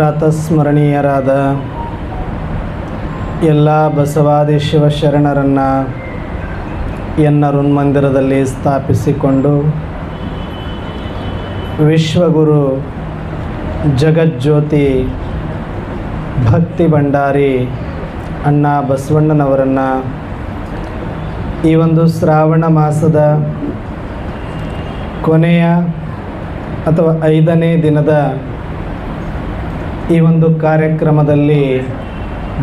ಪ್ರಾತಸ್ಮರಣೀಯರಾದ ಎಲ್ಲ ಬಸವಾದಿ ಶಿವಶರಣರನ್ನು ಎನ್ನರುನ್ಮಂದಿರದಲ್ಲಿ ಸ್ಥಾಪಿಸಿಕೊಂಡು ವಿಶ್ವಗುರು ಜಗಜ್ಯೋತಿ ಭಕ್ತಿ ಭಂಡಾರಿ ಅಣ್ಣ ಬಸವಣ್ಣನವರನ್ನು ಈ ಒಂದು ಶ್ರಾವಣ ಮಾಸದ ಕೊನೆಯ ಅಥವಾ 5ನೇ ದಿನದ ಈ ಒಂದು ಕಾರ್ಯಕ್ರಮದಲ್ಲಿ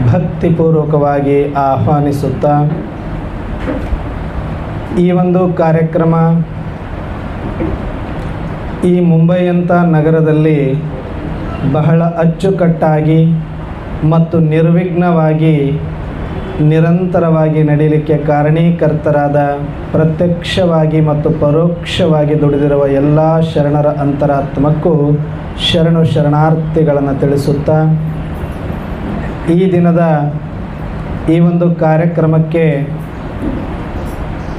ಭಕ್ತಿಪೂರ್ವಕವಾಗಿ ಆಹ್ವಾನಿಸುತ್ತಾ, ಈ ಒಂದು ಕಾರ್ಯಕ್ರಮ ಈ ಮುಂಬೈಯಂಥ ನಗರದಲ್ಲಿ ಬಹಳ ಅಚ್ಚುಕಟ್ಟಾಗಿ ಮತ್ತು ನಿರ್ವಿಘ್ನವಾಗಿ ನಿರಂತರವಾಗಿ ನಡೀಲಿಕ್ಕೆ ಕಾರಣೀಕರ್ತರಾದ ಪ್ರತ್ಯಕ್ಷವಾಗಿ ಮತ್ತು ಪರೋಕ್ಷವಾಗಿ ದುಡಿದಿರುವ ಎಲ್ಲ ಶರಣರ ಅಂತರಾತ್ಮಕ್ಕೂ ಶರಣು ಶರಣಾರ್ಥಿಗಳನ್ನು ತಿಳಿಸುತ್ತಾ, ಈ ದಿನದ ಈ ಒಂದು ಕಾರ್ಯಕ್ರಮಕ್ಕೆ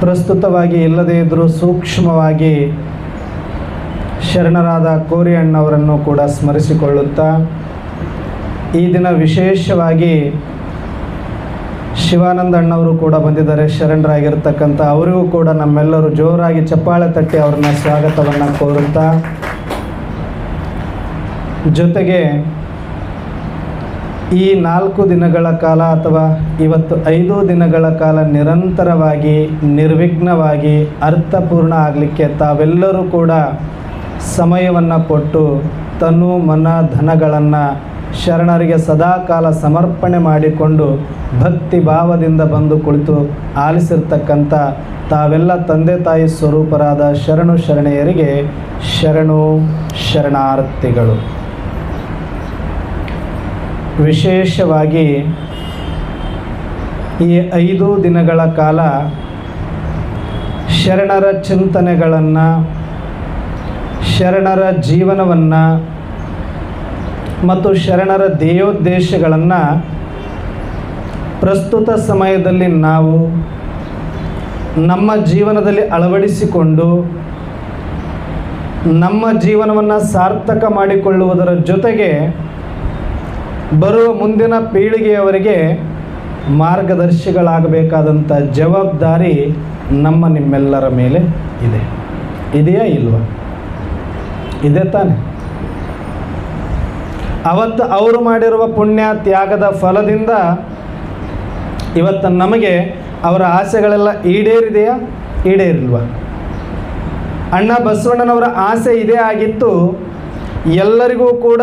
ಪ್ರಸ್ತುತವಾಗಿ ಇಲ್ಲದೇ ಇದ್ದರೂ ಸೂಕ್ಷ್ಮವಾಗಿ ಶರಣರಾದ ಕೋರಿ ಅಣ್ಣವರನ್ನು ಕೂಡ ಸ್ಮರಿಸಿಕೊಳ್ಳುತ್ತಾ, ಈ ದಿನ ವಿಶೇಷವಾಗಿ ಶಿವಾನಂದ ಅಣ್ಣವರು ಕೂಡ ಬಂದಿದ್ದಾರೆ, ಶರಣರಾಗಿರ್ತಕ್ಕಂಥ ಅವರಿಗೂ ಕೂಡ ನಮ್ಮೆಲ್ಲರೂ ಜೋರಾಗಿ ಚಪ್ಪಾಳೆ ತಟ್ಟಿ ಅವ್ರನ್ನ ಸ್ವಾಗತವನ್ನು ಕೋರುತ್ತಾ, ಜೊತೆಗೆ ಈ 4 ದಿನಗಳ ಕಾಲ ಅಥವಾ ಇವತ್ತು 5 ದಿನಗಳ ಕಾಲ ನಿರಂತರವಾಗಿ ನಿರ್ವಿಘ್ನವಾಗಿ ಅರ್ಥಪೂರ್ಣ ಆಗಲಿಕ್ಕೆ ತಾವೆಲ್ಲರೂ ಕೂಡ ಸಮಯವನ್ನು ಕೊಟ್ಟು ತನು ಮನ ಧನಗಳನ್ನು ಶರಣರಿಗೆ ಸದಾಕಾಲ ಸಮರ್ಪಣೆ ಮಾಡಿಕೊಂಡು ಭಕ್ತಿ ಭಾವದಿಂದ ಬಂದು ಕುಳಿತು ಆಲಿಸಿರ್ತಕ್ಕಂಥ ತಾವೆಲ್ಲ ತಂದೆ ತಾಯಿ ಸ್ವರೂಪರಾದ ಶರಣು ಶರಣೆಯರಿಗೆ ಶರಣು ಶರಣಾರ್ಥಿಗಳು. ವಿಶೇಷವಾಗಿ ಈ 5 ದಿನಗಳ ಕಾಲ ಶರಣರ ಚಿಂತನೆಗಳನ್ನು, ಶರಣರ ಜೀವನವನ್ನು ಮತ್ತು ಶರಣರ ಧ್ಯೇಯೋದ್ದೇಶಗಳನ್ನು ಪ್ರಸ್ತುತ ಸಮಯದಲ್ಲಿ ನಾವು ನಮ್ಮ ಜೀವನದಲ್ಲಿ ಅಳವಡಿಸಿಕೊಂಡು ನಮ್ಮ ಜೀವನವನ್ನು ಸಾರ್ಥಕ ಮಾಡಿಕೊಳ್ಳುವುದರ ಜೊತೆಗೆ ಬರುವ ಮುಂದಿನ ಪೀಳಿಗೆಯವರಿಗೆ ಮಾರ್ಗದರ್ಶಿಗಳಾಗಬೇಕಾದಂಥ ಜವಾಬ್ದಾರಿ ನಿಮ್ಮೆಲ್ಲರ ಮೇಲೆ ಇದೆ. ಇದೆಯಾ ಇಲ್ವಾ? ಇದೆ ತಾನೆ? ಅವತ್ತು ಅವರು ಮಾಡಿರುವ ಪುಣ್ಯ ತ್ಯಾಗದ ಫಲದಿಂದ ಇವತ್ತು ನಮಗೆ ಅವರ ಆಸೆಗಳೆಲ್ಲ ಈಡೇರಿದೆಯಾ, ಈಡೇರಿಲ್ವಾ? ಅಣ್ಣ ಬಸವಣ್ಣನವರ ಆಸೆ ಇದೇ ಆಗಿತ್ತು, ಎಲ್ಲರಿಗೂ ಕೂಡ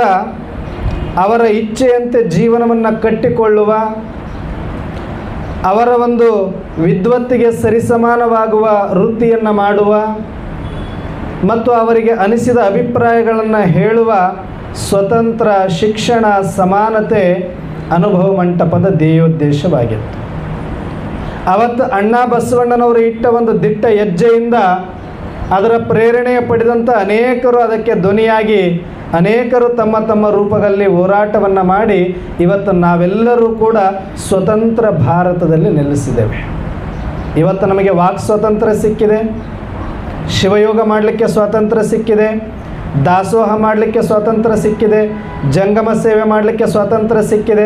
ಅವರ ಇಚ್ಛೆಯಂತೆ ಜೀವನವನ್ನು ಕಟ್ಟಿಕೊಳ್ಳುವ, ಅವರ ಒಂದು ವಿದ್ವತ್ತಿಗೆ ಸರಿಸಮಾನವಾಗುವ ವೃತ್ತಿಯನ್ನು ಮಾಡುವ ಮತ್ತು ಅವರಿಗೆ ಅನಿಸಿದ ಅಭಿಪ್ರಾಯಗಳನ್ನು ಹೇಳುವ ಸ್ವತಂತ್ರ ಶಿಕ್ಷಣ ಸಮಾನತೆ ಅನುಭವ ಮಂಟಪದ ಧ್ಯೇಯೋದ್ದೇಶವಾಗಿತ್ತು. ಅವತ್ತು ಅಣ್ಣ ಬಸವಣ್ಣನವರು ಇಟ್ಟ ಒಂದು ದಿಟ್ಟ ಹೆಜ್ಜೆಯಿಂದ ಅದರ ಪ್ರೇರಣೆಯ ಪಡೆದಂಥ ಅನೇಕರು ಅದಕ್ಕೆ ಧ್ವನಿಯಾಗಿ ಅನೇಕರು ತಮ್ಮ ತಮ್ಮ ರೂಪಗಳಲ್ಲಿ ಹೋರಾಟವನ್ನು ಮಾಡಿ ಇವತ್ತು ನಾವೆಲ್ಲರೂ ಕೂಡ ಸ್ವತಂತ್ರ ಭಾರತದಲ್ಲಿ ನೆಲೆಸಿದ್ದೇವೆ. ಇವತ್ತು ನಮಗೆ ವಾಕ್ ಸ್ವಾತಂತ್ರ್ಯ ಸಿಕ್ಕಿದೆ, ಶಿವಯೋಗ ಮಾಡಲಿಕ್ಕೆ ಸ್ವಾತಂತ್ರ್ಯ ಸಿಕ್ಕಿದೆ, ದಾಸೋಹ ಮಾಡಲಿಕ್ಕೆ ಸ್ವಾತಂತ್ರ್ಯ ಸಿಕ್ಕಿದೆ, ಜಂಗಮ ಸೇವೆ ಮಾಡಲಿಕ್ಕೆ ಸ್ವಾತಂತ್ರ್ಯ ಸಿಕ್ಕಿದೆ,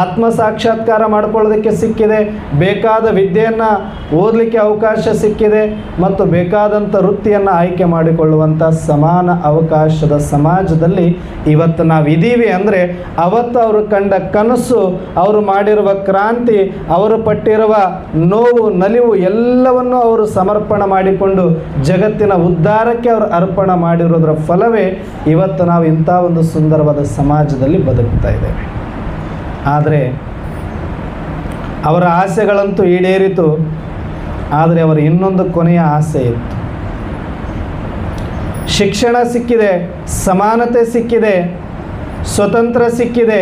ಆತ್ಮ ಸಾಕ್ಷಾತ್ಕಾರ ಮಾಡ್ಕೊಳ್ಳೋದಕ್ಕೆ ಸಿಕ್ಕಿದೆ, ಬೇಕಾದ ವಿದ್ಯೆಯನ್ನು ಓದಲಿಕ್ಕೆ ಅವಕಾಶ ಸಿಕ್ಕಿದೆ ಮತ್ತು ಬೇಕಾದಂಥ ವೃತ್ತಿಯನ್ನು ಆಯ್ಕೆ ಮಾಡಿಕೊಳ್ಳುವಂಥ ಸಮಾನ ಅವಕಾಶದ ಸಮಾಜದಲ್ಲಿ ಇವತ್ತು ನಾವಿದ್ದೀವಿ. ಅಂದರೆ ಅವತ್ತು ಅವರು ಕಂಡ ಕನಸು, ಅವರು ಮಾಡಿರುವ ಕ್ರಾಂತಿ, ಅವರು ಪಟ್ಟಿರುವ ನೋವು ನಲಿವು ಎಲ್ಲವನ್ನು ಅವರು ಸಮರ್ಪಣೆ ಮಾಡಿಕೊಂಡು ಜಗತ್ತಿನ ಉದ್ಧಾರಕ್ಕೆ ಅವರು ಅರ್ಪಣೆ ಮಾಡಿರೋದರ ಫಲವೇ ಇವತ್ತು ನಾವು ಇಂಥ ಒಂದು ಸುಂದರವಾದ ಸಮಾಜದಲ್ಲಿ ಬದುಕ್ತಾ ಇದ್ದೇವೆ. ಆದರೆ ಅವರ ಆಸೆಗಳಂತೂ ಈಡೇರಿತು, ಆದರೆ ಅವರ ಇನ್ನೊಂದು ಕೊನೆಯ ಆಸೆ ಇತ್ತು. ಶಿಕ್ಷಣ ಸಿಕ್ಕಿದೆ, ಸಮಾನತೆ ಸಿಕ್ಕಿದೆ, ಸ್ವತಂತ್ರ ಸಿಕ್ಕಿದೆ,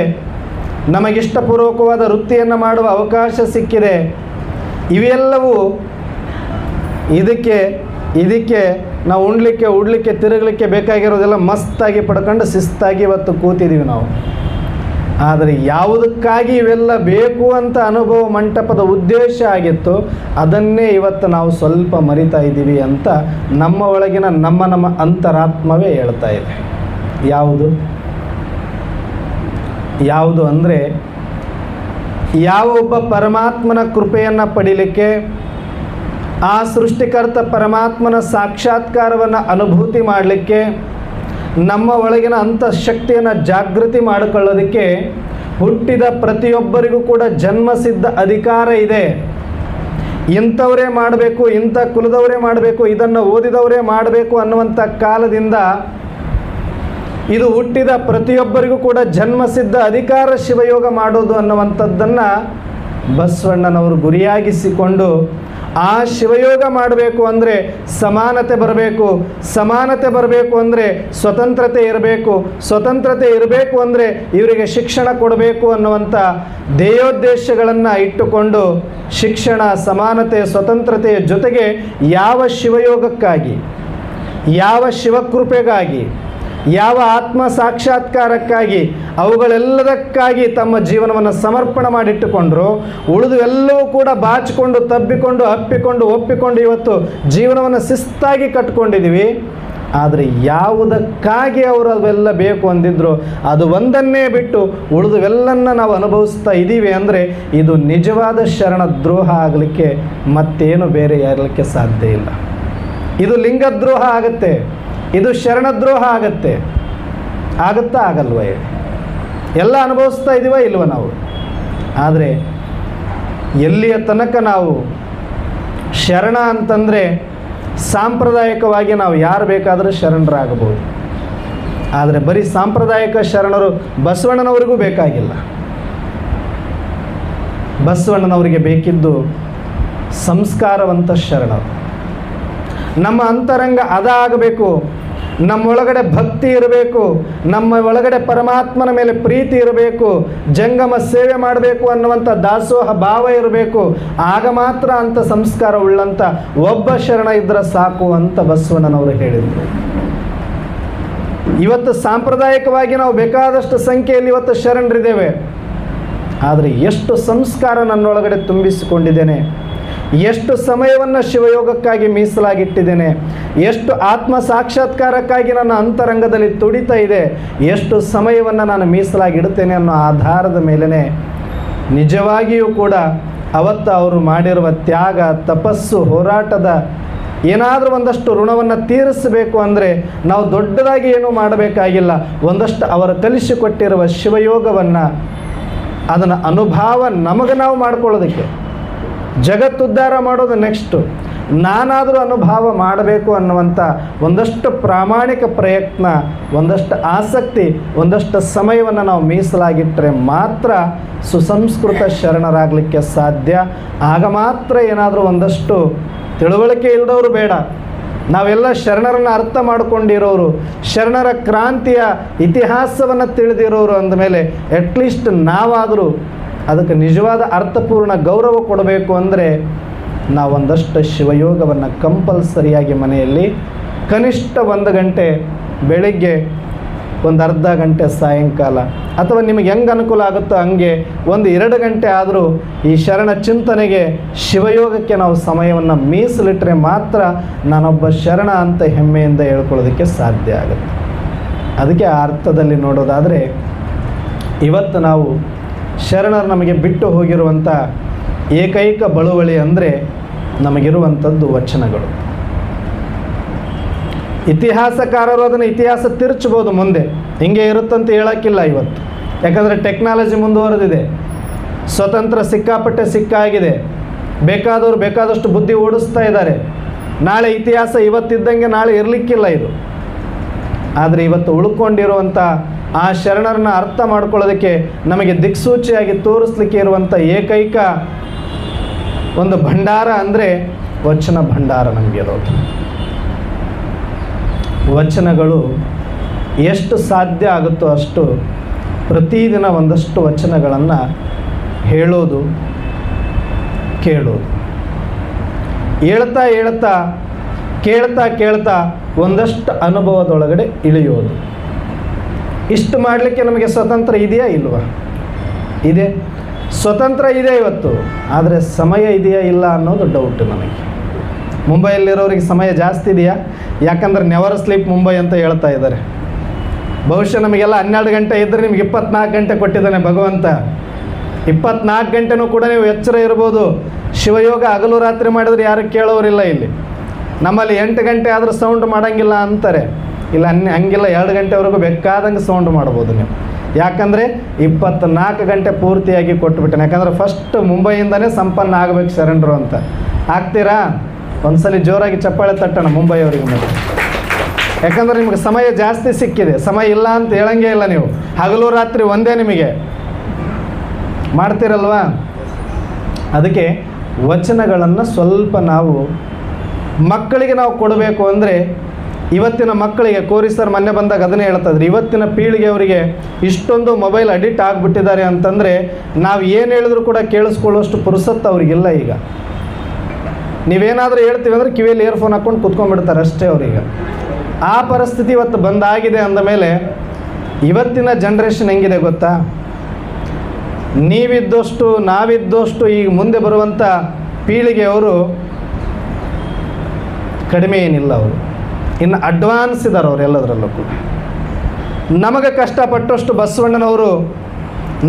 ನಮಗಿಷ್ಟಪೂರ್ವಕವಾದ ವೃತ್ತಿಯನ್ನು ಮಾಡುವ ಅವಕಾಶ ಸಿಕ್ಕಿದೆ. ಇವೆಲ್ಲವೂ ಇದಕ್ಕೆ ನಾವು ಉಡ್ಲಿಕ್ಕೆ ತಿರುಗಲಿಕ್ಕೆ ಬೇಕಾಗಿರೋದೆಲ್ಲ ಮಸ್ತಾಗಿ ಪಡ್ಕೊಂಡು ಶಿಸ್ತಾಗಿ ಇವತ್ತು ಕೂತಿದ್ದೀವಿ ನಾವು. ಆದರೆ ಯಾವುದಕ್ಕಾಗಿ ಇವೆಲ್ಲ ಬೇಕು ಅಂತ ಅನುಭವ ಮಂಟಪದ ಉದ್ದೇಶ ಆಗಿತ್ತು, ಅದನ್ನೇ ಇವತ್ತು ನಾವು ಸ್ವಲ್ಪ ಮರಿತಾ ಇದ್ದೀವಿ ಅಂತ ನಮ್ಮ ಒಳಗಿನ ನಮ್ಮ ಅಂತರಾತ್ಮವೇ ಹೇಳ್ತಾ ಇದೆ. ಯಾವುದು? ಯಾವುದು ಅಂದರೆ, ಯಾವ ಒಬ್ಬ ಪರಮಾತ್ಮನ ಕೃಪೆಯನ್ನು ಪಡೀಲಿಕ್ಕೆ, ಆ ಸೃಷ್ಟಿಕರ್ತ ಪರಮಾತ್ಮನ ಸಾಕ್ಷಾತ್ಕಾರವನ್ನು ಅನುಭೂತಿ ಮಾಡಲಿಕ್ಕೆ, ನಮ್ಮ ಒಳಗಿನ ಅಂತಃಶಕ್ತಿಯನ್ನು ಜಾಗೃತಿ ಮಾಡಿಕೊಳ್ಳೋದಕ್ಕೆ ಹುಟ್ಟಿದ ಪ್ರತಿಯೊಬ್ಬರಿಗೂ ಕೂಡ ಜನ್ಮಸಿದ್ಧ ಅಧಿಕಾರ ಇದೆ. ಇಂಥವರೇ ಮಾಡಬೇಕು, ಇಂಥ ಕುಲದವರೇ ಮಾಡಬೇಕು, ಇದನ್ನು ಓದಿದವರೇ ಮಾಡಬೇಕು ಅನ್ನುವಂಥ ಕಾಲದಿಂದ ಇದು ಹುಟ್ಟಿದ ಪ್ರತಿಯೊಬ್ಬರಿಗೂ ಕೂಡ ಜನ್ಮಸಿದ್ಧ ಅಧಿಕಾರ ಶಿವಯೋಗ ಮಾಡೋದು ಅನ್ನುವಂಥದ್ದನ್ನು ಬಸವಣ್ಣನವರು ಗುರಿಯಾಗಿಸಿಕೊಂಡು, ಆ ಶಿವಯೋಗ ಮಾಡಬೇಕು ಅಂದರೆ ಸಮಾನತೆ ಬರಬೇಕು, ಸಮಾನತೆ ಬರಬೇಕು ಅಂದರೆ ಸ್ವತಂತ್ರತೆ ಇರಬೇಕು, ಸ್ವತಂತ್ರತೆ ಇರಬೇಕು ಅಂದರೆ ಇವರಿಗೆ ಶಿಕ್ಷಣ ಕೊಡಬೇಕು ಅನ್ನುವಂಥ ಧ್ಯೇಯೋದ್ದೇಶಗಳನ್ನು ಇಟ್ಟುಕೊಂಡು ಶಿಕ್ಷಣ, ಸಮಾನತೆ, ಸ್ವತಂತ್ರತೆಯ ಜೊತೆಗೆ ಯಾವ ಶಿವಯೋಗಕ್ಕಾಗಿ, ಯಾವ ಶಿವಕೃಪೆಗಾಗಿ, ಯಾವ ಆತ್ಮ ಸಾಕ್ಷಾತ್ಕಾರಕ್ಕಾಗಿ, ಅವುಗಳೆಲ್ಲದಕ್ಕಾಗಿ ತಮ್ಮ ಜೀವನವನ್ನು ಸಮರ್ಪಣೆ ಮಾಡಿಟ್ಟುಕೊಂಡ್ರು, ಉಳಿದು ಎಲ್ಲವೂ ಕೂಡ ಬಾಚಿಕೊಂಡು, ತಬ್ಬಿಕೊಂಡು, ಅಪ್ಪಿಕೊಂಡು, ಒಪ್ಪಿಕೊಂಡು ಇವತ್ತು ಜೀವನವನ್ನು ಶಿಸ್ತಾಗಿ ಕಟ್ಕೊಂಡಿದ್ದೀವಿ. ಆದರೆ ಯಾವುದಕ್ಕಾಗಿ ಅವರು ಅವೆಲ್ಲ ಬೇಕು ಅಂದಿದ್ರು ಅದು ಒಂದನ್ನೇ ಬಿಟ್ಟು ಉಳಿದುವೆಲ್ಲನ್ನ ನಾವು ಅನುಭವಿಸ್ತಾ ಇದ್ದೀವಿ ಅಂದರೆ ಇದು ನಿಜವಾದ ಶರಣದ್ರೋಹ ಆಗಲಿಕ್ಕೆ ಮತ್ತೇನು ಬೇರೆ ಇರಲಿಕ್ಕೆ ಸಾಧ್ಯ ಇಲ್ಲ. ಇದು ಲಿಂಗದ್ರೋಹ ಆಗುತ್ತೆ, ಇದು ಶರಣದ್ರೋಹ ಆಗತ್ತೆ. ಆಗುತ್ತಾ ಆಗಲ್ವ? ಎಲ್ಲ ಅನುಭವಿಸ್ತಾ ಇದ್ದೀವ ಇಲ್ವ ನಾವು? ಆದರೆ ಎಲ್ಲಿಯ ತನಕ ನಾವು ಶರಣ ಅಂತಂದರೆ ಸಾಂಪ್ರದಾಯಿಕವಾಗಿ ನಾವು ಯಾರು ಬೇಕಾದರೂ ಶರಣರಾಗಬಹುದು. ಆದರೆ ಬರೀ ಸಾಂಪ್ರದಾಯಿಕ ಶರಣರು ಬಸವಣ್ಣನವರಿಗೂ ಬೇಕಾಗಿಲ್ಲ. ಬಸವಣ್ಣನವರಿಗೆ ಬೇಕಿದ್ದು ಸಂಸ್ಕಾರವಂತ ಶರಣರು. ನಮ್ಮ ಅಂತರಂಗ ಅದಾಗಬೇಕು, ನಮ್ಮೊಳಗಡೆ ಭಕ್ತಿ ಇರಬೇಕು, ನಮ್ಮ ಒಳಗಡೆ ಪರಮಾತ್ಮನ ಮೇಲೆ ಪ್ರೀತಿ ಇರಬೇಕು, ಜಂಗಮ ಸೇವೆ ಮಾಡಬೇಕು ಅನ್ನುವಂಥ ದಾಸೋಹ ಭಾವ ಇರಬೇಕು. ಆಗ ಮಾತ್ರ ಅಂಥ ಸಂಸ್ಕಾರ ಉಳ್ಳಂಥ ಒಬ್ಬ ಶರಣ ಇದ್ದರೆ ಸಾಕು ಅಂತ ಬಸವಣ್ಣನವರು ಹೇಳಿದರು. ಇವತ್ತು ಸಾಂಪ್ರದಾಯಿಕವಾಗಿ ನಾವು ಬೇಕಾದಷ್ಟು ಸಂಖ್ಯೆಯಲ್ಲಿ ಇವತ್ತು ಶರಣರಿದ್ದೇವೆ. ಆದರೆ ಎಷ್ಟು ಸಂಸ್ಕಾರ ನನ್ನೊಳಗಡೆ ತುಂಬಿಸಿಕೊಂಡಿದ್ದೇನೆ, ಎಷ್ಟು ಸಮಯವನ್ನು ಶಿವಯೋಗಕ್ಕಾಗಿ ಮೀಸಲಾಗಿಟ್ಟಿದ್ದೇನೆ, ಎಷ್ಟು ಆತ್ಮ ಸಾಕ್ಷಾತ್ಕಾರಕ್ಕಾಗಿ ನನ್ನ ಅಂತರಂಗದಲ್ಲಿ ತುಡಿತಾ ಇದೆ, ಎಷ್ಟು ಸಮಯವನ್ನು ನಾನು ಮೀಸಲಾಗಿಡುತ್ತೇನೆ ಅನ್ನೋ ಆಧಾರದ ಮೇಲೇ ನಿಜವಾಗಿಯೂ ಕೂಡ ಅವತ್ತು ಅವರು ಮಾಡಿರುವ ತ್ಯಾಗ, ತಪಸ್ಸು, ಹೋರಾಟದ ಏನಾದರೂ ಒಂದಷ್ಟು ಋಣವನ್ನು ತೀರಿಸಬೇಕು ಅಂದರೆ ನಾವು ದೊಡ್ಡದಾಗಿ ಏನೂ ಮಾಡಬೇಕಾಗಿಲ್ಲ. ಒಂದಷ್ಟು ಅವರು ಕಲಿಸಿಕೊಟ್ಟಿರುವ ಶಿವಯೋಗವನ್ನು ಅದನ್ನು ಅನುಭವ ನಮಗೆ ನಾವು ಮಾಡ್ಕೊಳ್ಳೋದಕ್ಕೆ, ಜಗತ್ತುದ್ಧಾರ ಮಾಡೋದು ನೆಕ್ಸ್ಟು, ನಾನಾದರೂ ಅನುಭವ ಮಾಡಬೇಕು ಅನ್ನುವಂಥ ಒಂದಷ್ಟು ಪ್ರಾಮಾಣಿಕ ಪ್ರಯತ್ನ, ಒಂದಷ್ಟು ಆಸಕ್ತಿ, ಒಂದಷ್ಟು ಸಮಯವನ್ನು ನಾವು ಮೀಸಲಾಗಿಟ್ಟರೆ ಮಾತ್ರ ಸುಸಂಸ್ಕೃತ ಶರಣರಾಗಲಿಕ್ಕೆ ಸಾಧ್ಯ. ಆಗ ಮಾತ್ರ ಏನಾದರೂ ಒಂದಷ್ಟು ತಿಳುವಳಿಕೆ ಇಲ್ಲದವರು ಬೇಡ, ನಾವೆಲ್ಲ ಶರಣರನ್ನು ಅರ್ಥ ಮಾಡಿಕೊಂಡಿರೋರು, ಶರಣರ ಕ್ರಾಂತಿಯ ಇತಿಹಾಸವನ್ನು ತಿಳಿದಿರೋರು ಅಂದಮೇಲೆ ಅಟ್ಲೀಸ್ಟ್ ನಾವಾದರೂ ಅದಕ್ಕೆ ನಿಜವಾದ ಅರ್ಥಪೂರ್ಣ ಗೌರವ ಕೊಡಬೇಕು ಅಂದರೆ ನಾವೊಂದಷ್ಟು ಶಿವಯೋಗವನ್ನು ಕಂಪಲ್ಸರಿಯಾಗಿ ಮನೆಯಲ್ಲಿ ಕನಿಷ್ಠ 1 ಗಂಟೆ ಬೆಳಿಗ್ಗೆ, ಒಂದು ಅರ್ಧ ಗಂಟೆ ಸಾಯಂಕಾಲ, ಅಥವಾ ನಿಮಗೆ ಹೆಂಗೆ ಅನುಕೂಲ ಆಗುತ್ತೋ ಹಂಗೆ 1-2 ಗಂಟೆ ಆದರೂ ಈ ಶರಣ ಚಿಂತನೆಗೆ, ಶಿವಯೋಗಕ್ಕೆ ನಾವು ಸಮಯವನ್ನು ಮೀಸಲಿಟ್ಟರೆ ಮಾತ್ರ ನಾನೊಬ್ಬ ಶರಣ ಅಂತ ಹೆಮ್ಮೆಯಿಂದ ಹೇಳ್ಕೊಳ್ಳೋದಕ್ಕೆ ಸಾಧ್ಯ ಆಗುತ್ತೆ. ಅದಕ್ಕೆ ಆ ಅರ್ಥದಲ್ಲಿ ನೋಡೋದಾದರೆ ಇವತ್ತು ನಾವು ಶರಣರು ನಮಗೆ ಬಿಟ್ಟು ಹೋಗಿರುವಂಥ ಏಕೈಕ ಬಳುವಳಿ ಅಂದರೆ ನಮಗಿರುವಂಥದ್ದು ವಚನಗಳು. ಇತಿಹಾಸಕಾರರು ಅದನ್ನು ಇತಿಹಾಸ ತಿರುಚಬಹುದು, ಮುಂದೆ ಹಿಂಗೆ ಇರುತ್ತಂತ ಹೇಳೋಕ್ಕಿಲ್ಲ ಇವತ್ತು. ಯಾಕಂದರೆ ಟೆಕ್ನಾಲಜಿ ಮುಂದುವರೆದಿದೆ, ಸ್ವತಂತ್ರ ಸಿಕ್ಕಾಪಟ್ಟೆ ಸಿಕ್ಕಾಗಿದೆ, ಬೇಕಾದವರು ಬೇಕಾದಷ್ಟು ಬುದ್ಧಿ ಓಡಿಸ್ತಾ ಇದ್ದಾರೆ. ನಾಳೆ ಇತಿಹಾಸ ಇವತ್ತಿದ್ದಂಗೆ ನಾಳೆ ಇರಲಿಕ್ಕಿಲ್ಲ ಇದು. ಆದರೆ ಇವತ್ತು ಉಳ್ಕೊಂಡಿರುವಂಥ ಆ ಶರಣರನ್ನ ಅರ್ಥ ಮಾಡ್ಕೊಳ್ಳೋದಕ್ಕೆ ನಮಗೆ ದಿಕ್ಸೂಚಿಯಾಗಿ ತೋರಿಸ್ಲಿಕ್ಕೆ ಇರುವಂಥ ಏಕೈಕ ಒಂದು ಭಂಡಾರ ಅಂದರೆ ವಚನ ಭಂಡಾರ ನಮಗಿರೋದು. ವಚನಗಳು ಎಷ್ಟು ಸಾಧ್ಯ ಆಗುತ್ತೋ ಅಷ್ಟು ಪ್ರತಿದಿನ ಒಂದಷ್ಟು ವಚನಗಳನ್ನು ಹೇಳೋದು, ಕೇಳೋದು, ಹೇಳ್ತಾ ಹೇಳ್ತಾ ಕೇಳ್ತಾ ಕೇಳ್ತಾ ಒಂದಷ್ಟು ಅನುಭವದೊಳಗಡೆ ಇಳಿಯೋದು. ಇಷ್ಟು ಮಾಡಲಿಕ್ಕೆ ನಮಗೆ ಸ್ವತಂತ್ರ ಇದೆಯಾ ಇಲ್ವಾ? ಇದೆ, ಸ್ವತಂತ್ರ ಇದೆ ಇವತ್ತು. ಆದರೆ ಸಮಯ ಇದೆಯಾ ಇಲ್ಲ ಅನ್ನೋದು ಡೌಟ್ ನನಗೆ. ಮುಂಬೈಯಲ್ಲಿರೋರಿಗೆ ಸಮಯ ಜಾಸ್ತಿ ಇದೆಯಾ? ಯಾಕಂದರೆ ನೆವರ್ ಸ್ಲೀಪ್ ಮುಂಬೈ ಅಂತ ಹೇಳ್ತಾ ಇದ್ದಾರೆ. ಬಹುಶಃ ನಮಗೆಲ್ಲ 12 ಗಂಟೆ ಇದ್ದರೆ ನಿಮ್ಗೆ 24 ಗಂಟೆ ಕೊಟ್ಟಿದ್ದಾನೆ ಭಗವಂತ. 24 ಗಂಟೆನೂ ಕೂಡ ನೀವು ಎಚ್ಚರ ಇರ್ಬೋದು. ಶಿವಯೋಗ ಹಗಲು ರಾತ್ರಿ ಮಾಡಿದ್ರೆ ಯಾರು ಕೇಳೋರಿಲ್ಲ. ಇಲ್ಲಿ ನಮ್ಮಲ್ಲಿ 8 ಗಂಟೆ ಆದರೂ ಸೌಂಡ್ ಮಾಡೋಂಗಿಲ್ಲ ಅಂತಾರೆ. ಇಲ್ಲ ಹಂಗಿಲ್ಲ, 2 ಗಂಟೆವರೆಗೂ ಬೇಕಾದಂಗೆ ಸೌಂಡ್ ಮಾಡ್ಬೋದು ನೀವು. ಯಾಕಂದರೆ 24 ಗಂಟೆ ಪೂರ್ತಿಯಾಗಿ ಕೊಟ್ಬಿಟ್ಟೆ. ಯಾಕಂದರೆ ಫಸ್ಟ್ ಮುಂಬೈಯಿಂದನೇ ಸಂಪನ್ನ ಆಗಬೇಕು ಶರಣರು ಅಂತ. ಆಗ್ತೀರಾ? ಒಂದ್ಸಲಿ ಜೋರಾಗಿ ಚಪ್ಪಾಳೆ ತಟ್ಟೋಣ ಮುಂಬೈಯವರಿಗೆ ಮತ್ತೆ. ಯಾಕಂದರೆ ನಿಮಗೆ ಸಮಯ ಜಾಸ್ತಿ ಸಿಕ್ಕಿದೆ. ಸಮಯ ಇಲ್ಲ ಅಂತ ಹೇಳಂಗೇ ಇಲ್ಲ. ನೀವು ಹಗಲು ರಾತ್ರಿ ಒಂದೇ ನಿಮಗೆ ಮಾಡ್ತೀರಲ್ವಾ? ಅದಕ್ಕೆ ವಚನಗಳನ್ನು ಸ್ವಲ್ಪ ನಾವು ಮಕ್ಕಳಿಗೆ ನಾವು ಕೊಡಬೇಕು. ಅಂದರೆ ಇವತ್ತಿನ ಮಕ್ಕಳಿಗೆ ಕೋರಿ ಸರ್ ಮೊನ್ನೆ ಬಂದಾಗ ಅದನ್ನೇ ಹೇಳ್ತಾಯಿದ್ರು, ಇವತ್ತಿನ ಪೀಳಿಗೆಯವರಿಗೆ ಇಷ್ಟೊಂದು ಮೊಬೈಲ್ ಅಡಿಕ್ಟ್ ಆಗಿಬಿಟ್ಟಿದ್ದಾರೆ ಅಂತಂದರೆ ನಾವು ಏನು ಹೇಳಿದ್ರು ಕೂಡ ಕೇಳಿಸ್ಕೊಳ್ಳೋಷ್ಟು ಪುರುಸತ್ತು ಅವ್ರಿಗಿಲ್ಲ. ಈಗ ನೀವೇನಾದರೂ ಹೇಳ್ತೀವಿ ಅಂದರೆ ಕಿವಿಯಲ್ಲಿ ಇಯರ್ಫೋನ್ ಹಾಕ್ಕೊಂಡು ಕೂತ್ಕೊಂಡ್ಬಿಡ್ತಾರೆ ಅಷ್ಟೇ ಅವ್ರಿಗೆ. ಆ ಪರಿಸ್ಥಿತಿ ಇವತ್ತು ಬಂದಾಗಿದೆ. ಅಂದಮೇಲೆ ಇವತ್ತಿನ ಜನ್ರೇಷನ್ ಹೆಂಗಿದೆ ಗೊತ್ತಾ? ನೀವಿದ್ದಷ್ಟು ನಾವಿದ್ದಷ್ಟು ಈಗ ಮುಂದೆ ಬರುವಂಥ ಪೀಳಿಗೆಯವರು ಕಡಿಮೆ ಏನಿಲ್ಲ. ಅವರು ಇನ್ನು ಅಡ್ವಾನ್ಸ್ ಇದ್ದಾರೆ ಅವರು ಎಲ್ಲದರಲ್ಲೂ ಕೂಡ. ನಮಗೆ ಕಷ್ಟಪಟ್ಟಷ್ಟು ಬಸವಣ್ಣನವರು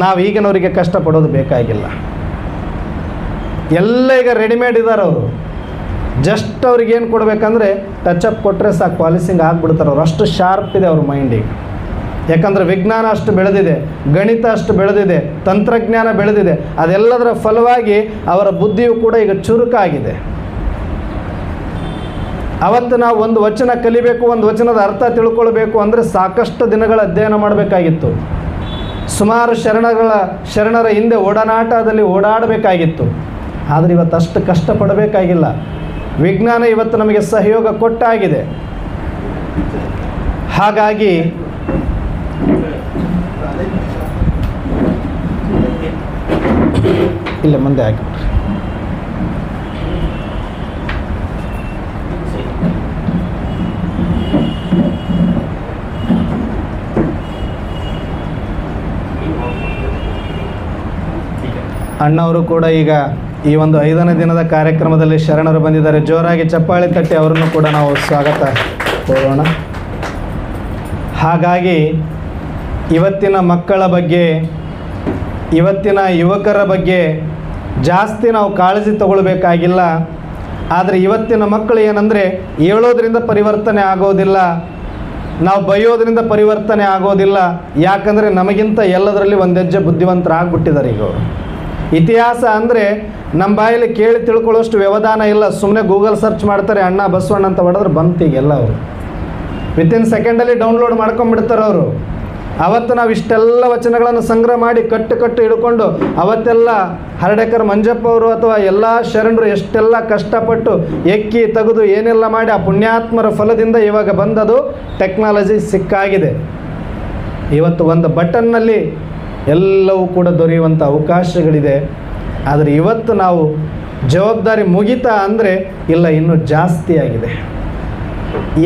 ನಾವು ಈಗಿನವರಿಗೆ ಕಷ್ಟಪಡೋದು ಬೇಕಾಗಿಲ್ಲ. ಎಲ್ಲ ಈಗ ರೆಡಿಮೇಡ್ ಇದ್ದಾರೆ ಅವರು. ಜಸ್ಟ್ ಅವ್ರಿಗೆ ಏನು ಕೊಡಬೇಕಂದ್ರೆ ಟಚಪ್ ಕೊಟ್ಟರೆ ಸಾಕು, ಪಾಲಿಸಿಂಗ್ ಆಗಿಬಿಡ್ತಾರೆ ಅವರು. ಅಷ್ಟು ಶಾರ್ಪ್ ಇದೆ ಅವ್ರ ಮೈಂಡಿಗೆ. ಯಾಕಂದರೆ ವಿಜ್ಞಾನ ಅಷ್ಟು ಬೆಳೆದಿದೆ, ಗಣಿತ ಅಷ್ಟು ಬೆಳೆದಿದೆ, ತಂತ್ರಜ್ಞಾನ ಬೆಳೆದಿದೆ. ಅದೆಲ್ಲದರ ಫಲವಾಗಿ ಅವರ ಬುದ್ಧಿಯು ಕೂಡ ಈಗ ಚುರುಕಾಗಿದೆ. ಅವತ್ತು ನಾವು ಒಂದು ವಚನ ಕಲಿಬೇಕು, ಒಂದು ವಚನದ ಅರ್ಥ ತಿಳ್ಕೊಳ್ಬೇಕು ಅಂದರೆ ಸಾಕಷ್ಟು ದಿನಗಳ ಅಧ್ಯಯನ ಮಾಡಬೇಕಾಗಿತ್ತು. ಸುಮಾರು ಶರಣರ ಹಿಂದೆ ಒಡನಾಟದಲ್ಲಿ ಓಡಾಡಬೇಕಾಗಿತ್ತು. ಆದರೆ ಇವತ್ತು ಅಷ್ಟು ಕಷ್ಟಪಡಬೇಕಾಗಿಲ್ಲ. ವಿಜ್ಞಾನ ಇವತ್ತು ನಮಗೆ ಸಹಯೋಗ ಕೊಟ್ಟಾಗಿದೆ. ಹಾಗಾಗಿ ಇಲ್ಲ ಮುಂದೆ ಹಾಕಿ ಅಣ್ಣವರು ಕೂಡ ಈಗ ಈ ಒಂದು 5ನೇ ದಿನದ ಕಾರ್ಯಕ್ರಮದಲ್ಲಿ ಶರಣರು ಬಂದಿದ್ದಾರೆ. ಜೋರಾಗಿ ಚಪ್ಪಾಳೆ ತಟ್ಟಿ ಅವರನ್ನು ಕೂಡ ನಾವು ಸ್ವಾಗತ ಕೋರೋಣ. ಹಾಗಾಗಿ ಇವತ್ತಿನ ಮಕ್ಕಳ ಬಗ್ಗೆ, ಇವತ್ತಿನ ಯುವಕರ ಬಗ್ಗೆ ಜಾಸ್ತಿ ನಾವು ಕಾಳಜಿ ತಗೊಳ್ಬೇಕಾಗಿಲ್ಲ. ಆದರೆ ಇವತ್ತಿನ ಮಕ್ಕಳು ಏನಂದರೆ ಹೇಳೋದ್ರಿಂದ ಪರಿವರ್ತನೆ ಆಗೋದಿಲ್ಲ, ನಾವು ಬೈಯೋದ್ರಿಂದ ಪರಿವರ್ತನೆ ಆಗೋದಿಲ್ಲ. ಯಾಕಂದರೆ ನಮಗಿಂತ ಎಲ್ಲದರಲ್ಲಿ ಒಂದು ಹೆಜ್ಜೆ ಬುದ್ಧಿವಂತರಾಗ್ಬಿಟ್ಟಿದ್ದಾರೆ ಈಗ ಅವರು. ಇತಿಹಾಸ ಅಂದರೆ ನಮ್ಮ ಬಾಯಲ್ಲಿ ಕೇಳಿ ತಿಳ್ಕೊಳ್ಳೋಷ್ಟು ವ್ಯವಧಾನ ಇಲ್ಲ. ಸುಮ್ಮನೆ ಗೂಗಲ್ ಸರ್ಚ್ ಮಾಡ್ತಾರೆ, ಅಣ್ಣ ಬಸವಣ್ಣ ಅಂತ ಹೊಡೆದ್ರೆ ಬಂತೀಗೆಲ್ಲ ಅವರು ವಿತಿನ್ ಸೆಕೆಂಡಲ್ಲಿ ಡೌನ್ಲೋಡ್ ಮಾಡ್ಕೊಂಡ್ಬಿಡ್ತಾರೆ ಅವರು. ಅವತ್ತು ನಾವು ಇಷ್ಟೆಲ್ಲ ವಚನಗಳನ್ನು ಸಂಗ್ರಹ ಮಾಡಿ ಕಟ್ಟು ಹಿಡ್ಕೊಂಡು ಅವತ್ತೆಲ್ಲ ಹರಡೇಕರ್ ಮಂಜಪ್ಪ ಅವರು ಅಥವಾ ಎಲ್ಲ ಶರಣರು ಎಷ್ಟೆಲ್ಲ ಕಷ್ಟಪಟ್ಟು ಎಕ್ಕಿ ತೆಗೆದು ಏನೆಲ್ಲ ಮಾಡಿ ಆ ಪುಣ್ಯಾತ್ಮರ ಫಲದಿಂದ ಇವಾಗ ಬಂದದು ಟೆಕ್ನಾಲಜಿ ಸಿಕ್ಕಾಗಿದೆ. ಇವತ್ತು ಒಂದು ಬಟನ್ನಲ್ಲಿ ಎಲ್ಲವೂ ಕೂಡ ದೊರೆಯುವಂಥ ಅವಕಾಶಗಳಿದೆ. ಆದರೆ ಇವತ್ತು ನಾವು ಜವಾಬ್ದಾರಿ ಮುಗಿತಾ ಅಂದರೆ ಇಲ್ಲ, ಇನ್ನೂ ಜಾಸ್ತಿ ಆಗಿದೆ.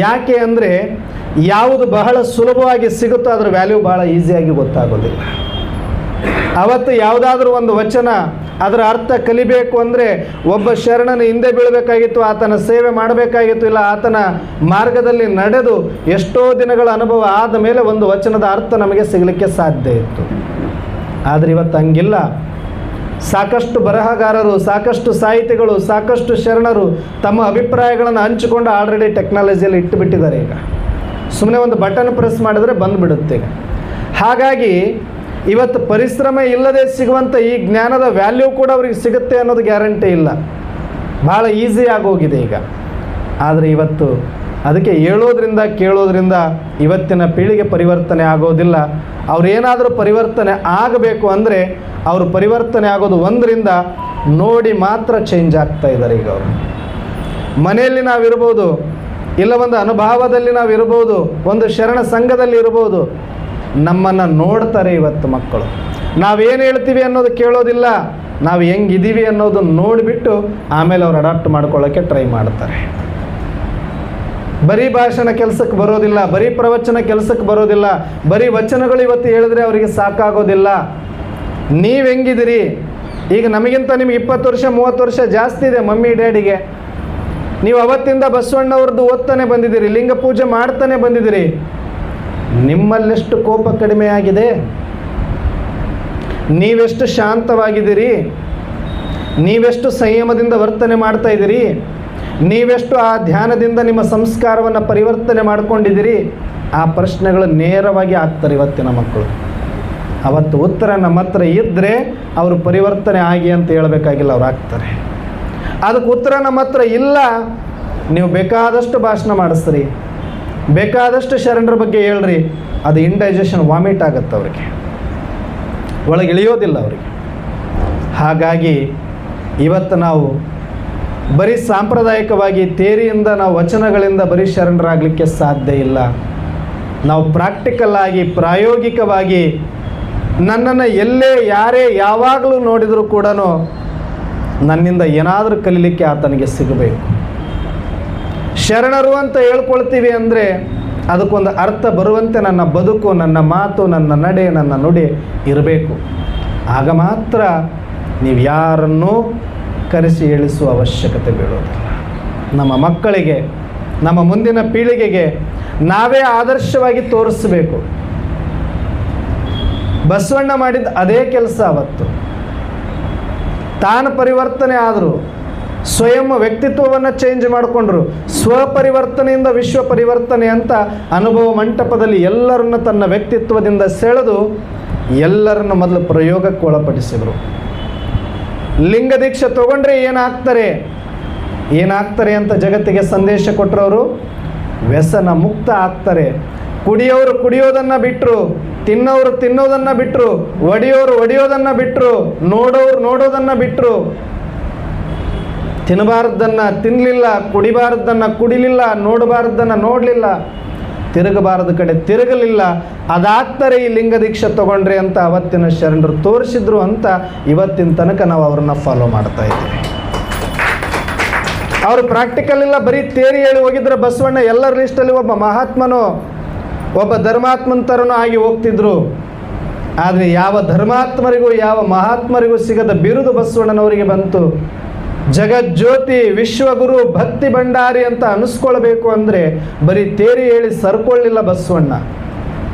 ಯಾಕೆ ಅಂದರೆ ಯಾವುದು ಬಹಳ ಸುಲಭವಾಗಿ ಸಿಗುತ್ತೋ ಅದರ ವ್ಯಾಲ್ಯೂ ಭಾಳ ಈಸಿಯಾಗಿ ಗೊತ್ತಾಗೋದಿಲ್ಲ. ಅವತ್ತು ಯಾವುದಾದ್ರೂ ಒಂದು ವಚನ ಅದರ ಅರ್ಥ ಕಲಿಬೇಕು ಅಂದರೆ ಒಬ್ಬ ಶರಣನ ಹಿಂದೆ ಬೀಳಬೇಕಾಗಿತ್ತು, ಆತನ ಸೇವೆ ಮಾಡಬೇಕಾಗಿತ್ತು, ಇಲ್ಲ ಆತನ ಮಾರ್ಗದಲ್ಲಿ ನಡೆದು ಎಷ್ಟೋ ದಿನಗಳ ಅನುಭವ ಆದ ಮೇಲೆ ಒಂದು ವಚನದ ಅರ್ಥ ನಮಗೆ ಸಿಗಲಿಕ್ಕೆ ಸಾಧ್ಯ ಇತ್ತು. ಆದರೆ ಇವತ್ತು ಹಂಗಿಲ್ಲ. ಸಾಕಷ್ಟು ಬರಹಗಾರರು, ಸಾಕಷ್ಟು ಸಾಹಿತಿಗಳು, ಸಾಕಷ್ಟು ಶರಣರು ತಮ್ಮ ಅಭಿಪ್ರಾಯಗಳನ್ನು ಹಂಚಿಕೊಂಡು ಆಲ್ರೆಡಿ ಟೆಕ್ನಾಲಜಿಯಲ್ಲಿ ಇಟ್ಟುಬಿಟ್ಟಿದ್ದಾರೆ. ಈಗ ಸುಮ್ಮನೆ ಒಂದು ಬಟನ್ ಪ್ರೆಸ್ ಮಾಡಿದರೆ ಬಂದುಬಿಡುತ್ತೆ. ಹಾಗಾಗಿ ಇವತ್ತು ಪರಿಶ್ರಮ ಇಲ್ಲದೆ ಸಿಗುವಂಥ ಈ ಜ್ಞಾನದ ವ್ಯಾಲ್ಯೂ ಕೂಡ ಅವ್ರಿಗೆ ಸಿಗುತ್ತೆ ಅನ್ನೋದು ಗ್ಯಾರಂಟಿ ಇಲ್ಲ. ಭಾಳ ಈಸಿ ಆಗೋಗಿದೆ ಈಗ. ಆದರೆ ಇವತ್ತು ಅದಕ್ಕೆ ಹೇಳೋದ್ರಿಂದ ಕೇಳೋದ್ರಿಂದ ಇವತ್ತಿನ ಪೀಳಿಗೆ ಪರಿವರ್ತನೆ ಆಗೋದಿಲ್ಲ. ಅವರೇನಾದರೂ ಪರಿವರ್ತನೆ ಆಗಬೇಕು ಅಂದರೆ ಅವರು ಪರಿವರ್ತನೆ ಆಗೋದು ಒಂದರಿಂದ ನೋಡಿ ಮಾತ್ರ ಚೇಂಜ್ ಆಗ್ತಾ ಇದ್ದಾರೆ. ಈಗ ಅವರು ಮನೆಯಲ್ಲಿ ನಾವಿರ್ಬೋದು, ಇಲ್ಲ ಒಂದು ಅನುಭವದಲ್ಲಿ ನಾವಿರ್ಬೋದು, ಒಂದು ಶರಣ ಸಂಘದಲ್ಲಿ ಇರ್ಬೋದು, ನಮ್ಮನ್ನು ನೋಡ್ತಾರೆ ಇವತ್ತು ಮಕ್ಕಳು. ನಾವೇನು ಹೇಳ್ತೀವಿ ಅನ್ನೋದು ಕೇಳೋದಿಲ್ಲ, ನಾವು ಹೆಂಗಿದ್ದೀವಿ ಅನ್ನೋದು ನೋಡಿಬಿಟ್ಟು ಆಮೇಲೆ ಅವ್ರು ಅಡಾಪ್ಟ್ ಮಾಡ್ಕೊಳ್ಳೋಕ್ಕೆ ಟ್ರೈ ಮಾಡ್ತಾರೆ. ಬರೀ ಭಾಷಣ ಕೆಲಸಕ್ಕೆ ಬರೋದಿಲ್ಲ, ಬರೀ ಪ್ರವಚನ ಕೆಲಸಕ್ಕೆ ಬರೋದಿಲ್ಲ, ಬರೀ ವಚನಗಳು ಇವತ್ತು ಹೇಳಿದ್ರೆ ಅವರಿಗೆ ಸಾಕಾಗೋದಿಲ್ಲ. ನೀವು ಹೆಂಗಿದ್ದೀರಿ? ಈಗ ನಮಗಿಂತ ನಿಮ್ಗೆ 20 ವರ್ಷ 30 ವರ್ಷ ಜಾಸ್ತಿ ಇದೆ ಮಮ್ಮಿ ಡ್ಯಾಡಿಗೆ. ನೀವು ಅವತ್ತಿಂದ ಬಸವಣ್ಣವ್ರದ್ದು ಓದ್ತಾನೆ ಬಂದಿದ್ದೀರಿ, ಲಿಂಗ ಪೂಜೆ ಮಾಡ್ತಾನೆ ಬಂದಿದ್ದೀರಿ. ನಿಮ್ಮಲ್ಲೆಷ್ಟು ಕೋಪ ಕಡಿಮೆಯಾಗಿದೆ? ನೀವೆಷ್ಟು ಶಾಂತವಾಗಿದ್ದೀರಿ? ನೀವೆಷ್ಟು ಸಂಯಮದಿಂದ ವರ್ತನೆ ಮಾಡ್ತಾ ಇದ್ದೀರಿ? ನೀವೆಷ್ಟು ಆ ಧ್ಯಾನದಿಂದ ನಿಮ್ಮ ಸಂಸ್ಕಾರವನ್ನು ಪರಿವರ್ತನೆ ಮಾಡ್ಕೊಂಡಿದ್ದೀರಿ? ಆ ಪ್ರಶ್ನೆಗಳು ನೇರವಾಗಿ ಆಗ್ತಾರೆ ಇವತ್ತಿನ ಮಕ್ಕಳು. ಅವತ್ತು ಉತ್ತರ ನಮ್ಮ ಹತ್ರ ಇದ್ದರೆ ಅವರು ಪರಿವರ್ತನೆ ಆಗಿ ಅಂತ ಹೇಳಬೇಕಾಗಿಲ್ಲ, ಅವ್ರು ಆಗ್ತಾರೆ. ಅದಕ್ಕೆ ಉತ್ತರ ನಮ್ಮ ಹತ್ರ ಇಲ್ಲ, ನೀವು ಬೇಕಾದಷ್ಟು ಭಾಷಣ ಮಾಡಿಸ್ರಿ, ಬೇಕಾದಷ್ಟು ಶರಣರ ಬಗ್ಗೆ ಹೇಳ್ರಿ, ಅದು ಇಂಡೈಜೆಷನ್ ವಾಮಿಟ್ ಆಗುತ್ತೆ, ಅವರಿಗೆ ಒಳಗೆ ಇಳಿಯೋದಿಲ್ಲ ಅವರಿಗೆ. ಹಾಗಾಗಿ ಇವತ್ತು ನಾವು ಬರೀ ಸಾಂಪ್ರದಾಯಿಕವಾಗಿ ತೇರಿಯಿಂದ ನಾವು ವಚನಗಳಿಂದ ಬರೀ ಶರಣರಾಗಲಿಕ್ಕೆ ಸಾಧ್ಯ ಇಲ್ಲ. ನಾವು ಪ್ರಾಕ್ಟಿಕಲ್ ಆಗಿ ಪ್ರಾಯೋಗಿಕವಾಗಿ ನನ್ನನ್ನು ಎಲ್ಲೇ ಯಾರೇ ಯಾವಾಗಲೂ ನೋಡಿದರೂ ಕೂಡ ನನ್ನಿಂದ ಏನಾದರೂ ಕಲೀಲಿಕ್ಕೆ ಆತನಿಗೆ ಸಿಗಬೇಕು. ಶರಣರು ಅಂತ ಹೇಳ್ಕೊಳ್ತೀವಿ ಅಂದರೆ ಅದಕ್ಕೊಂದು ಅರ್ಥ ಬರುವಂತೆ ನನ್ನ ಬದುಕು, ನನ್ನ ಮಾತು, ನನ್ನ ನಡೆ, ನನ್ನ ನುಡಿ ಇರಬೇಕು. ಆಗ ಮಾತ್ರ ನೀವು ಯಾರನ್ನೂ ಕರೆಸಿ ಹೇಳಿಸುವ ಅವಶ್ಯಕತೆ ಬೀಳೋದಿಲ್ಲ. ನಮ್ಮ ಮಕ್ಕಳಿಗೆ, ನಮ್ಮ ಮುಂದಿನ ಪೀಳಿಗೆಗೆ ನಾವೇ ಆದರ್ಶವಾಗಿ ತೋರಿಸಬೇಕು. ಬಸವಣ್ಣ ಮಾಡಿದ ಅದೇ ಕೆಲಸ. ಅವತ್ತು ತಾನು ಪರಿವರ್ತನೆ ಆದರು, ಸ್ವಯಂ ವ್ಯಕ್ತಿತ್ವವನ್ನು ಚೇಂಜ್ ಮಾಡಿಕೊಂಡ್ರು. ಸ್ವಪರಿವರ್ತನೆಯಿಂದ ವಿಶ್ವ ಪರಿವರ್ತನೆ ಅಂತ ಅನುಭವ ಮಂಟಪದಲ್ಲಿ ಎಲ್ಲರನ್ನ ತನ್ನ ವ್ಯಕ್ತಿತ್ವದಿಂದ ಸೆಳೆದು ಎಲ್ಲರನ್ನ ಮೊದಲು ಪ್ರಯೋಗಕ್ಕೆ ಒಳಪಡಿಸಿದರು. ಲಿಂಗ ದೀಕ್ಷೆ ತಗೊಂಡ್ರೆ ಏನಾಗ್ತಾರೆ ಅಂತ ಜಗತ್ತಿಗೆ ಸಂದೇಶ ಕೊಟ್ಟರವರು. ವ್ಯಸನ ಮುಕ್ತ ಆಗ್ತಾರೆ. ಕುಡಿಯೋರು ಕುಡಿಯೋದನ್ನು ಬಿಟ್ಟರು, ತಿನ್ನೋರು ತಿನ್ನೋದನ್ನು ಬಿಟ್ಟರು, ಒಡೆಯೋದನ್ನು ಬಿಟ್ಟರು, ನೋಡೋದನ್ನು ಬಿಟ್ಟರು. ತಿನ್ನಬಾರ್ದನ್ನು ತಿನ್ನಲಿಲ್ಲ, ಕುಡಿಬಾರ್ದನ್ನು ಕುಡಿಲಿಲ್ಲ, ನೋಡಬಾರ್ದನ್ನು ನೋಡಲಿಲ್ಲ, ತಿರುಗಬಾರದ ಕಡೆ ತಿರುಗಲಿಲ್ಲ. ಅದಾಗ್ತಾರೆ ಈ ಲಿಂಗ ದೀಕ್ಷೆ ತಗೊಂಡ್ರೆ ಅಂತ ಅವತ್ತಿನ ಶರಣರು ತೋರಿಸಿದ್ರು ಅಂತ ಇವತ್ತಿನ ತನಕ ನಾವು ಅವ್ರನ್ನ ಫಾಲೋ ಮಾಡ್ತಾ ಇದ್ದೀವಿ. ಅವರು ಪ್ರಾಕ್ಟಿಕಲ್ ಇಲ್ಲ, ಬರೀ ತೇರಿ ಹೇಳಿ ಹೋಗಿದ್ರೆ ಬಸವಣ್ಣ ಎಲ್ಲರ ಲಿಸ್ಟಲ್ಲಿ ಒಬ್ಬ ಮಹಾತ್ಮನೋ ಒಬ್ಬ ಧರ್ಮಾತ್ಮನ ಥರನೂ ಆಗಿ ಹೋಗ್ತಿದ್ರು. ಆದರೆ ಯಾವ ಧರ್ಮಾತ್ಮರಿಗೂ ಯಾವ ಮಹಾತ್ಮರಿಗೂ ಸಿಗದ ಬಿರುದು ಬಸವಣ್ಣನವರಿಗೆ ಬಂತು. ಜಗಜ್ಯೋತಿ, ವಿಶ್ವಗುರು, ಭಕ್ತಿ ಭಂಡಾರಿ ಅಂತ ಅನಿಸ್ಕೊಳ್ಬೇಕು ಅಂದರೆ ಬರೀ ತೇರಿ ಹೇಳಿ ಸರ್ಕೊಳ್ಳಿಲ್ಲ ಬಸವಣ್ಣ.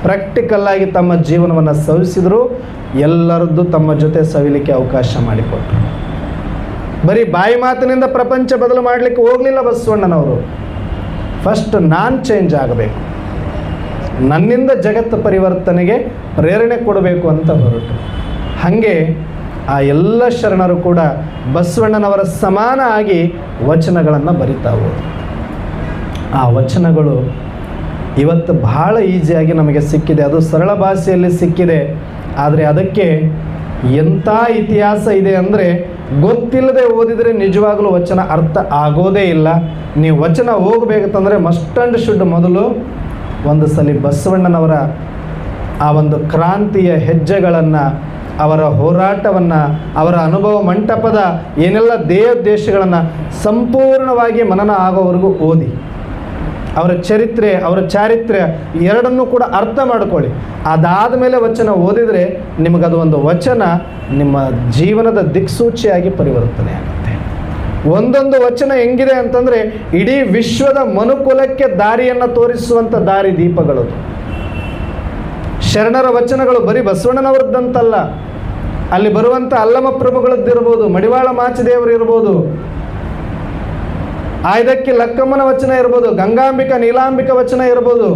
ಪ್ರಾಕ್ಟಿಕಲ್ ಆಗಿ ತಮ್ಮ ಜೀವನವನ್ನು ಸವಿಸಿದ್ರು. ಎಲ್ಲರದ್ದು ತಮ್ಮ ಜೊತೆ ಸವಿಲಿಕ್ಕೆ ಅವಕಾಶ ಮಾಡಿಕೊಟ್ರು. ಬರೀ ಬಾಯಿ ಮಾತಿನಿಂದ ಪ್ರಪಂಚ ಬದಲು ಮಾಡಲಿಕ್ಕೆ ಹೋಗಲಿಲ್ಲ ಬಸವಣ್ಣನವರು. ಫಸ್ಟ್ ನಾನು ಚೇಂಜ್ ಆಗಬೇಕು, ನನ್ನಿಂದ ಜಗತ್ತು ಪರಿವರ್ತನೆಗೆ ಪ್ರೇರಣೆ ಕೊಡಬೇಕು ಅಂತ ಹೊರಟು. ಹಾಗೆ ಆ ಎಲ್ಲ ಶರಣರು ಕೂಡ ಬಸವಣ್ಣನವರ ಸಮಾನ ಆಗಿ ವಚನಗಳನ್ನು ಬರಿತಾ ಹೋದರು. ಆ ವಚನಗಳು ಇವತ್ತು ಬಹಳ ಈಸಿಯಾಗಿ ನಮಗೆ ಸಿಕ್ಕಿದೆ. ಅದು ಸರಳ ಭಾಷೆಯಲ್ಲಿ ಸಿಕ್ಕಿದೆ. ಆದರೆ ಅದಕ್ಕೆ ಎಂಥ ಇತಿಹಾಸ ಇದೆ ಅಂದರೆ ಗೊತ್ತಿಲ್ಲದೆ ಓದಿದರೆ ನಿಜವಾಗಲೂ ವಚನ ಅರ್ಥ ಆಗೋದೇ ಇಲ್ಲ. ನೀವು ವಚನ ಹೋಗಬೇಕಂತಂದರೆ ಮಸ್ಟ್ ಆ್ಯಂಡ್ ಶುಡ್ ಮೊದಲು ಒಂದು ಸಲ ಬಸವಣ್ಣನವರ ಆ ಒಂದು ಕ್ರಾಂತಿಯ ಹೆಜ್ಜೆಗಳನ್ನು, ಅವರ ಹೋರಾಟವನ್ನು, ಅವರ ಅನುಭವ ಮಂಟಪದ ಏನೆಲ್ಲ ದೇಶಗಳನ್ನು ಸಂಪೂರ್ಣವಾಗಿ ಮನನ ಆಗೋವರೆಗೂ ಓದಿ, ಅವರ ಚರಿತ್ರೆ, ಅವರ ಚಾರಿತ್ರ್ಯ ಎರಡನ್ನೂ ಕೂಡ ಅರ್ಥ ಮಾಡ್ಕೊಳ್ಳಿ. ಅದಾದ ಮೇಲೆ ವಚನ ಓದಿದರೆ ನಿಮಗದು ಒಂದು ವಚನ ನಿಮ್ಮ ಜೀವನದ ದಿಕ್ಸೂಚಿಯಾಗಿ ಪರಿವರ್ತನೆ ಆಗುತ್ತೆ. ಒಂದೊಂದು ವಚನ ಹೆಂಗಿದೆ ಅಂತಂದರೆ ಇಡೀ ವಿಶ್ವದ ಮನುಕುಲಕ್ಕೆ ದಾರಿಯನ್ನು ತೋರಿಸುವಂಥ ದಾರಿ ದೀಪಗಳು. ಶರಣರ ವಚನಗಳು ಬರೀ ಬಸವಣ್ಣನವರದ್ದಂತಲ್ಲ, ಅಲ್ಲಿ ಬರುವಂಥ ಅಲ್ಲಮ ಪ್ರಭುಗಳದ್ದಿರ್ಬೋದು, ಮಡಿವಾಳ ಮಾಚಿದೇವರು ಇರ್ಬೋದು, ಆಯ್ದಕ್ಕಿ ಲಕ್ಕಮ್ಮನ ವಚನ ಇರ್ಬೋದು, ಗಂಗಾಂಬಿಕಾ ನೀಲಾಂಬಿಕಾ ವಚನ ಇರ್ಬೋದು,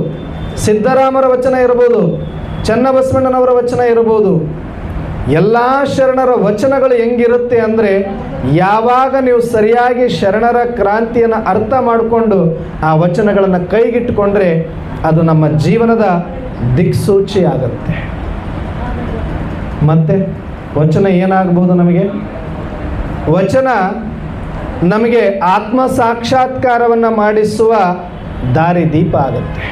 ಸಿದ್ದರಾಮರ ವಚನ ಇರ್ಬೋದು, ಚನ್ನಬಸವಣ್ಣನವರ ವಚನ ಇರ್ಬೋದು. ಎಲ್ಲ ಶರಣರ ವಚನಗಳು ಹೆಂಗಿರುತ್ತೆ ಅಂದರೆ ಯಾವಾಗ ನೀವು ಸರಿಯಾಗಿ ಶರಣರ ಕ್ರಾಂತಿಯನ್ನು ಅರ್ಥ ಮಾಡಿಕೊಂಡು ಆ ವಚನಗಳನ್ನು ಕೈಗಿಟ್ಟುಕೊಂಡ್ರೆ ಅದು ನಮ್ಮ ಜೀವನದ ದಿಕ್ಸೂಚಿ ಆಗುತ್ತೆ. ಮತ್ತೆ ವಚನ ಏನಾಗ್ಬೋದು ನಮಗೆ? ವಚನ ನಮಗೆ ಆತ್ಮ ಸಾಕ್ಷಾತ್ಕಾರವನ್ನು ಮಾಡಿಸುವ ದಾರಿ ದೀಪ ಆಗುತ್ತೆ.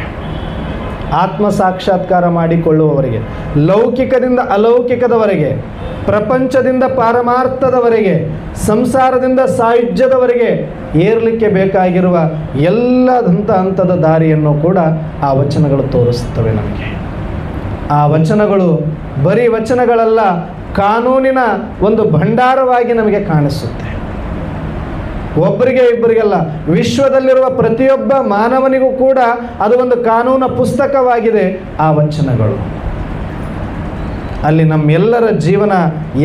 ಆತ್ಮ ಸಾಕ್ಷಾತ್ಕಾರ ಮಾಡಿಕೊಳ್ಳುವವರಿಗೆ, ಲೌಕಿಕದಿಂದ ಅಲೌಕಿಕದವರೆಗೆ, ಪ್ರಪಂಚದಿಂದ ಪಾರಮಾರ್ಥದವರೆಗೆ, ಸಂಸಾರದಿಂದ ಸಾಯುಜ್ಯದವರೆಗೆ ಏರಲಿಕ್ಕೆ ಬೇಕಾಗಿರುವ ಎಲ್ಲ ಹಂತದ ದಾರಿಯನ್ನು ಕೂಡ ಆ ವಚನಗಳು ತೋರಿಸುತ್ತವೆ ನಮಗೆ. ಆ ವಚನಗಳು ಬರೀ ವಚನಗಳಲ್ಲ, ಕಾನೂನಿನ ಒಂದು ಭಂಡಾರವಾಗಿ ನಮಗೆ ಕಾಣಿಸುತ್ತೆ. ಒಬ್ಬರಿಗೆ ಇಬ್ಬರಿಗೆಲ್ಲ, ವಿಶ್ವದಲ್ಲಿರುವ ಪ್ರತಿಯೊಬ್ಬ ಮಾನವನಿಗೂ ಕೂಡ ಅದು ಒಂದು ಕಾನೂನ ಪುಸ್ತಕವಾಗಿದೆ ಆ ವಚನಗಳು. ಅಲ್ಲಿ ನಮ್ಮೆಲ್ಲರ ಜೀವನ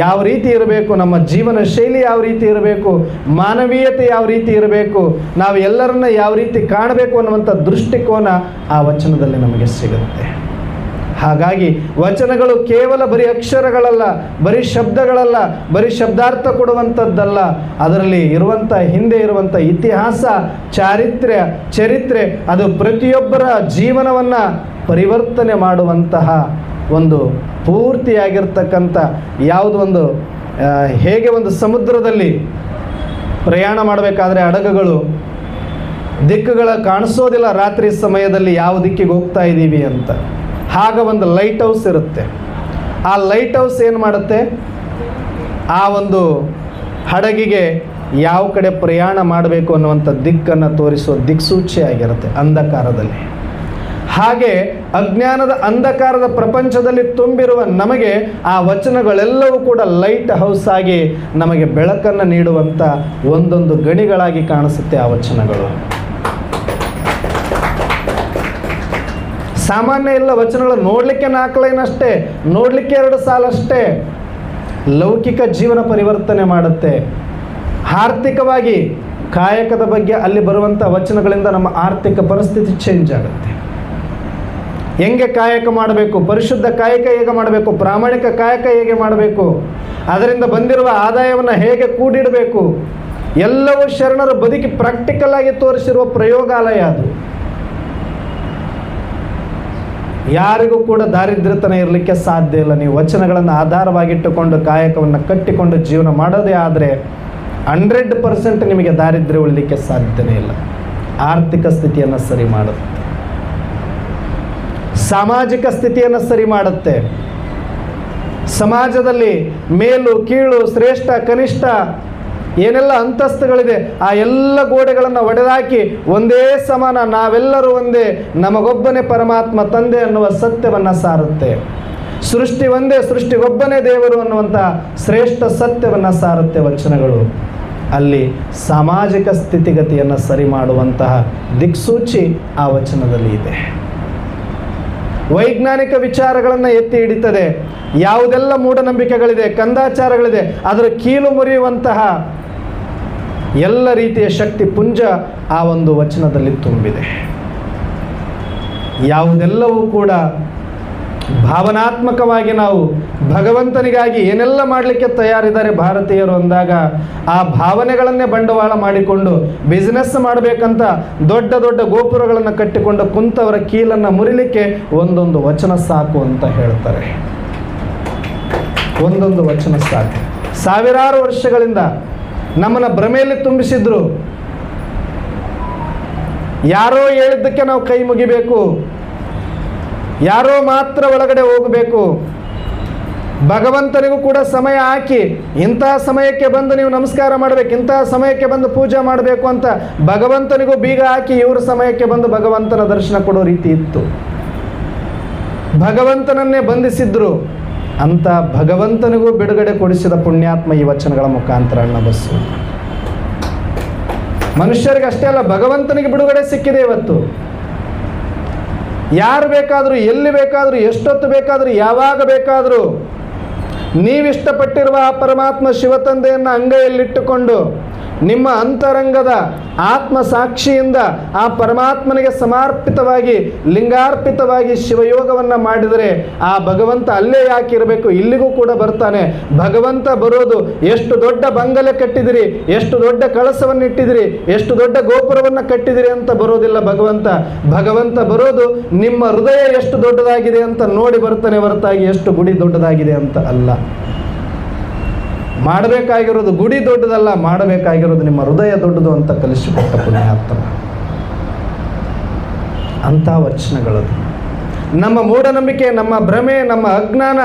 ಯಾವ ರೀತಿ ಇರಬೇಕು, ನಮ್ಮ ಜೀವನ ಶೈಲಿ ಯಾವ ರೀತಿ ಇರಬೇಕು, ಮಾನವೀಯತೆ ಯಾವ ರೀತಿ ಇರಬೇಕು, ನಾವು ಎಲ್ಲರನ್ನ ಯಾವ ರೀತಿ ಕಾಣಬೇಕು ಅನ್ನುವಂಥ ದೃಷ್ಟಿಕೋನ ಆ ವಚನದಲ್ಲಿ ನಮಗೆ ಸಿಗುತ್ತೆ. ಹಾಗಾಗಿ ವಚನಗಳು ಕೇವಲ ಬರೀ ಅಕ್ಷರಗಳಲ್ಲ, ಬರೀ ಶಬ್ದಗಳಲ್ಲ, ಬರೀ ಶಬ್ದಾರ್ಥ ಕೊಡುವಂಥದ್ದಲ್ಲ. ಅದರಲ್ಲಿ ಇರುವಂಥ ಹಿಂದೆ ಇರುವಂಥ ಇತಿಹಾಸ, ಚರಿತ್ರೆ ಅದು ಪ್ರತಿಯೊಬ್ಬರ ಜೀವನವನ್ನು ಪರಿವರ್ತನೆ ಮಾಡುವಂತಹ ಒಂದು ಪೂರ್ತಿಯಾಗಿರ್ತಕ್ಕಂಥ ಯಾವುದೋ ಒಂದು, ಹೇಗೆ ಒಂದು ಸಮುದ್ರದಲ್ಲಿ ಪ್ರಯಾಣ ಮಾಡಬೇಕಾದ್ರೆ ಹಡಗುಗಳು ದಿಕ್ಕುಗಳ ಕಾಣಿಸೋದಿಲ್ಲ ರಾತ್ರಿ ಸಮಯದಲ್ಲಿ ಯಾವ ದಿಕ್ಕಿಗೆ ಹೋಗ್ತಾ ಇದ್ದೀವಿ ಅಂತ. ಆಗ ಒಂದು ಲೈಟ್ ಹೌಸ್ ಇರುತ್ತೆ. ಆ ಲೈಟ್ ಹೌಸ್ ಏನು ಮಾಡುತ್ತೆ, ಆ ಒಂದು ಹಡಗಿಗೆ ಯಾವ ಕಡೆ ಪ್ರಯಾಣ ಮಾಡಬೇಕು ಅನ್ನುವಂಥ ದಿಕ್ಕನ್ನು ತೋರಿಸುವ ದಿಕ್ಸೂಚಿಯಾಗಿರುತ್ತೆ ಅಂಧಕಾರದಲ್ಲಿ. ಹಾಗೆ ಅಜ್ಞಾನದ ಅಂಧಕಾರದ ಪ್ರಪಂಚದಲ್ಲಿ ತುಂಬಿರುವ ನಮಗೆ ಆ ವಚನಗಳೆಲ್ಲವೂ ಕೂಡ ಲೈಟ್ ಹೌಸ್ ಆಗಿ ನಮಗೆ ಬೆಳಕನ್ನು ನೀಡುವಂಥ ಒಂದೊಂದು ಗಣಿಗಳಾಗಿ ಕಾಣಿಸುತ್ತೆ ಆ ವಚನಗಳು. ಸಾಮಾನ್ಯ ಇಲ್ಲ ವಚನಗಳು ನೋಡಲಿಕ್ಕೆ 4 ಲೈನ್ ಅಷ್ಟೇ, ನೋಡಲಿಕ್ಕೆ 2 ಸಾಲಷ್ಟೇ, ಲೌಕಿಕ ಜೀವನ ಪರಿವರ್ತನೆ ಮಾಡುತ್ತೆ. ಆರ್ಥಿಕವಾಗಿ ಕಾಯಕದ ಬಗ್ಗೆ ಅಲ್ಲಿ ಬರುವಂಥ ವಚನಗಳಿಂದ ನಮ್ಮ ಆರ್ಥಿಕ ಪರಿಸ್ಥಿತಿ ಚೇಂಜ್ ಆಗುತ್ತೆ. ಹೆಂಗೆ ಕಾಯಕ ಮಾಡಬೇಕು, ಪರಿಶುದ್ಧ ಕಾಯಕ ಹೇಗೆ ಮಾಡಬೇಕು, ಪ್ರಾಮಾಣಿಕ ಕಾಯಕ ಹೇಗೆ ಮಾಡಬೇಕು, ಅದರಿಂದ ಬಂದಿರುವ ಆದಾಯವನ್ನು ಹೇಗೆ ಕೂಡಿಡಬೇಕು, ಎಲ್ಲವೂ ಶರಣರು ಬದುಕಿ ಪ್ರಾಕ್ಟಿಕಲ್ ಆಗಿ ತೋರಿಸಿರುವ ಪ್ರಯೋಗಾಲಯ ಅದು. ಯಾರಿಗೂ ಕೂಡ ದಾರಿದ್ರ್ಯತನ ಇರಲಿಕ್ಕೆ ಸಾಧ್ಯ ಇಲ್ಲ. ನೀವು ವಚನಗಳನ್ನು ಆಧಾರವಾಗಿಟ್ಟುಕೊಂಡು ಕಾಯಕವನ್ನು ಕಟ್ಟಿಕೊಂಡು ಜೀವನ ಮಾಡೋದೇ ಆದರೆ 100% ನಿಮಗೆ ದಾರಿದ್ರ್ಯ ಉಳಿಲಿಕ್ಕೆ ಸಾಧ್ಯನೇ ಇಲ್ಲ. ಆರ್ಥಿಕ ಸ್ಥಿತಿಯನ್ನು ಸರಿ ಮಾಡುತ್ತೆ, ಸಾಮಾಜಿಕ ಸ್ಥಿತಿಯನ್ನು ಸರಿ ಮಾಡುತ್ತೆ. ಸಮಾಜದಲ್ಲಿ ಮೇಲು ಕೀಳು, ಶ್ರೇಷ್ಠ ಕನಿಷ್ಠ ಏನೆಲ್ಲ ಅಂತಸ್ತುಗಳಿದೆ ಆ ಎಲ್ಲ ಗೋಡೆಗಳನ್ನು ಒಡೆದಾಕಿ ಒಂದೇ ಸಮಾನ, ನಾವೆಲ್ಲರೂ ಒಂದೇ, ನಮಗೊಬ್ಬನೇ ಪರಮಾತ್ಮ ತಂದೆ ಅನ್ನುವ ಸತ್ಯವನ್ನು ಸಾರುತ್ತೆ. ಸೃಷ್ಟಿ ಒಂದೇ, ಸೃಷ್ಟಿಗೊಬ್ಬನೇ ದೇವರು ಅನ್ನುವಂಥ ಶ್ರೇಷ್ಠ ಸತ್ಯವನ್ನು ಸಾರುತ್ತೆ ವಚನಗಳು. ಅಲ್ಲಿ ಸಾಮಾಜಿಕ ಸ್ಥಿತಿಗತಿಯನ್ನು ಸರಿ ಮಾಡುವಂತಹ ದಿಕ್ಸೂಚಿ ಆ ವಚನದಲ್ಲಿ ಇದೆ. ವೈಜ್ಞಾನಿಕ ವಿಚಾರಗಳನ್ನು ಎತ್ತಿ ಹಿಡಿತದೆ. ಯಾವುದೆಲ್ಲ ಮೂಢನಂಬಿಕೆಗಳಿದೆ, ಕಂದಾಚಾರಗಳಿದೆ, ಅದರ ಕೀಲು ಮುರಿಯುವಂತಹ ಎಲ್ಲ ರೀತಿಯ ಶಕ್ತಿ ಪುಂಜ ಆ ಒಂದು ವಚನದಲ್ಲಿ ತುಂಬಿದೆ. ಯಾವುದೆಲ್ಲವೂ ಕೂಡ ಭಾವನಾತ್ಮಕವಾಗಿ ನಾವು ಭಗವಂತನಿಗಾಗಿ ಏನೆಲ್ಲ ಮಾಡಲಿಕ್ಕೆ ತಯಾರಿದ್ದಾರೆ ಭಾರತೀಯರು ಅಂದಾಗ ಆ ಭಾವನೆಗಳನ್ನೇ ಬಂಡವಾಳ ಮಾಡಿಕೊಂಡು ಬಿಸ್ನೆಸ್ ಮಾಡಬೇಕಂತ ದೊಡ್ಡ ದೊಡ್ಡ ಗೋಪುರಗಳನ್ನು ಕಟ್ಟಿಕೊಂಡು ಕುಂತವರ ಕೀಲನ್ನು ಮುರಿಲಿಕ್ಕೆ ಒಂದೊಂದು ವಚನ ಸಾಕು ಅಂತ ಹೇಳ್ತಾರೆ. ಒಂದೊಂದು ವಚನ ಸಾಕು. ಸಾವಿರಾರು ವರ್ಷಗಳಿಂದ ನಮ್ಮನ್ನು ಭ್ರಮೆಯಲ್ಲಿ ತುಂಬಿಸಿದ್ರು. ಯಾರೋ ಹೇಳಿದ್ದಕ್ಕೆ ನಾವು ಕೈ ಮುಗಿಬೇಕು, ಯಾರೋ ಮಾತ್ರ ಒಳಗಡೆ ಹೋಗಬೇಕು, ಭಗವಂತನಿಗೂ ಕೂಡ ಸಮಯ ಹಾಕಿ ಇಂತಹ ಸಮಯಕ್ಕೆ ಬಂದು ನೀವು ನಮಸ್ಕಾರ ಮಾಡಬೇಕು, ಇಂತಹ ಸಮಯಕ್ಕೆ ಬಂದು ಪೂಜೆ ಮಾಡಬೇಕು ಅಂತ ಭಗವಂತನಿಗೂ ಬೀಗ ಹಾಕಿ ಇವ್ರ ಸಮಯಕ್ಕೆ ಬಂದು ಭಗವಂತನ ದರ್ಶನ ಕೊಡೋ ರೀತಿ ಇತ್ತು. ಭಗವಂತನನ್ನೇ ಬಂಧಿಸಿದ್ರು. ಅಂತ ಭಗವಂತನಿಗೂ ಬಿಡುಗಡೆ ಕೊಡಿಸಿದ ಪುಣ್ಯಾತ್ಮ ಈ ವಚನಗಳ ಮುಖಾಂತರ ಅಣ್ಣಬಸ್ಸು. ಮನುಷ್ಯರಿಗೆ ಅಷ್ಟೇ ಅಲ್ಲ, ಭಗವಂತನಿಗೆ ಬಿಡುಗಡೆ ಸಿಕ್ಕಿದೆ ಇವತ್ತು. ಯಾರು ಬೇಕಾದರೂ, ಎಲ್ಲಿ ಬೇಕಾದರೂ, ಎಷ್ಟೊತ್ತು ಬೇಕಾದರೂ, ಯಾವಾಗ ಬೇಕಾದರೂ ನೀವಿಷ್ಟಪಟ್ಟಿರುವ ಆ ಪರಮಾತ್ಮ ಶಿವತಂದೆಯನ್ನು ಅಂಗೈಯಲ್ಲಿಟ್ಟುಕೊಂಡು ನಿಮ್ಮ ಅಂತರಂಗದ ಆತ್ಮ ಸಾಕ್ಷಿಯಿಂದ ಆ ಪರಮಾತ್ಮನಿಗೆ ಸಮರ್ಪಿತವಾಗಿ ಲಿಂಗಾರ್ಪಿತವಾಗಿ ಶಿವಯೋಗವನ್ನು ಮಾಡಿದರೆ ಆ ಭಗವಂತ ಅಲ್ಲೇ ಯಾಕೆ ಇರಬೇಕು, ಇಲ್ಲಿಗೂ ಕೂಡ ಬರ್ತಾನೆ. ಭಗವಂತ ಬರೋದು ಎಷ್ಟು ದೊಡ್ಡ ಬಂಗಲೆ ಕಟ್ಟಿದಿರಿ, ಎಷ್ಟು ದೊಡ್ಡ ಕಳಸವನ್ನು ಇಟ್ಟಿದಿರಿ, ಎಷ್ಟು ದೊಡ್ಡ ಗೋಪುರವನ್ನು ಕಟ್ಟಿದಿರಿ ಅಂತ ಬರೋದಿಲ್ಲ ಭಗವಂತ. ಭಗವಂತ ಬರೋದು ನಿಮ್ಮ ಹೃದಯ ಎಷ್ಟು ದೊಡ್ಡದಾಗಿದೆ ಅಂತ ನೋಡಿ ಬರ್ತಾನೆ ಹೊರತಾಗಿ ಎಷ್ಟು ಗುಡಿ ದೊಡ್ಡದಾಗಿದೆ ಅಂತ ಅಲ್ಲ. ಮಾಡಬೇಕಾಗಿರೋದು ಗುಡಿ ದೊಡ್ಡದಲ್ಲ, ಮಾಡಬೇಕಾಗಿರೋದು ನಿಮ್ಮ ಹೃದಯ ದೊಡ್ಡದು ಅಂತ ಕಲಿಸಿಕೊಟ್ಟ ಪುಣ್ಯಾತ್ಮ. ಅಂಥ ವಚನಗಳದು. ನಮ್ಮ ಮೂಢನಂಬಿಕೆ, ನಮ್ಮ ಭ್ರಮೆ, ನಮ್ಮ ಅಜ್ಞಾನ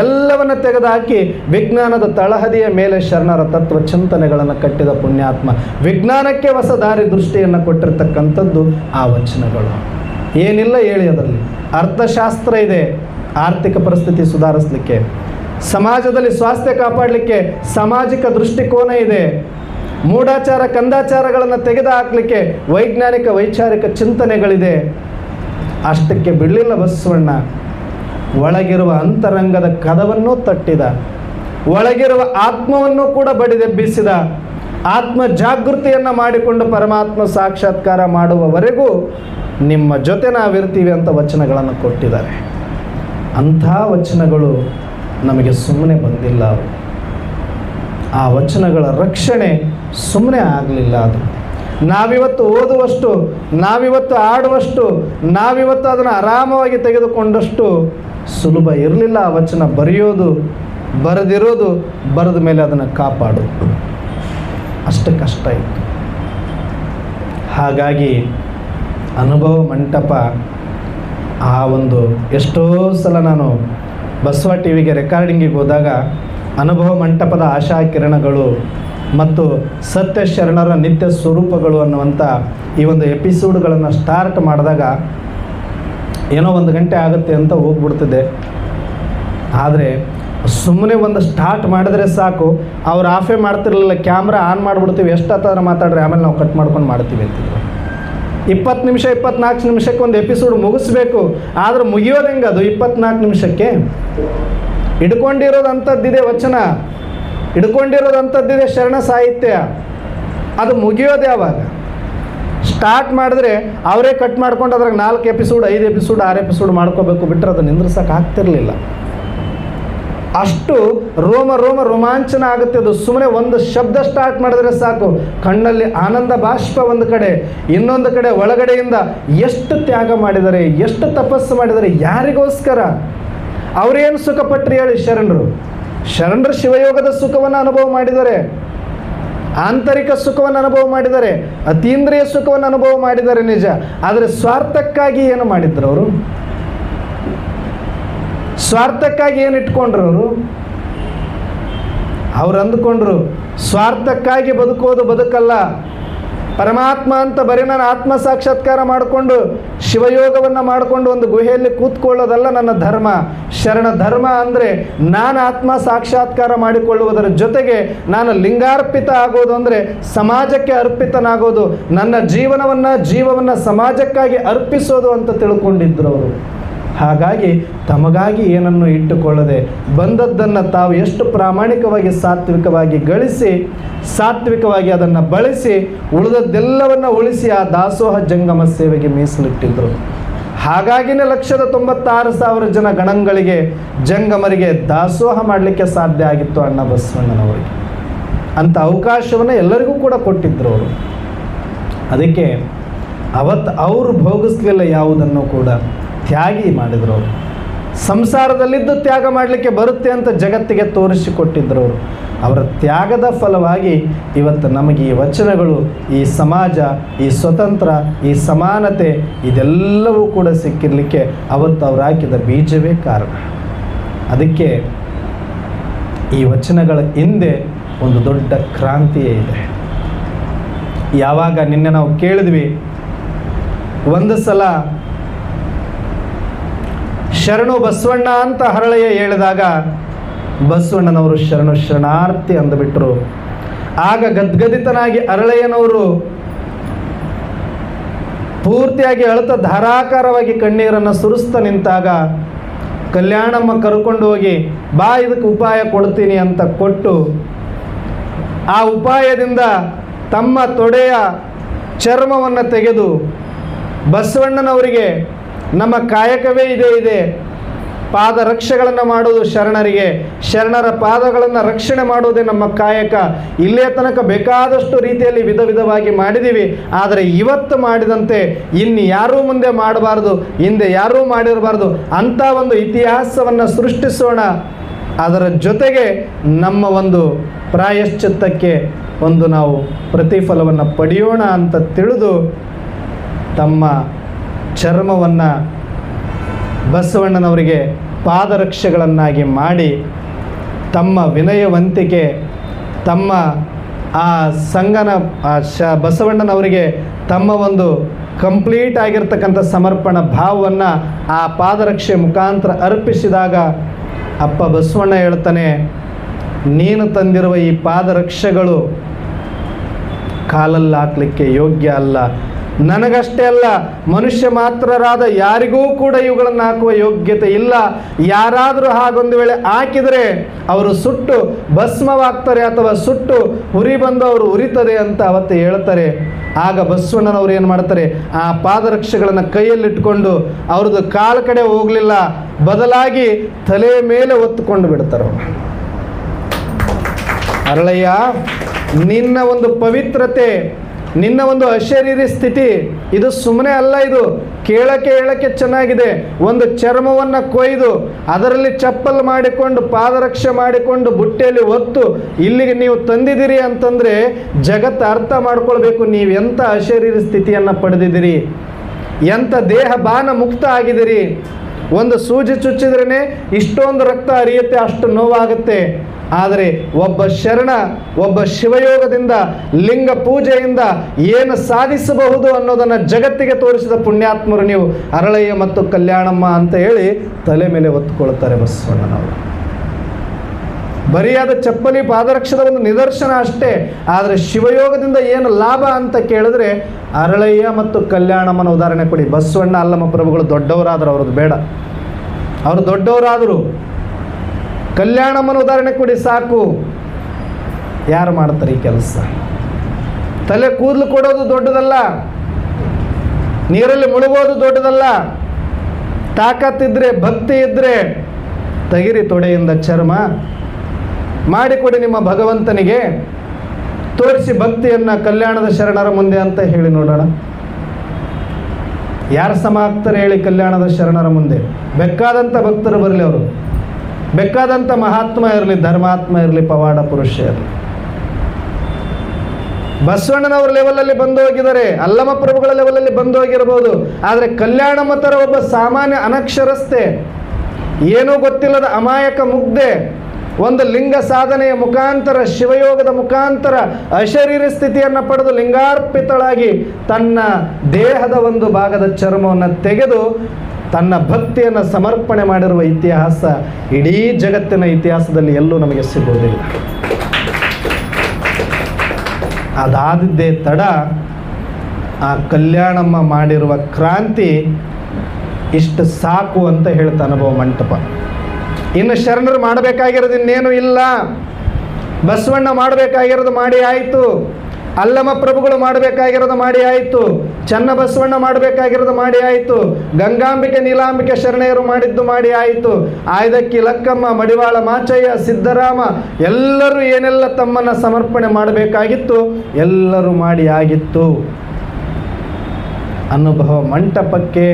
ಎಲ್ಲವನ್ನ ತೆಗೆದುಹಾಕಿ ವಿಜ್ಞಾನದ ತಳಹದಿಯ ಮೇಲೆ ಶರಣರ ತತ್ವ ಚಿಂತನೆಗಳನ್ನು ಕಟ್ಟಿದ ಪುಣ್ಯಾತ್ಮ. ವಿಜ್ಞಾನಕ್ಕೆ ಹೊಸ ದಾರಿ ದೃಷ್ಟಿಯನ್ನು ಕೊಟ್ಟಿರ್ತಕ್ಕಂಥದ್ದು ಆ ವಚನಗಳು. ಏನಿಲ್ಲ ಹೇಳಿ, ಅದರಲ್ಲಿ ಅರ್ಥಶಾಸ್ತ್ರ ಇದೆ, ಆರ್ಥಿಕ ಪರಿಸ್ಥಿತಿ ಸುಧಾರಿಸಲಿಕ್ಕೆ, ಸಮಾಜದಲ್ಲಿ ಸ್ವಾಸ್ಥ್ಯ ಕಾಪಾಡಲಿಕ್ಕೆ ಸಾಮಾಜಿಕ ದೃಷ್ಟಿಕೋನ ಇದೆ, ಮೂಢಾಚಾರ ಕಂದಾಚಾರಗಳನ್ನು ತೆಗೆದು ಹಾಕಲಿಕ್ಕೆ ವೈಜ್ಞಾನಿಕ ವೈಚಾರಿಕ ಚಿಂತನೆಗಳಿದೆ. ಅಷ್ಟಕ್ಕೆ ಬಿಡಲಿಲ್ಲ ಬಸವಣ್ಣ. ಒಳಗಿರುವ ಅಂತರಂಗದ ಕದವನ್ನು ತಟ್ಟಿದ, ಒಳಗಿರುವ ಆತ್ಮವನ್ನು ಕೂಡ ಬಡಿದೆಬ್ಬಿಸಿದ, ಆತ್ಮ ಜಾಗೃತಿಯನ್ನು ಮಾಡಿಕೊಂಡು ಪರಮಾತ್ಮ ಸಾಕ್ಷಾತ್ಕಾರ ಮಾಡುವವರೆಗೂ ನಿಮ್ಮ ಜೊತೆ ನಾವಿರ್ತೀವಿ ಅಂತ ವಚನಗಳನ್ನು ಕೊಟ್ಟಿದ್ದಾರೆ. ಅಂಥ ವಚನಗಳು ನಮಗೆ ಸುಮ್ಮನೆ ಬಂದಿಲ್ಲ. ಆ ವಚನಗಳ ರಕ್ಷಣೆ ಸುಮ್ಮನೆ ಆಗಲಿಲ್ಲ. ಅದು ನಾವಿವತ್ತು ಓದುವಷ್ಟು, ನಾವಿವತ್ತು ಆಡುವಷ್ಟು, ನಾವಿವತ್ತು ಅದನ್ನು ಆರಾಮವಾಗಿ ತೆಗೆದುಕೊಂಡಷ್ಟು ಸುಲಭ ಇರಲಿಲ್ಲ. ಆ ವಚನ ಬರೆಯೋದು, ಬರೆದಿರೋದು, ಬರೆದ ಮೇಲೆ ಅದನ್ನು ಕಾಪಾಡೋದು ಅಷ್ಟು ಕಷ್ಟ ಇತ್ತು. ಹಾಗಾಗಿ ಅನುಭವ ಮಂಟಪ ಆ ಒಂದು ಎಷ್ಟೋ ಸಲ ನಾನು ಬಸವ ಟಿ ವಿಗೆ ರೆಕಾರ್ಡಿಂಗಿಗೆ ಹೋದಾಗ ಅನುಭವ ಮಂಟಪದ ಆಶಾ ಕಿರಣಗಳು ಮತ್ತು ಸತ್ಯ ಶರಣರ ನಿತ್ಯ ಸ್ವರೂಪಗಳು ಅನ್ನುವಂಥ ಈ ಒಂದು ಎಪಿಸೋಡ್ಗಳನ್ನು ಸ್ಟಾರ್ಟ್ ಮಾಡಿದಾಗ ಏನೋ 1 ಗಂಟೆ ಆಗುತ್ತೆ ಅಂತ ಹೋಗ್ಬಿಡ್ತಿದ್ದೆ. ಆದರೆ ಸುಮ್ಮನೆ ಒಂದು ಸ್ಟಾರ್ಟ್ ಮಾಡಿದ್ರೆ ಸಾಕು, ಅವ್ರು ಆಫೇ ಮಾಡ್ತಿರಲಿಲ್ಲ, ಕ್ಯಾಮ್ರಾ ಆನ್ ಮಾಡಿಬಿಡ್ತೀವಿ, ಎಷ್ಟಾದ್ರೆ ಮಾತಾಡ್ರಿ, ಆಮೇಲೆ ನಾವು ಕಟ್ ಮಾಡ್ಕೊಂಡು ಮಾಡ್ತೀವಿ ಅಂತಿದ್ರು. 20 ನಿಮಿಷ 24 ನಿಮಿಷಕ್ಕೆ ಒಂದು ಎಪಿಸೋಡ್ ಮುಗಿಸ್ಬೇಕು. ಆದರೆ ಮುಗಿಯೋದು ಹೆಂಗೆ? ಅದು 24 ನಿಮಿಷಕ್ಕೆ ಹಿಡ್ಕೊಂಡಿರೋದಂಥದ್ದಿದೆ ವಚನ, ಹಿಡ್ಕೊಂಡಿರೋದಂಥದ್ದಿದೆ ಶರಣ ಸಾಹಿತ್ಯ. ಅದು ಮುಗಿಯೋದು ಯಾವಾಗ? ಸ್ಟಾರ್ಟ್ ಮಾಡಿದ್ರೆ ಅವರೇ ಕಟ್ ಮಾಡ್ಕೊಂಡು ಅದ್ರಾಗ 4 ಎಪಿಸೋಡ್ 5 ಎಪಿಸೋಡ್ 6 ಎಪಿಸೋಡ್ ಮಾಡ್ಕೋಬೇಕು, ಬಿಟ್ಟರೆ ಅದು ನಿಂದ್ರಿಸೋಕೆ ಆಗ್ತಿರ್ಲಿಲ್ಲ. ಅಷ್ಟು ರೋಮಾಂಚನ ಆಗುತ್ತೆ. ಅದು ಸುಮ್ಮನೆ ಒಂದು ಶಬ್ದ ಸ್ಟಾರ್ಟ್ ಮಾಡಿದ್ರೆ ಸಾಕು, ಕಣ್ಣಲ್ಲಿ ಆನಂದ ಬಾಷ್ಪ ಒಂದು ಕಡೆ, ಇನ್ನೊಂದು ಕಡೆ ಒಳಗಡೆಯಿಂದ ಎಷ್ಟು ತ್ಯಾಗ ಮಾಡಿದ್ದಾರೆ, ಎಷ್ಟು ತಪಸ್ಸು ಮಾಡಿದ್ದಾರೆ, ಯಾರಿಗೋಸ್ಕರ? ಅವರೇನು ಸುಖಪಟ್ರಿ ಹೇಳಿ? ಶರಣರು ಶಿವಯೋಗದ ಸುಖವನ್ನು ಅನುಭವ ಮಾಡಿದ್ದಾರೆ, ಆಂತರಿಕ ಸುಖವನ್ನು ಅನುಭವ ಮಾಡಿದ್ದಾರೆ, ಅತೀಂದ್ರಿಯ ಸುಖವನ್ನು ಅನುಭವ ಮಾಡಿದ್ದಾರೆ ನಿಜ. ಆದರೆ ಸ್ವಾರ್ಥಕ್ಕಾಗಿ ಏನು ಮಾಡಿದ್ರು ಅವರು? ಸ್ವಾರ್ಥಕ್ಕಾಗಿ ಏನು ಇಟ್ಕೊಂಡ್ರು ಅವರು? ಅವ್ರು ಅಂದುಕೊಂಡ್ರು ಸ್ವಾರ್ಥಕ್ಕಾಗಿ ಬದುಕೋದು ಬದುಕಲ್ಲ, ಪರಮಾತ್ಮ ಅಂತ ಬರೀ ನಾನು ಆತ್ಮ ಸಾಕ್ಷಾತ್ಕಾರ ಮಾಡಿಕೊಂಡು ಶಿವಯೋಗವನ್ನು ಮಾಡಿಕೊಂಡು ಒಂದು ಗುಹೆಯಲ್ಲಿ ಕೂತ್ಕೊಳ್ಳೋದಲ್ಲ ನನ್ನ ಧರ್ಮ. ಶರಣ ಧರ್ಮ ಅಂದರೆ ನಾನು ಆತ್ಮ ಸಾಕ್ಷಾತ್ಕಾರ ಮಾಡಿಕೊಳ್ಳುವುದರ ಜೊತೆಗೆ ನಾನು ಲಿಂಗಾರ್ಪಿತ ಆಗೋದು, ಅಂದರೆ ಸಮಾಜಕ್ಕೆ ಅರ್ಪಿತನಾಗೋದು, ನನ್ನ ಜೀವವನ್ನು ಸಮಾಜಕ್ಕಾಗಿ ಅರ್ಪಿಸೋದು ಅಂತ ತಿಳ್ಕೊಂಡಿದ್ರು ಅವರು. ಹಾಗಾಗಿ ತಮಗಾಗಿ ಏನನ್ನು ಇಟ್ಟುಕೊಳ್ಳದೆ ಬಂದದ್ದನ್ನು ತಾವು ಎಷ್ಟು ಪ್ರಾಮಾಣಿಕವಾಗಿ ಸಾತ್ವಿಕವಾಗಿ ಗಳಿಸಿ, ಸಾತ್ವಿಕವಾಗಿ ಅದನ್ನು ಬಳಸಿ, ಉಳಿದದ್ದೆಲ್ಲವನ್ನು ಉಳಿಸಿ ಆ ದಾಸೋಹ ಜಂಗಮ ಸೇವೆಗೆ ಮೀಸಲಿಟ್ಟಿದ್ದರು. ಹಾಗಾಗಿನೇ 1,96,000 ಜನ ಗಣಗಳಿಗೆ, ಜಂಗಮರಿಗೆ ದಾಸೋಹ ಮಾಡಲಿಕ್ಕೆ ಸಾಧ್ಯ ಆಗಿತ್ತು ಅಣ್ಣ ಬಸವಣ್ಣನವರಿಗೆ. ಅಂಥ ಅವಕಾಶವನ್ನು ಎಲ್ಲರಿಗೂ ಕೂಡ ಕೊಟ್ಟಿದ್ದರು ಅವರು. ಅದಕ್ಕೆ ಅವತ್ತು ಅವರು ಭೋಗಿಸ್ಲಿಲ್ಲ ಯಾವುದನ್ನು ಕೂಡ, ತ್ಯಾಗಿ ಮಾಡಿದ್ರು ಅವರು. ಸಂಸಾರದಲ್ಲಿದ್ದು ತ್ಯಾಗ ಮಾಡಲಿಕ್ಕೆ ಬರುತ್ತೆ ಅಂತ ಜಗತ್ತಿಗೆ ತೋರಿಸಿಕೊಟ್ಟಿದ್ರು ಅವರು. ಅವರ ತ್ಯಾಗದ ಫಲವಾಗಿ ಇವತ್ತು ನಮಗೆ ಈ ವಚನಗಳು, ಈ ಸಮಾಜ, ಈ ಸ್ವತಂತ್ರ, ಈ ಸಮಾನತೆ ಇದೆಲ್ಲವೂ ಕೂಡ ಸಿಕ್ಕಿರಲಿಕ್ಕೆ ಅವತ್ತು ಅವರು ಹಾಕಿದ ಬೀಜವೇ ಕಾರಣ. ಅದಕ್ಕೆ ಈ ವಚನಗಳ ಹಿಂದೆ ಒಂದು ದೊಡ್ಡ ಕ್ರಾಂತಿಯೇ ಇದೆ. ಯಾವಾಗ ನಿನ್ನೆ ನಾವು ಕೇಳಿದ್ವಿ, ಒಂದು ಸಲ ಶರಣು ಬಸವಣ್ಣ ಅಂತ ಹರಳೆಯ ಹೇಳಿದಾಗ ಬಸವಣ್ಣನವರು ಶರಣಾರ್ಥಿ ಅಂದುಬಿಟ್ರು. ಆಗ ಗದ್ಗದಿತನಾಗಿ ಹರಳೆಯನವರು ಪೂರ್ತಿಯಾಗಿ ಅಳುತ್ತಾ ಧಾರಾಕಾರವಾಗಿ ಕಣ್ಣೀರನ್ನು ಸುರಿಸ್ತಾ ನಿಂತಾಗ ಕಲ್ಯಾಣಮ್ಮ ಕರ್ಕೊಂಡು ಹೋಗಿ ಬಾ ಇದಕ್ಕೆ ಉಪಾಯ ಕೊಡ್ತೀನಿ ಅಂತ ಕೊಟ್ಟು, ಆ ಉಪಾಯದಿಂದ ತಮ್ಮ ತೊಡೆಯ ಚರ್ಮವನ್ನು ತೆಗೆದು ಬಸವಣ್ಣನವರಿಗೆ ನಮ್ಮ ಕಾಯಕವೇ ಇದೆ, ಪಾದ ರಕ್ಷೆಗಳನ್ನು ಮಾಡೋದು ಶರಣರಿಗೆ, ಶರಣರ ಪಾದಗಳನ್ನು ರಕ್ಷಣೆ ಮಾಡುವುದೇ ನಮ್ಮ ಕಾಯಕ. ಇಲ್ಲೇ ತನಕ ಬೇಕಾದಷ್ಟು ರೀತಿಯಲ್ಲಿ ವಿಧವಾಗಿ ಮಾಡಿದ್ದೀವಿ, ಆದರೆ ಇವತ್ತು ಮಾಡಿದಂತೆ ಇನ್ನು ಯಾರೂ ಮುಂದೆ ಮಾಡಬಾರ್ದು, ಹಿಂದೆ ಯಾರೂ ಮಾಡಿರಬಾರ್ದು ಅಂಥ ಒಂದು ಇತಿಹಾಸವನ್ನು ಸೃಷ್ಟಿಸೋಣ. ಅದರ ಜೊತೆಗೆ ನಮ್ಮ ಒಂದು ಪ್ರಾಯಶ್ಚಿತ್ತಕ್ಕೆ ಒಂದು ನಾವು ಪ್ರತಿಫಲವನ್ನು ಪಡೆಯೋಣ ಅಂತ ತಿಳಿದು ತಮ್ಮ ಚರ್ಮವನ್ನು ಬಸವಣ್ಣನವರಿಗೆ ಪಾದರಕ್ಷೆಗಳನ್ನಾಗಿ ಮಾಡಿ, ತಮ್ಮ ವಿನಯವಂತಿಕೆ, ತಮ್ಮ ಆ ಸಂಗನ ಬಸವಣ್ಣನವರಿಗೆ ತಮ್ಮ ಒಂದು ಕಂಪ್ಲೀಟ್ ಆಗಿರ್ತಕ್ಕಂಥ ಸಮರ್ಪಣಾ ಭಾವವನ್ನು ಆ ಪಾದರಕ್ಷೆ ಮುಖಾಂತರ ಅರ್ಪಿಸಿದಾಗ ಅಪ್ಪ ಬಸವಣ್ಣ ಹೇಳ್ತಾನೆ, ನೀನು ತಂದಿರುವ ಈ ಪಾದರಕ್ಷೆಗಳು ಕಾಲಲ್ಲಿ ಹಾಕಲಿಕ್ಕೆ ಯೋಗ್ಯ ಅಲ್ಲ. ನನಗಷ್ಟೇ ಅಲ್ಲ, ಮನುಷ್ಯ ಮಾತ್ರರಾದ ಯಾರಿಗೂ ಕೂಡ ಇವುಗಳನ್ನು ಹಾಕುವ ಯೋಗ್ಯತೆ ಇಲ್ಲ. ಯಾರಾದರೂ ಹಾಗೊಂದು ವೇಳೆ ಹಾಕಿದರೆ ಅವರು ಸುಟ್ಟು ಭಸ್ಮವಾಗ್ತಾರೆ ಅಥವಾ ಸುಟ್ಟು ಉರಿ ಬಂದು ಅವರು ಉರಿತದೆ ಅಂತ ಅವತ್ತು ಹೇಳ್ತಾರೆ. ಆಗ ಬಸವಣ್ಣನವರು ಏನು ಮಾಡ್ತಾರೆ, ಆ ಪಾದರಕ್ಷೆಗಳನ್ನು ಕೈಯಲ್ಲಿಟ್ಕೊಂಡು ಅವ್ರದ್ದು ಕಾಲ ಕಡೆ ಹೋಗಲಿಲ್ಲ, ಬದಲಾಗಿ ತಲೆ ಮೇಲೆ ಒತ್ತುಕೊಂಡು ಬಿಡ್ತಾರೆ. ಅರಳಯ್ಯ, ನಿನ್ನ ಒಂದು ಪವಿತ್ರತೆ, ನಿನ್ನ ಒಂದು ಅಶರೀರಿ ಸ್ಥಿತಿ ಇದು ಸುಮ್ಮನೆ ಅಲ್ಲ. ಇದು ಕೇಳಕ್ಕೆ ಚೆನ್ನಾಗಿದೆ. ಒಂದು ಚರ್ಮವನ್ನು ಕೊಯ್ದು ಅದರಲ್ಲಿ ಚಪ್ಪಲ್ ಮಾಡಿಕೊಂಡು ಪಾದರಕ್ಷೆ ಮಾಡಿಕೊಂಡು ಬುಟ್ಟೆಯಲ್ಲಿ ಒತ್ತು ಇಲ್ಲಿಗೆ ನೀವು ತಂದಿದ್ದೀರಿ ಅಂತಂದರೆ ಜಗತ್ತು ಅರ್ಥ ಮಾಡ್ಕೊಳ್ಬೇಕು ನೀವೆಂಥ ಅಶರೀರಿ ಸ್ಥಿತಿಯನ್ನು ಪಡೆದಿದ್ದೀರಿ, ಎಂಥ ದೇಹ ಬಾನ ಮುಕ್ತ ಆಗಿದ್ದೀರಿ. ಒಂದು ಸೂಜಿ ಚುಚ್ಚಿದ್ರೇ ಇಷ್ಟೊಂದು ರಕ್ತ ಹರಿಯುತ್ತೆ, ಅಷ್ಟು ನೋವಾಗುತ್ತೆ. ಆದರೆ ಒಬ್ಬ ಶರಣ, ಒಬ್ಬ ಶಿವಯೋಗದಿಂದ, ಲಿಂಗ ಪೂಜೆಯಿಂದ ಏನು ಸಾಧಿಸಬಹುದು ಅನ್ನೋದನ್ನು ಜಗತ್ತಿಗೆ ತೋರಿಸಿದ ಪುಣ್ಯಾತ್ಮರು ನೀವು ಅರಳಯ್ಯ ಮತ್ತು ಕಲ್ಯಾಣಮ್ಮ ಅಂತ ಹೇಳಿ ತಲೆ ಮೇಲೆ ಒತ್ತುಕೊಳ್ತಾರೆ ಬಸವಣ್ಣನವರು. ಬರಿಯಾದ ಚಪ್ಪಲಿ ಪಾದರಕ್ಷದ ಒಂದು ನಿದರ್ಶನ ಅಷ್ಟೇ. ಆದರೆ ಶಿವಯೋಗದಿಂದ ಏನು ಲಾಭ ಅಂತ ಕೇಳಿದ್ರೆ ಅರಳಯ್ಯ ಮತ್ತು ಕಲ್ಯಾಣಮ್ಮನ ಉದಾಹರಣೆ ಕೊಡಿ. ಬಸವಣ್ಣ ಅಲ್ಲಮ್ಮ ಪ್ರಭುಗಳು ದೊಡ್ಡವರಾದರು, ಅವ್ರದ್ದು ಬೇಡ, ಅವರು ದೊಡ್ಡವರಾದರು. ಕಲ್ಯಾಣಮ್ಮನ ಉದಾಹರಣೆ ಕೊಡಿ ಸಾಕು. ಯಾರು ಮಾಡ್ತಾರೆ ಈ ಕೆಲಸ? ತಲೆ ಕೂದಲು ಕೊಡೋದು ದೊಡ್ಡದಲ್ಲ, ನೀರಲ್ಲಿ ಮುಳುಗೋದು ದೊಡ್ಡದಲ್ಲ. ತಾಕತ್ತಿದ್ರೆ, ಭಕ್ತಿ ಇದ್ದರೆ ತೆಗಿರಿ ತೊಡೆಯಿಂದ ಚರ್ಮ, ಮಾಡಿಕೊಡಿ ನಿಮ್ಮ ಭಗವಂತನಿಗೆ, ತೋರಿಸಿ ಭಕ್ತಿಯನ್ನು ಕಲ್ಯಾಣದ ಶರಣರ ಮುಂದೆ ಅಂತ ಹೇಳಿ ನೋಡೋಣ. ಯಾರು ಸಮ ಆಗ್ತಾರೆ ಹೇಳಿ ಕಲ್ಯಾಣದ ಶರಣರ ಮುಂದೆ? ಬೇಕಾದಂಥ ಭಕ್ತರು ಬರಲಿ, ಅವರು ಬೇಕಾದಂಥ ಮಹಾತ್ಮ ಇರಲಿ, ಧರ್ಮಾತ್ಮ ಇರಲಿ, ಪವಾಡ ಪುರುಷ ಇರಲಿ. ಬಸವಣ್ಣನವರ ಲೆವೆಲಲ್ಲಿ ಬಂದು ಹೋಗಿದ್ದಾರೆ, ಅಲ್ಲಮ ಪ್ರಭುಗಳ ಲೆವೆಲಲ್ಲಿ ಬಂದು ಹೋಗಿರಬಹುದು. ಆದರೆ ಕಲ್ಯಾಣಮ್ಮ ಥರ ಒಬ್ಬ ಸಾಮಾನ್ಯ ಅನಕ್ಷರಸ್ಥೆ, ಏನೂ ಗೊತ್ತಿಲ್ಲದ ಅಮಾಯಕ ಮುಗ್ಧೆ, ಒಂದು ಲಿಂಗ ಸಾಧನೆಯ ಮುಖಾಂತರ, ಶಿವಯೋಗದ ಮುಖಾಂತರ ಅಶರೀರ ಸ್ಥಿತಿಯನ್ನು ಪಡೆದು ಲಿಂಗಾರ್ಪಿತಳಾಗಿ ತನ್ನ ದೇಹದ ಒಂದು ಭಾಗದ ಚರ್ಮವನ್ನು ತೆಗೆದು ತನ್ನ ಭಕ್ತಿಯನ್ನು ಸಮರ್ಪಣೆ ಮಾಡಿರುವ ಇತಿಹಾಸ ಇಡೀ ಜಗತ್ತಿನ ಇತಿಹಾಸದಲ್ಲಿ ಎಲ್ಲೂ ನಮಗೆ ಸಿಗುವುದಿಲ್ಲ. ಅದಾದಿದ್ದೇ ತಡ ಆ ಕಲ್ಯಾಣಮ್ಮ ಮಾಡಿರುವ ಕ್ರಾಂತಿ ಇಷ್ಟು ಸಾಕು ಅಂತ ಹೇಳ್ತಾ ಅನುಭವ ಮಂಟಪ. ಇನ್ನು ಶರಣರು ಮಾಡಬೇಕಾಗಿರೋದು ಇನ್ನೇನು ಇಲ್ಲ. ಬಸವಣ್ಣ ಮಾಡಬೇಕಾಗಿರೋದು ಮಾಡಿ ಆಯಿತು, ಅಲ್ಲಮ ಪ್ರಭುಗಳು ಮಾಡಬೇಕಾಗಿರೋದು ಮಾಡಿ ಆಯಿತು, ಚನ್ನ ಬಸವಣ್ಣ ಮಾಡಬೇಕಾಗಿರೋದು ಮಾಡಿ ಆಯಿತು, ಗಂಗಾಂಬಿಕೆ ನೀಲಾಂಬಿಕೆ ಶರಣೆಯರು ಮಾಡಿದ್ದು ಮಾಡಿ ಆಯಿತು, ಆಯ್ದಕ್ಕಿ ಲಕ್ಕಮ್ಮ, ಮಡಿವಾಳ ಮಾಚಯ್ಯ, ಸಿದ್ದರಾಮ ಎಲ್ಲರೂ ಏನೆಲ್ಲ ತಮ್ಮನ್ನು ಸಮರ್ಪಣೆ ಮಾಡಬೇಕಾಗಿತ್ತು ಎಲ್ಲರೂ ಮಾಡಿ ಆಗಿತ್ತು. ಅನುಭವ ಮಂಟಪಕ್ಕೆ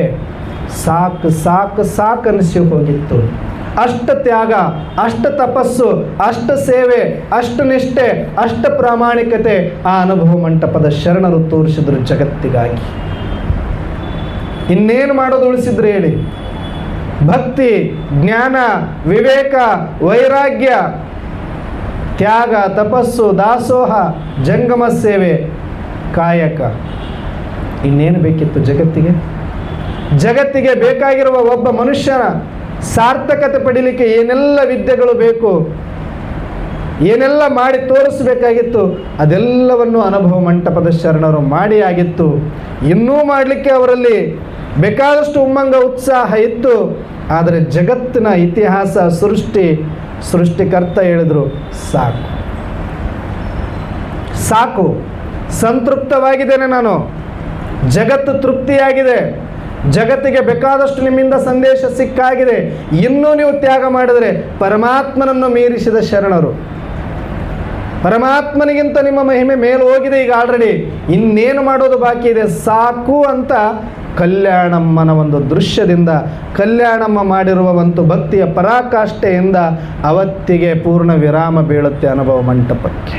ಸಾಕು ಸಾಕು ಸಾಕು ಅನಿಸಿ ಹೋಗಿತ್ತು. ಅಷ್ಟು ತ್ಯಾಗ, ಅಷ್ಟು ತಪಸ್ಸು, ಅಷ್ಟು ಸೇವೆ, ಅಷ್ಟು ನಿಷ್ಠೆ, ಅಷ್ಟು ಪ್ರಾಮಾಣಿಕತೆ ಆ ಅನುಭವ ಮಂಟಪದ ಶರಣರು ತೋರಿಸಿದ್ರು ಜಗತ್ತಿಗಾಗಿ. ಇನ್ನೇನು ಮಾಡೋದು ಉಳಿಸಿದ್ರು ಹೇಳಿ? ಭಕ್ತಿ, ಜ್ಞಾನ, ವಿವೇಕ, ವೈರಾಗ್ಯ, ತ್ಯಾಗ, ತಪಸ್ಸು, ದಾಸೋಹ, ಜಂಗಮ ಸೇವೆ, ಕಾಯಕ, ಇನ್ನೇನು ಬೇಕಿತ್ತು ಜಗತ್ತಿಗೆ? ಜಗತ್ತಿಗೆ ಬೇಕಾಗಿರುವ ಒಬ್ಬ ಮನುಷ್ಯನ ಸಾರ್ಥಕತೆ ಪಡೀಲಿಕ್ಕೆ ಏನೆಲ್ಲ ವಿದ್ಯೆಗಳು ಬೇಕು, ಏನೆಲ್ಲ ಮಾಡಿ ತೋರಿಸಬೇಕಾಗಿತ್ತು, ಅದೆಲ್ಲವನ್ನು ಅನುಭವ ಮಂಟಪದ ಶರಣರು ಮಾಡಿ ಆಗಿತ್ತು. ಇನ್ನೂ ಮಾಡಲಿಕ್ಕೆ ಅವರಲ್ಲಿ ಬೇಕಾದಷ್ಟು ಉಮ್ಮಂಗ, ಉತ್ಸಾಹ ಇತ್ತು. ಆದರೆ ಜಗತ್ತಿನ ಇತಿಹಾಸ, ಸೃಷ್ಟಿಕರ್ತ ಹೇಳಿದ್ರು ಸಾಕು ಸಾಕು, ಸಂತೃಪ್ತವಾಗಿದ್ದೇನೆ ನಾನು, ಜಗತ್ತು ತೃಪ್ತಿಯಾಗಿದೆ, ಜಗತ್ತಿಗೆ ಬೇಕಾದಷ್ಟು ನಿಮ್ಮಿಂದ ಸಂದೇಶ ಸಿಕ್ಕಾಗಿದೆ, ಇನ್ನೂ ನೀವು ತ್ಯಾಗ ಮಾಡಿದರೆ ಪರಮಾತ್ಮನನ್ನು ಮೀರಿಸಿದ ಶರಣರು. ಪರಮಾತ್ಮನಿಗಿಂತ ನಿಮ್ಮ ಮಹಿಮೆ ಮೇಲು ಹೋಗಿದೆ ಈಗ ಆಲ್ರೆಡಿ, ಇನ್ನೇನು ಮಾಡೋದು ಬಾಕಿ ಇದೆ, ಸಾಕು ಅಂತ ಕಲ್ಯಾಣಮ್ಮನ ಒಂದು ದೃಶ್ಯದಿಂದ, ಕಲ್ಯಾಣಮ್ಮ ಮಾಡಿರುವ ಒಂದು ಭಕ್ತಿಯ ಪರಾಕಾಷ್ಠೆಯಿಂದ ಅವತ್ತಿಗೆ ಪೂರ್ಣ ವಿರಾಮ ಬೀಳುತ್ತೆ ಅನುಭವ ಮಂಟಪಕ್ಕೆ.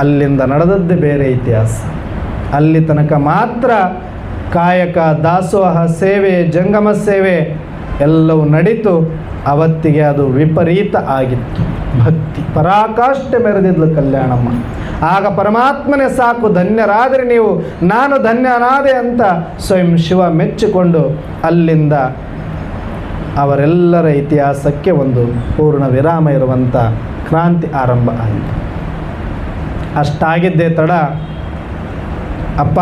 ಅಲ್ಲಿಂದ ನಡೆದದ್ದೇ ಬೇರೆ ಇತಿಹಾಸ. ಅಲ್ಲಿ ತನಕ ಮಾತ್ರ ಕಾಯಕ, ದಾಸೋಹ, ಸೇವೆ, ಜಂಗಮ ಸೇವೆ ಎಲ್ಲವೂ ನಡೀತು. ಅವತ್ತಿಗೆ ಅದು ವಿಪರೀತ ಆಗಿತ್ತು. ಭಕ್ತಿ ಪರಾಕಾಷ್ಠೆ ಮೆರೆದಿದ್ಲು ಕಲ್ಯಾಣಮ್ಮ. ಆಗ ಪರಮಾತ್ಮನೇ ಸಾಕು, ಧನ್ಯರಾದರೆ ನೀವು, ನಾನು ಧನ್ಯನಾದೆ ಅಂತ ಸ್ವಯಂ ಶಿವ ಮೆಚ್ಚಿಕೊಂಡು ಅಲ್ಲಿಂದ ಅವರೆಲ್ಲರ ಇತಿಹಾಸಕ್ಕೆ ಒಂದು ಪೂರ್ಣ ವಿರಾಮ ಇರುವಂಥ ಕ್ರಾಂತಿ ಆರಂಭ ಆಯಿತು. ಅಷ್ಟಾಗಿದ್ದೇ ತಡ ಅಪ್ಪ,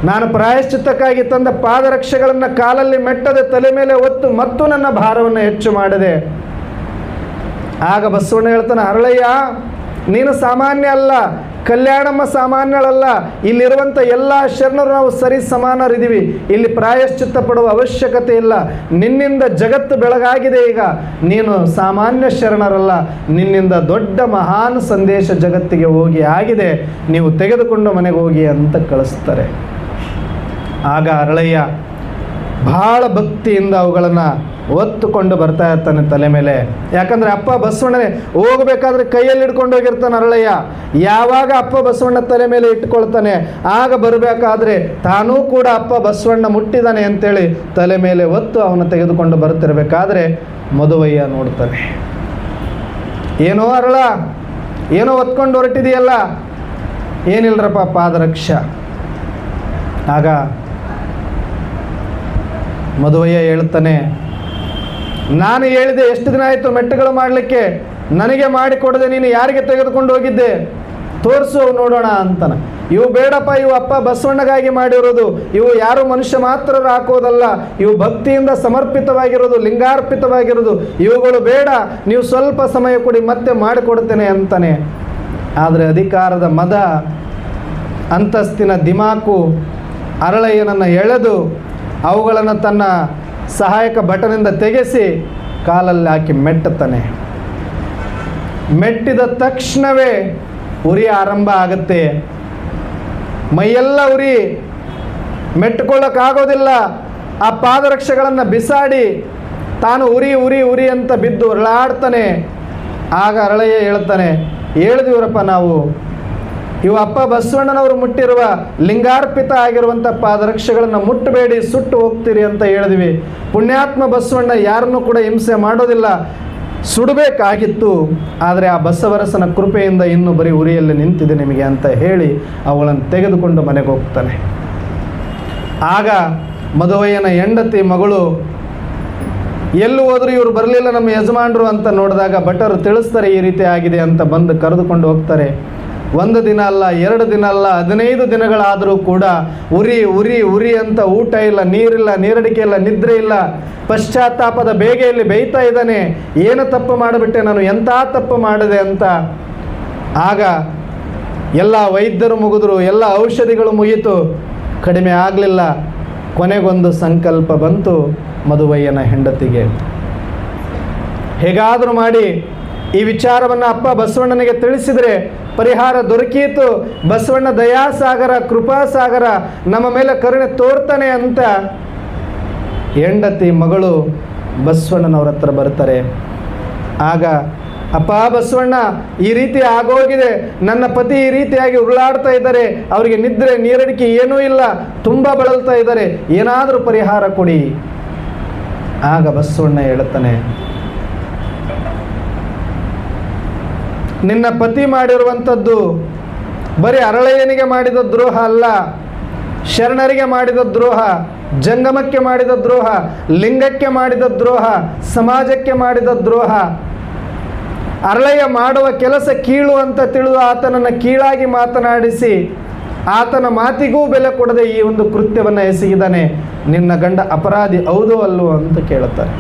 ನಾನು ಪ್ರಾಯಶ್ಚಿತ್ತಕ್ಕಾಗಿ ತಂದ ಪಾದರಕ್ಷೆಗಳನ್ನು ಕಾಲಲ್ಲಿ ಮೆಟ್ಟದೆ ತಲೆ ಮೇಲೆ ಹೊತ್ತು ಮತ್ತು ನನ್ನ ಭಾರವನ್ನು ಹೆಚ್ಚು ಮಾಡಿದೆ. ಆಗ ಬಸವಣ್ಣ ಹೇಳ್ತಾನೆ, ಹರಳಯ್ಯ, ನೀನು ಸಾಮಾನ್ಯ ಅಲ್ಲ, ಕಲ್ಯಾಣಮ್ಮ ಸಾಮಾನ್ಯಳಲ್ಲ. ಇಲ್ಲಿರುವಂಥ ಎಲ್ಲ ಶರಣರು ನಾವು ಸರಿ ಸಮಾನರಿದ್ದೀವಿ. ಇಲ್ಲಿ ಪ್ರಾಯಶ್ಚಿತ್ತ ಪಡುವ ಅವಶ್ಯಕತೆ ಇಲ್ಲ. ನಿನ್ನಿಂದ ಜಗತ್ತು ಬೆಳಗಾಗಿದೆ. ಈಗ ನೀನು ಸಾಮಾನ್ಯ ಶರಣರಲ್ಲ, ನಿನ್ನಿಂದ ದೊಡ್ಡ ಮಹಾನ್ ಸಂದೇಶ ಜಗತ್ತಿಗೆ ಹೋಗಿ ಆಗಿದೆ. ನೀವು ತೆಗೆದುಕೊಂಡು ಮನೆಗೆ ಹೋಗಿ ಅಂತ ಕಳಿಸ್ತಾರೆ. ಆಗ ಹರಳಯ್ಯ ಬಹಳ ಭಕ್ತಿಯಿಂದ ಅವುಗಳನ್ನು ಒತ್ತುಕೊಂಡು ಬರ್ತಾ ಇರ್ತಾನೆ ತಲೆ ಮೇಲೆ. ಯಾಕಂದರೆ ಅಪ್ಪ ಬಸವಣ್ಣನೇ ಹೋಗಬೇಕಾದ್ರೆ ಕೈಯಲ್ಲಿ ಹಿಡ್ಕೊಂಡು ಹೋಗಿರ್ತಾನೆ ಹರಳಯ್ಯ. ಯಾವಾಗ ಅಪ್ಪ ಬಸವಣ್ಣ ತಲೆ ಮೇಲೆ ಇಟ್ಕೊಳ್ತಾನೆ, ಆಗ ಬರಬೇಕಾದ್ರೆ ತಾನೂ ಕೂಡ ಅಪ್ಪ ಬಸವಣ್ಣ ಮುಟ್ಟಿದ್ದಾನೆ ಅಂತೇಳಿ ತಲೆ ಮೇಲೆ ಒತ್ತು ಅವನು ತೆಗೆದುಕೊಂಡು ಬರ್ತಿರ್ಬೇಕಾದ್ರೆ ಮದುವಯ್ಯ ನೋಡ್ತಾನೆ. ಏನೋ ಹರಳ, ಏನೋ ಒತ್ಕೊಂಡು ಹೊರಟಿದೆಯಲ್ಲ. ಏನಿಲ್ರಪ್ಪ, ಪಾದರಕ್ಷ. ಆಗ ಮದುವಯ್ಯ ಹೇಳ್ತಾನೆ, ನಾನು ಹೇಳಿದೆ ಎಷ್ಟು ದಿನ ಆಯಿತು ಮೆಟ್ಟುಗಳು ಮಾಡಲಿಕ್ಕೆ, ನನಗೆ ಮಾಡಿಕೊಡದೆ ನೀನು ಯಾರಿಗೆ ತೆಗೆದುಕೊಂಡು ಹೋಗಿದ್ದೆ, ತೋರಿಸು ನೋಡೋಣ ಅಂತಾನ. ಇವು ಬೇಡಪ್ಪ, ಇವು ಅಪ್ಪ ಬಸವಣ್ಣಗಾಗಿ ಮಾಡಿರೋದು. ಇವು ಯಾರು ಮನುಷ್ಯ ಮಾತ್ರ ಹಾಕೋದಲ್ಲ, ಇವು ಭಕ್ತಿಯಿಂದ ಸಮರ್ಪಿತವಾಗಿರೋದು, ಲಿಂಗಾರ್ಪಿತವಾಗಿರೋದು. ಇವುಗಳು ಬೇಡ, ನೀವು ಸ್ವಲ್ಪ ಸಮಯ ಕೊಡಿ, ಮತ್ತೆ ಮಾಡಿಕೊಡ್ತೇನೆ ಅಂತಾನೆ. ಆದರೆ ಅಧಿಕಾರದ ಮದ, ಅಂತಸ್ತಿನ ದಿಮಾಕು ಹರಳಯ್ಯನನ್ನು ಎಳೆದು ಅವುಗಳನ್ನು ತನ್ನ ಸಹಾಯಕ ಭಟನಿಂದ ತೆಗೆಸಿ ಕಾಲಲ್ಲಿ ಹಾಕಿ ಮೆಟ್ಟುತ್ತಾನೆ. ಮೆಟ್ಟಿದ ತಕ್ಷಣವೇ ಉರಿ ಆರಂಭ ಆಗುತ್ತೆ. ಮೈಯೆಲ್ಲ ಉರಿ, ಮೆಟ್ಟುಕೊಳ್ಳೋಕ್ಕಾಗೋದಿಲ್ಲ. ಆ ಪಾದರಕ್ಷೆಗಳನ್ನು ಬಿಸಾಡಿ ತಾನು ಉರಿ ಉರಿ ಉರಿ ಅಂತ ಬಿದ್ದು ಹೊರಳಾಡ್ತಾನೆ. ಆಗ ಹರಳಯ್ಯ ಹೇಳ್ತಾನೆ, ಹೇಳಿದಿವರಪ್ಪ ನಾವು, ಇವು ಅಪ್ಪ ಬಸವಣ್ಣನವರು ಮುಟ್ಟಿರುವ ಲಿಂಗಾರ್ಪಿತ ಆಗಿರುವಂಥ ಪಾದರಕ್ಷೆಗಳನ್ನು ಮುಟ್ಟಬೇಡಿ, ಸುಟ್ಟು ಹೋಗ್ತೀರಿ ಅಂತ ಹೇಳಿದ್ವಿ. ಪುಣ್ಯಾತ್ಮ ಬಸವಣ್ಣ ಯಾರನ್ನೂ ಕೂಡ ಹಿಂಸೆ ಮಾಡೋದಿಲ್ಲ, ಸುಡಬೇಕಾಗಿತ್ತು. ಆದರೆ ಆ ಬಸವರಸನ ಕೃಪೆಯಿಂದ ಇನ್ನೂ ಬರೀ ಉರಿಯಲ್ಲಿ ನಿಂತಿದೆ ನಿಮಗೆ ಅಂತ ಹೇಳಿ ಅವುಗಳನ್ನು ತೆಗೆದುಕೊಂಡು ಮನೆಗೆ ಹೋಗ್ತಾನೆ. ಆಗ ಮದುವಯ್ಯನ ಹೆಂಡತಿ ಮಗಳು ಎಲ್ಲೂ ಹೋದರೂ ಇವರು ಬರಲಿಲ್ಲ ನಮ್ಮ ಯಜಮಾನರು ಅಂತ ನೋಡಿದಾಗ ಭಟರು ತಿಳಿಸ್ತಾರೆ, ಈ ರೀತಿ ಆಗಿದೆ ಅಂತ ಬಂದು ಕರೆದುಕೊಂಡು ಹೋಗ್ತಾರೆ. ಒಂದು ದಿನ ಅಲ್ಲ, 2 ದಿನ ಅಲ್ಲ, 15 ದಿನಗಳಾದರೂ ಕೂಡ ಉರಿ ಉರಿ ಉರಿ ಅಂತ ಊಟ ಇಲ್ಲ, ನೀರಿಲ್ಲ, ನೀರಡಿಕೆ ಇಲ್ಲ, ನಿದ್ರೆ ಇಲ್ಲ. ಪಶ್ಚಾತ್ತಾಪದ ಬೇಗೆಯಲ್ಲಿ ಬೇಯ್ತಾ ಇದ್ದಾನೆ. ಏನು ತಪ್ಪು ಮಾಡಿಬಿಟ್ಟೆ ನಾನು, ಎಂಥ ತಪ್ಪು ಮಾಡಿದೆ ಅಂತ. ಆಗ ಎಲ್ಲ ವೈದ್ಯರು ಮುಗಿದ್ರು, ಎಲ್ಲ ಔಷಧಿಗಳು ಮುಗೀತು, ಕಡಿಮೆ ಆಗಲಿಲ್ಲ. ಕೊನೆಗೊಂದು ಸಂಕಲ್ಪ ಬಂತು ಮದುವಯ್ಯನ ಹೆಂಡತಿಗೆ. ಹೇಗಾದರೂ ಮಾಡಿ ಈ ವಿಚಾರವನ್ನು ಅಪ್ಪ ಬಸವಣ್ಣನಿಗೆ ತಿಳಿಸಿದರೆ ಪರಿಹಾರ ದೊರಕೀತು. ಬಸವಣ್ಣ ದಯಾಸಾಗರ, ಕೃಪಾಸಾಗರ, ನಮ್ಮ ಮೇಲೆ ಕರುಣೆ ತೋರ್ತಾನೆ ಅಂತ ಹೆಂಡತಿ ಮಗಳು ಬಸವಣ್ಣನವ್ರ ಹತ್ರ ಬರ್ತಾರೆ. ಆಗ ಅಪ್ಪ ಬಸವಣ್ಣ, ಈ ರೀತಿ ಆಗೋಗಿದೆ, ನನ್ನ ಪತಿ ಈ ರೀತಿಯಾಗಿ ಉರುಳಾಡ್ತಾ ಇದ್ದಾರೆ, ಅವರಿಗೆ ನಿದ್ರೆ ನೀರಡಿಕೆ ಏನೂ ಇಲ್ಲ, ತುಂಬ ಬಳಲ್ತಾ ಇದ್ದಾರೆ, ಏನಾದರೂ ಪರಿಹಾರ ಕೊಡಿ. ಆಗ ಬಸವಣ್ಣ ಹೇಳ್ತಾನೆ, ನಿನ್ನ ಪತಿ ಮಾಡಿರುವಂಥದ್ದು ಬರೀ ಹರಳಯ್ಯನಿಗೆ ಮಾಡಿದ ದ್ರೋಹ ಅಲ್ಲ, ಶರಣರಿಗೆ ಮಾಡಿದ ದ್ರೋಹ, ಜಂಗಮಕ್ಕೆ ಮಾಡಿದ ದ್ರೋಹ, ಲಿಂಗಕ್ಕೆ ಮಾಡಿದ ದ್ರೋಹ, ಸಮಾಜಕ್ಕೆ ಮಾಡಿದ ದ್ರೋಹ. ಹರಳಯ್ಯ ಮಾಡುವ ಕೆಲಸ ಕೀಳು ಅಂತ ತಿಳಿದು ಆತನನ್ನು ಕೀಳಾಗಿ ಮಾತನಾಡಿಸಿ ಆತನ ಮಾತಿಗೂ ಬೆಲೆ ಕೊಡದೆ ಈ ಒಂದು ಕೃತ್ಯವನ್ನು ಎಸಗಿದ್ದಾನೆ. ನಿನ್ನ ಗಂಡ ಅಪರಾಧಿ ಹೌದೋ ಅಲ್ಲೋ ಅಂತ ಕೇಳುತ್ತಾರೆ.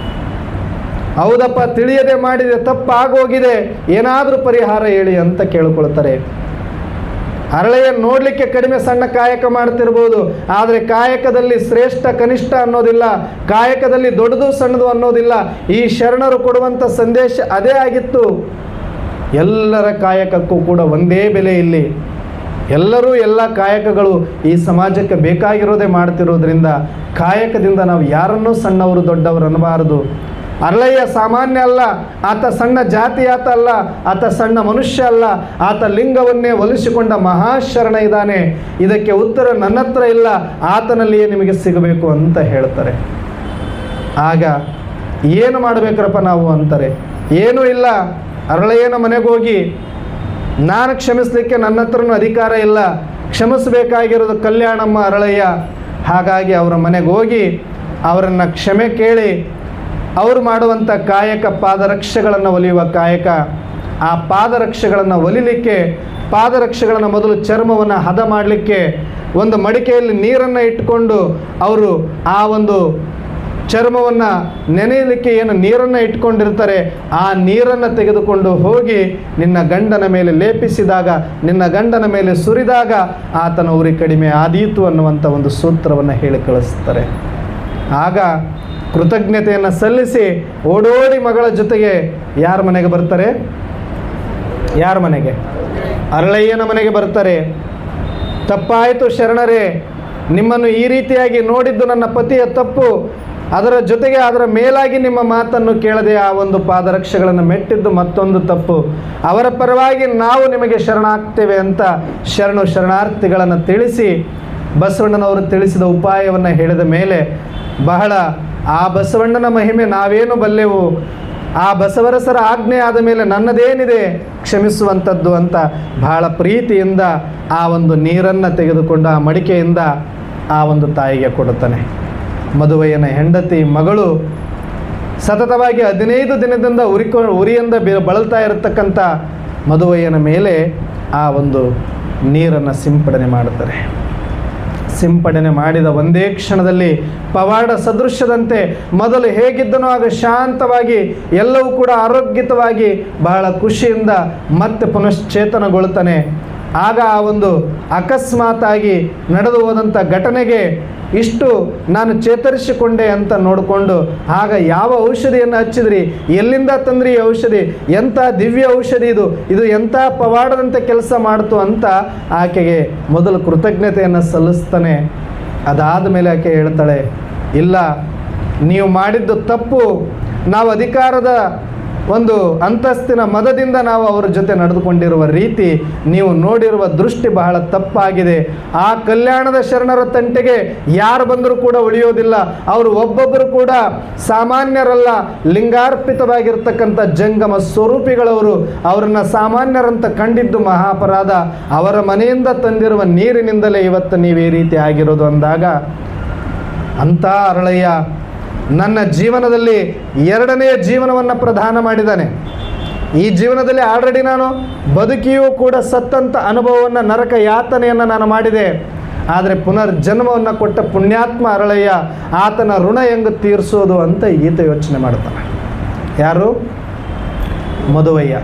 ಹೌದಪ್ಪ, ತಿಳಿಯದೆ ಮಾಡಿದೆ, ತಪ್ಪಾಗೋಗಿದೆ, ಏನಾದರೂ ಪರಿಹಾರ ಹೇಳಿ ಅಂತ ಕೇಳಿಕೊಳ್ತಾರೆ. ಹರಳಯ್ಯ ನೋಡಲಿಕ್ಕೆ ಕಡಿಮೆ ಸಣ್ಣ ಕಾಯಕ ಮಾಡ್ತಿರ್ಬೋದು, ಆದರೆ ಕಾಯಕದಲ್ಲಿ ಶ್ರೇಷ್ಠ ಕನಿಷ್ಠ ಅನ್ನೋದಿಲ್ಲ, ಕಾಯಕದಲ್ಲಿ ದೊಡ್ಡದು ಸಣ್ಣದು ಅನ್ನೋದಿಲ್ಲ. ಈ ಶರಣರು ಕೊಡುವಂಥ ಸಂದೇಶ ಅದೇ ಆಗಿತ್ತು. ಎಲ್ಲರ ಕಾಯಕಕ್ಕೂ ಕೂಡ ಒಂದೇ ಬೆಲೆ. ಇಲ್ಲಿ ಎಲ್ಲರೂ ಎಲ್ಲ ಕಾಯಕಗಳು ಈ ಸಮಾಜಕ್ಕೆ ಬೇಕಾಗಿರೋದೇ ಮಾಡ್ತಿರೋದ್ರಿಂದ ಕಾಯಕದಿಂದ ನಾವು ಯಾರನ್ನೂ ಸಣ್ಣವರು ದೊಡ್ಡವರು ಅನ್ನಬಾರದು. ಹರಳಯ್ಯ ಸಾಮಾನ್ಯ ಅಲ್ಲ, ಆತ ಸಣ್ಣ ಜಾತಿ ಆತ ಅಲ್ಲ, ಆತ ಸಣ್ಣ ಮನುಷ್ಯ ಅಲ್ಲ, ಆತ ಲಿಂಗವನ್ನೇ ಒಲಿಸಿಕೊಂಡ ಮಹಾಶರಣ ಇದ್ದಾನೆ. ಇದಕ್ಕೆ ಉತ್ತರ ನನ್ನ ಹತ್ರ ಇಲ್ಲ, ಆತನಲ್ಲಿಯೇ ನಿಮಗೆ ಸಿಗಬೇಕು ಅಂತ ಹೇಳ್ತಾರೆ. ಆಗ ಏನು ಮಾಡಬೇಕ್ರಪ್ಪ ನಾವು ಅಂತಾರೆ. ಏನೂ ಇಲ್ಲ, ಹರಳಯ್ಯನ ಮನೆಗೆ ಹೋಗಿ ನಾನು ಕ್ಷಮಿಸಲಿಕ್ಕೆ ನನ್ನ ಹತ್ರನೂ ಅಧಿಕಾರ ಇಲ್ಲ, ಕ್ಷಮಿಸಬೇಕಾಗಿರೋದು ಕಲ್ಯಾಣಮ್ಮ ಹರಳಯ್ಯ. ಹಾಗಾಗಿ ಅವರ ಮನೆಗೆ ಹೋಗಿ ಅವರನ್ನು ಕ್ಷಮೆ ಕೇಳಿ ಅವರು ಮಾಡುವಂಥ ಕಾಯಕ, ಪಾದರಕ್ಷೆಗಳನ್ನು ಒಲಿಯುವ ಕಾಯಕ, ಆ ಪಾದರಕ್ಷೆಗಳನ್ನು ಹೊಲಿಲಿಕ್ಕೆ, ಪಾದರಕ್ಷೆಗಳನ್ನು ಮೊದಲು ಚರ್ಮವನ್ನು ಹದ ಮಾಡಲಿಕ್ಕೆ ಒಂದು ಮಡಿಕೆಯಲ್ಲಿ ನೀರನ್ನು ಇಟ್ಟುಕೊಂಡು ಅವರು ಆ ಒಂದು ಚರ್ಮವನ್ನು ನೆನೆಯಲಿಕ್ಕೆ ಏನು ನೀರನ್ನು ಇಟ್ಕೊಂಡಿರ್ತಾರೆ, ಆ ನೀರನ್ನು ತೆಗೆದುಕೊಂಡು ಹೋಗಿ ನಿನ್ನ ಗಂಡನ ಮೇಲೆ ಲೇಪಿಸಿದಾಗ, ನಿನ್ನ ಗಂಡನ ಮೇಲೆ ಸುರಿದಾಗ ಆತನ ಉರಿ ಕಡಿಮೆ ಆದೀತು ಅನ್ನುವಂಥ ಒಂದು ಸೂತ್ರವನ್ನು ಹೇಳಿ ಕಳಿಸ್ತಾರೆ. ಆಗ ಕೃತಜ್ಞತೆಯನ್ನು ಸಲ್ಲಿಸಿ ಓಡೋಡಿ ಮಗಳ ಜೊತೆಗೆ ಯಾರ ಮನೆಗೆ ಬರ್ತಾರೆ? ಯಾರ ಮನೆಗೆ? ಅರಳಯ್ಯನ ಮನೆಗೆ ಬರ್ತಾರೆ. ತಪ್ಪಾಯಿತು ಶರಣರೇ, ನಿಮ್ಮನ್ನು ಈ ರೀತಿಯಾಗಿ ನೋಡಿದ್ದು ನನ್ನ ಪತಿಯ ತಪ್ಪು, ಅದರ ಜೊತೆಗೆ ಅದರ ಮೇಲಾಗಿ ನಿಮ್ಮ ಮಾತನ್ನು ಕೇಳದೆ ಆ ಒಂದು ಪಾದರಕ್ಷೆಗಳನ್ನು ಮೆಟ್ಟಿದ್ದು ಮತ್ತೊಂದು ತಪ್ಪು. ಅವರ ಪರವಾಗಿ ನಾವು ನಿಮಗೆ ಶರಣಾಗ್ತೇವೆ ಅಂತ ಶರಣಾರ್ಥಿಗಳನ್ನು ತಿಳಿಸಿ ಬಸವಣ್ಣನವರು ತಿಳಿಸಿದ ಉಪಾಯವನ್ನು ಹೇಳಿದ ಮೇಲೆ ಬಹಳ ಆ ಬಸವಣ್ಣನ ಮಹಿಮೆ ನಾವೇನು ಬಲ್ಲೆವು, ಆ ಬಸವರಸರ ಆಜ್ಞೆ ಆದ ಮೇಲೆ ನನ್ನದೇನಿದೆ ಕ್ಷಮಿಸುವಂಥದ್ದು ಅಂತ ಬಹಳ ಪ್ರೀತಿಯಿಂದ ಆ ಒಂದು ನೀರನ್ನು ತೆಗೆದುಕೊಂಡು ಆ ಮಡಿಕೆಯಿಂದ ಆ ಒಂದು ತಾಯಿಗೆ ಕೊಡುತ್ತಾನೆ. ಮದುವೆಯನ ಹೆಂಡತಿ ಮಗಳು ಸತತವಾಗಿ 15 ದಿನದಿಂದ ಉರಿಯಿಂದ ಬಳಲ್ತಾ ಇರತಕ್ಕಂಥ ಮದುವೆಯನ ಮೇಲೆ ಆ ಒಂದು ನೀರನ್ನು ಸಿಂಪಡಣೆ ಮಾಡುತ್ತಾರೆ. ಸಿಂಪಡಣೆ ಮಾಡಿದ ಒಂದೇ ಕ್ಷಣದಲ್ಲಿ ಪವಾಡ ಸದೃಶ್ಯದಂತೆ ಮೊದಲು ಹೇಗಿದ್ದನೋ ಆಗ ಶಾಂತವಾಗಿ ಎಲ್ಲವೂ ಕೂಡ ಆರೋಗ್ಯವಾಗಿ ಬಹಳ ಖುಷಿಯಿಂದ ಮತ್ತೆ ಪುನಶ್ಚೇತನಗೊಳ್ತಾನೆ. ಆಗ ಆ ಒಂದು ಅಕಸ್ಮಾತಾಗಿ ನಡೆದು ಹೋದಂಥ ಘಟನೆಗೆ ಇಷ್ಟು ನಾನು ಚೇತರಿಸಿಕೊಂಡೆ ಅಂತ ನೋಡಿಕೊಂಡು, ಆಗ ಯಾವ ಔಷಧಿಯನ್ನು ಹಚ್ಚಿದ್ರಿ, ಎಲ್ಲಿಂದ ತಂದ್ರಿ ಈ ಔಷಧಿ, ಎಂಥ ದಿವ್ಯ ಔಷಧಿ ಇದು ಎಂಥ ಪವಾಡದಂತೆ ಕೆಲಸ ಮಾಡ್ತು ಅಂತ ಆಕೆಗೆ ಮೊದಲು ಕೃತಜ್ಞತೆಯನ್ನು ಸಲ್ಲಿಸ್ತಾನೆ. ಅದಾದ ಮೇಲೆ ಆಕೆ ಹೇಳ್ತಾಳೆ, ಇಲ್ಲ, ನೀವು ಮಾಡಿದ್ದು ತಪ್ಪು, ನಾವು ಅಧಿಕಾರದ ಒಂದು ಅಂತಸ್ತಿನ ಮದದಿಂದ ನಾವು ಅವರ ಜೊತೆ ನಡೆದುಕೊಂಡಿರುವ ರೀತಿ, ನೀವು ನೋಡಿರುವ ದೃಷ್ಟಿ ಬಹಳ ತಪ್ಪಾಗಿದೆ. ಆ ಕಲ್ಯಾಣದ ಶರಣರ ತಂಟೆಗೆ ಯಾರು ಬಂದರೂ ಕೂಡ ಉಳಿಯೋದಿಲ್ಲ. ಅವರು ಒಬ್ಬೊಬ್ಬರು ಕೂಡ ಸಾಮಾನ್ಯರಲ್ಲ, ಲಿಂಗಾರ್ಪಿತವಾಗಿರ್ತಕ್ಕಂಥ ಜಂಗಮ ಸ್ವರೂಪಿಗಳವರು. ಅವರನ್ನು ಸಾಮಾನ್ಯರಂತ ಕಂಡಿದ್ದು ಮಹಾಪರಾಧ. ಅವರ ಮನೆಯಿಂದ ತಂದಿರುವ ನೀರಿನಿಂದಲೇ ಇವತ್ತು ನೀವು ಈ ರೀತಿ ಆಗಿರೋದು ಅಂದಾಗ, ಅಂಥ ಅರಳಯ್ಯ ನನ್ನ ಜೀವನದಲ್ಲಿ 2ನೇ ಜೀವನವನ್ನು ಪ್ರದಾನ ಮಾಡಿದ್ದಾನೆ. ಈ ಜೀವನದಲ್ಲಿ ಆಲ್ರೆಡಿ ನಾನು ಬದುಕಿಯೂ ಕೂಡ ಸತ್ತಂಥ ಅನುಭವವನ್ನು, ನರಕ ಯಾತನೆಯನ್ನು ನಾನು ಮಾಡಿದೆ. ಆದರೆ ಪುನರ್ಜನ್ಮವನ್ನು ಕೊಟ್ಟ ಪುಣ್ಯಾತ್ಮ ಅರಳಯ್ಯ, ಆತನ ಋಣ ಹೆಂಗೆ ತೀರಿಸೋದು ಅಂತ ಈತ ಯೋಚನೆ ಮಾಡ್ತಾನೆ. ಯಾರು? ಮದುವಯ್ಯ.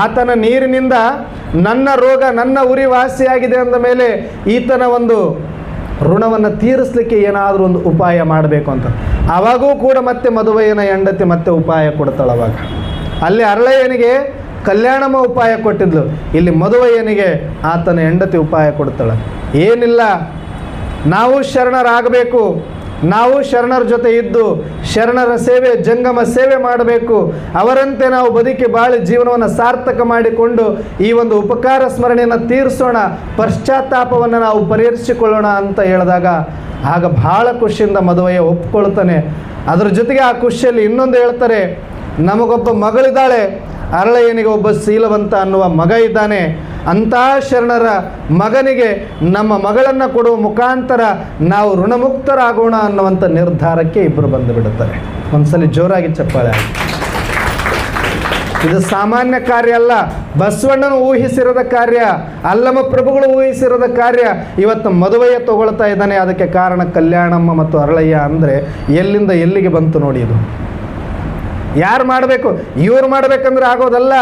ಆತನ ನೀರಿನಿಂದ ನನ್ನ ರೋಗ, ನನ್ನ ಉರಿ ವಾಸಿಯಾಗಿದೆ ಅಂದ ಮೇಲೆ ಈತನ ಒಂದು ಋಣವನ್ನು ತೀರಿಸಲಿಕ್ಕೆ ಏನಾದರೂ ಒಂದು ಉಪಾಯ ಮಾಡಬೇಕು ಅಂತ. ಆವಾಗೂ ಕೂಡ ಮತ್ತೆ ಮದುವೆಯನ ಹೆಂಡತಿ ಮತ್ತೆ ಉಪಾಯ ಕೊಡ್ತಾಳೆ. ಅವಾಗ ಅಲ್ಲಿ ಅರಳಯ್ಯನಿಗೆ ಕಲ್ಯಾಣಮ್ಮ ಉಪಾಯ ಕೊಟ್ಟಿದ್ಲು, ಇಲ್ಲಿ ಮದುವೆಯನಿಗೆ ಆತನ ಹೆಂಡತಿ ಉಪಾಯ ಕೊಡ್ತಾಳೆ. ಏನಿಲ್ಲ, ನಾವು ಶರಣರಾಗಬೇಕು, ನಾವು ಶರಣರ ಜೊತೆ ಇದ್ದು ಶರಣರ ಸೇವೆ, ಜಂಗಮ ಸೇವೆ ಮಾಡಬೇಕು. ಅವರಂತೆ ನಾವು ಬದುಕಿ ಬಾಳಿ ಜೀವನವನ್ನು ಸಾರ್ಥಕ ಮಾಡಿಕೊಂಡು ಈ ಒಂದು ಉಪಕಾರ ಸ್ಮರಣೆಯನ್ನು ತೀರಿಸೋಣ, ಪಶ್ಚಾತ್ತಾಪವನ್ನು ನಾವು ಪರಿಹರಿಸಿಕೊಳ್ಳೋಣ ಅಂತ ಹೇಳಿದಾಗ ಆಗ ಬಹಳ ಖುಷಿಯಿಂದ ಮದುವೆಯ ಒಪ್ಕೊಳ್ತಾನೆ. ಅದರ ಜೊತೆಗೆ ಆ ಖುಷಿಯಲ್ಲಿ ಇನ್ನೊಂದು ಹೇಳ್ತಾರೆ, ನಮಗೊಬ್ಬ ಮಗಳಿದ್ದಾಳೆ, ಅರಳಯ್ಯನಿಗೆ ಒಬ್ಬ ಶೀಲವಂತ ಅನ್ನುವ ಮಗ ಇದ್ದಾನೆ. ಅಂಥ ಶರಣರ ಮಗನಿಗೆ ನಮ್ಮ ಮಗಳನ್ನು ಕೊಡುವ ಮುಖಾಂತರ ನಾವು ಋಣಮುಕ್ತರಾಗೋಣ ಅನ್ನುವಂಥ ನಿರ್ಧಾರಕ್ಕೆ ಇಬ್ಬರು ಬಂದು ಬಿಡುತ್ತಾರೆ. ಒಂದ್ಸಲಿ ಜೋರಾಗಿ ಚಪ್ಪಾಳೆ. ಇದು ಸಾಮಾನ್ಯ ಕಾರ್ಯ ಅಲ್ಲ, ಬಸವಣ್ಣನು ಊಹಿಸಿರದ ಕಾರ್ಯ, ಅಲ್ಲಮ ಪ್ರಭುಗಳು ಊಹಿಸಿರದ ಕಾರ್ಯ. ಇವತ್ತು ಮದುವೆಯ ತಗೊಳ್ತಾ ಇದ್ದಾನೆ. ಅದಕ್ಕೆ ಕಾರಣ ಕಲ್ಯಾಣಮ್ಮ ಮತ್ತು ಅರಳಯ್ಯ. ಅಂದರೆ ಎಲ್ಲಿಂದ ಎಲ್ಲಿಗೆ ಬಂತು ನೋಡಿ. ಇದು ಯಾರು ಮಾಡಬೇಕು? ಇವ್ರು ಮಾಡಬೇಕಂದ್ರೆ ಆಗೋದಲ್ಲ,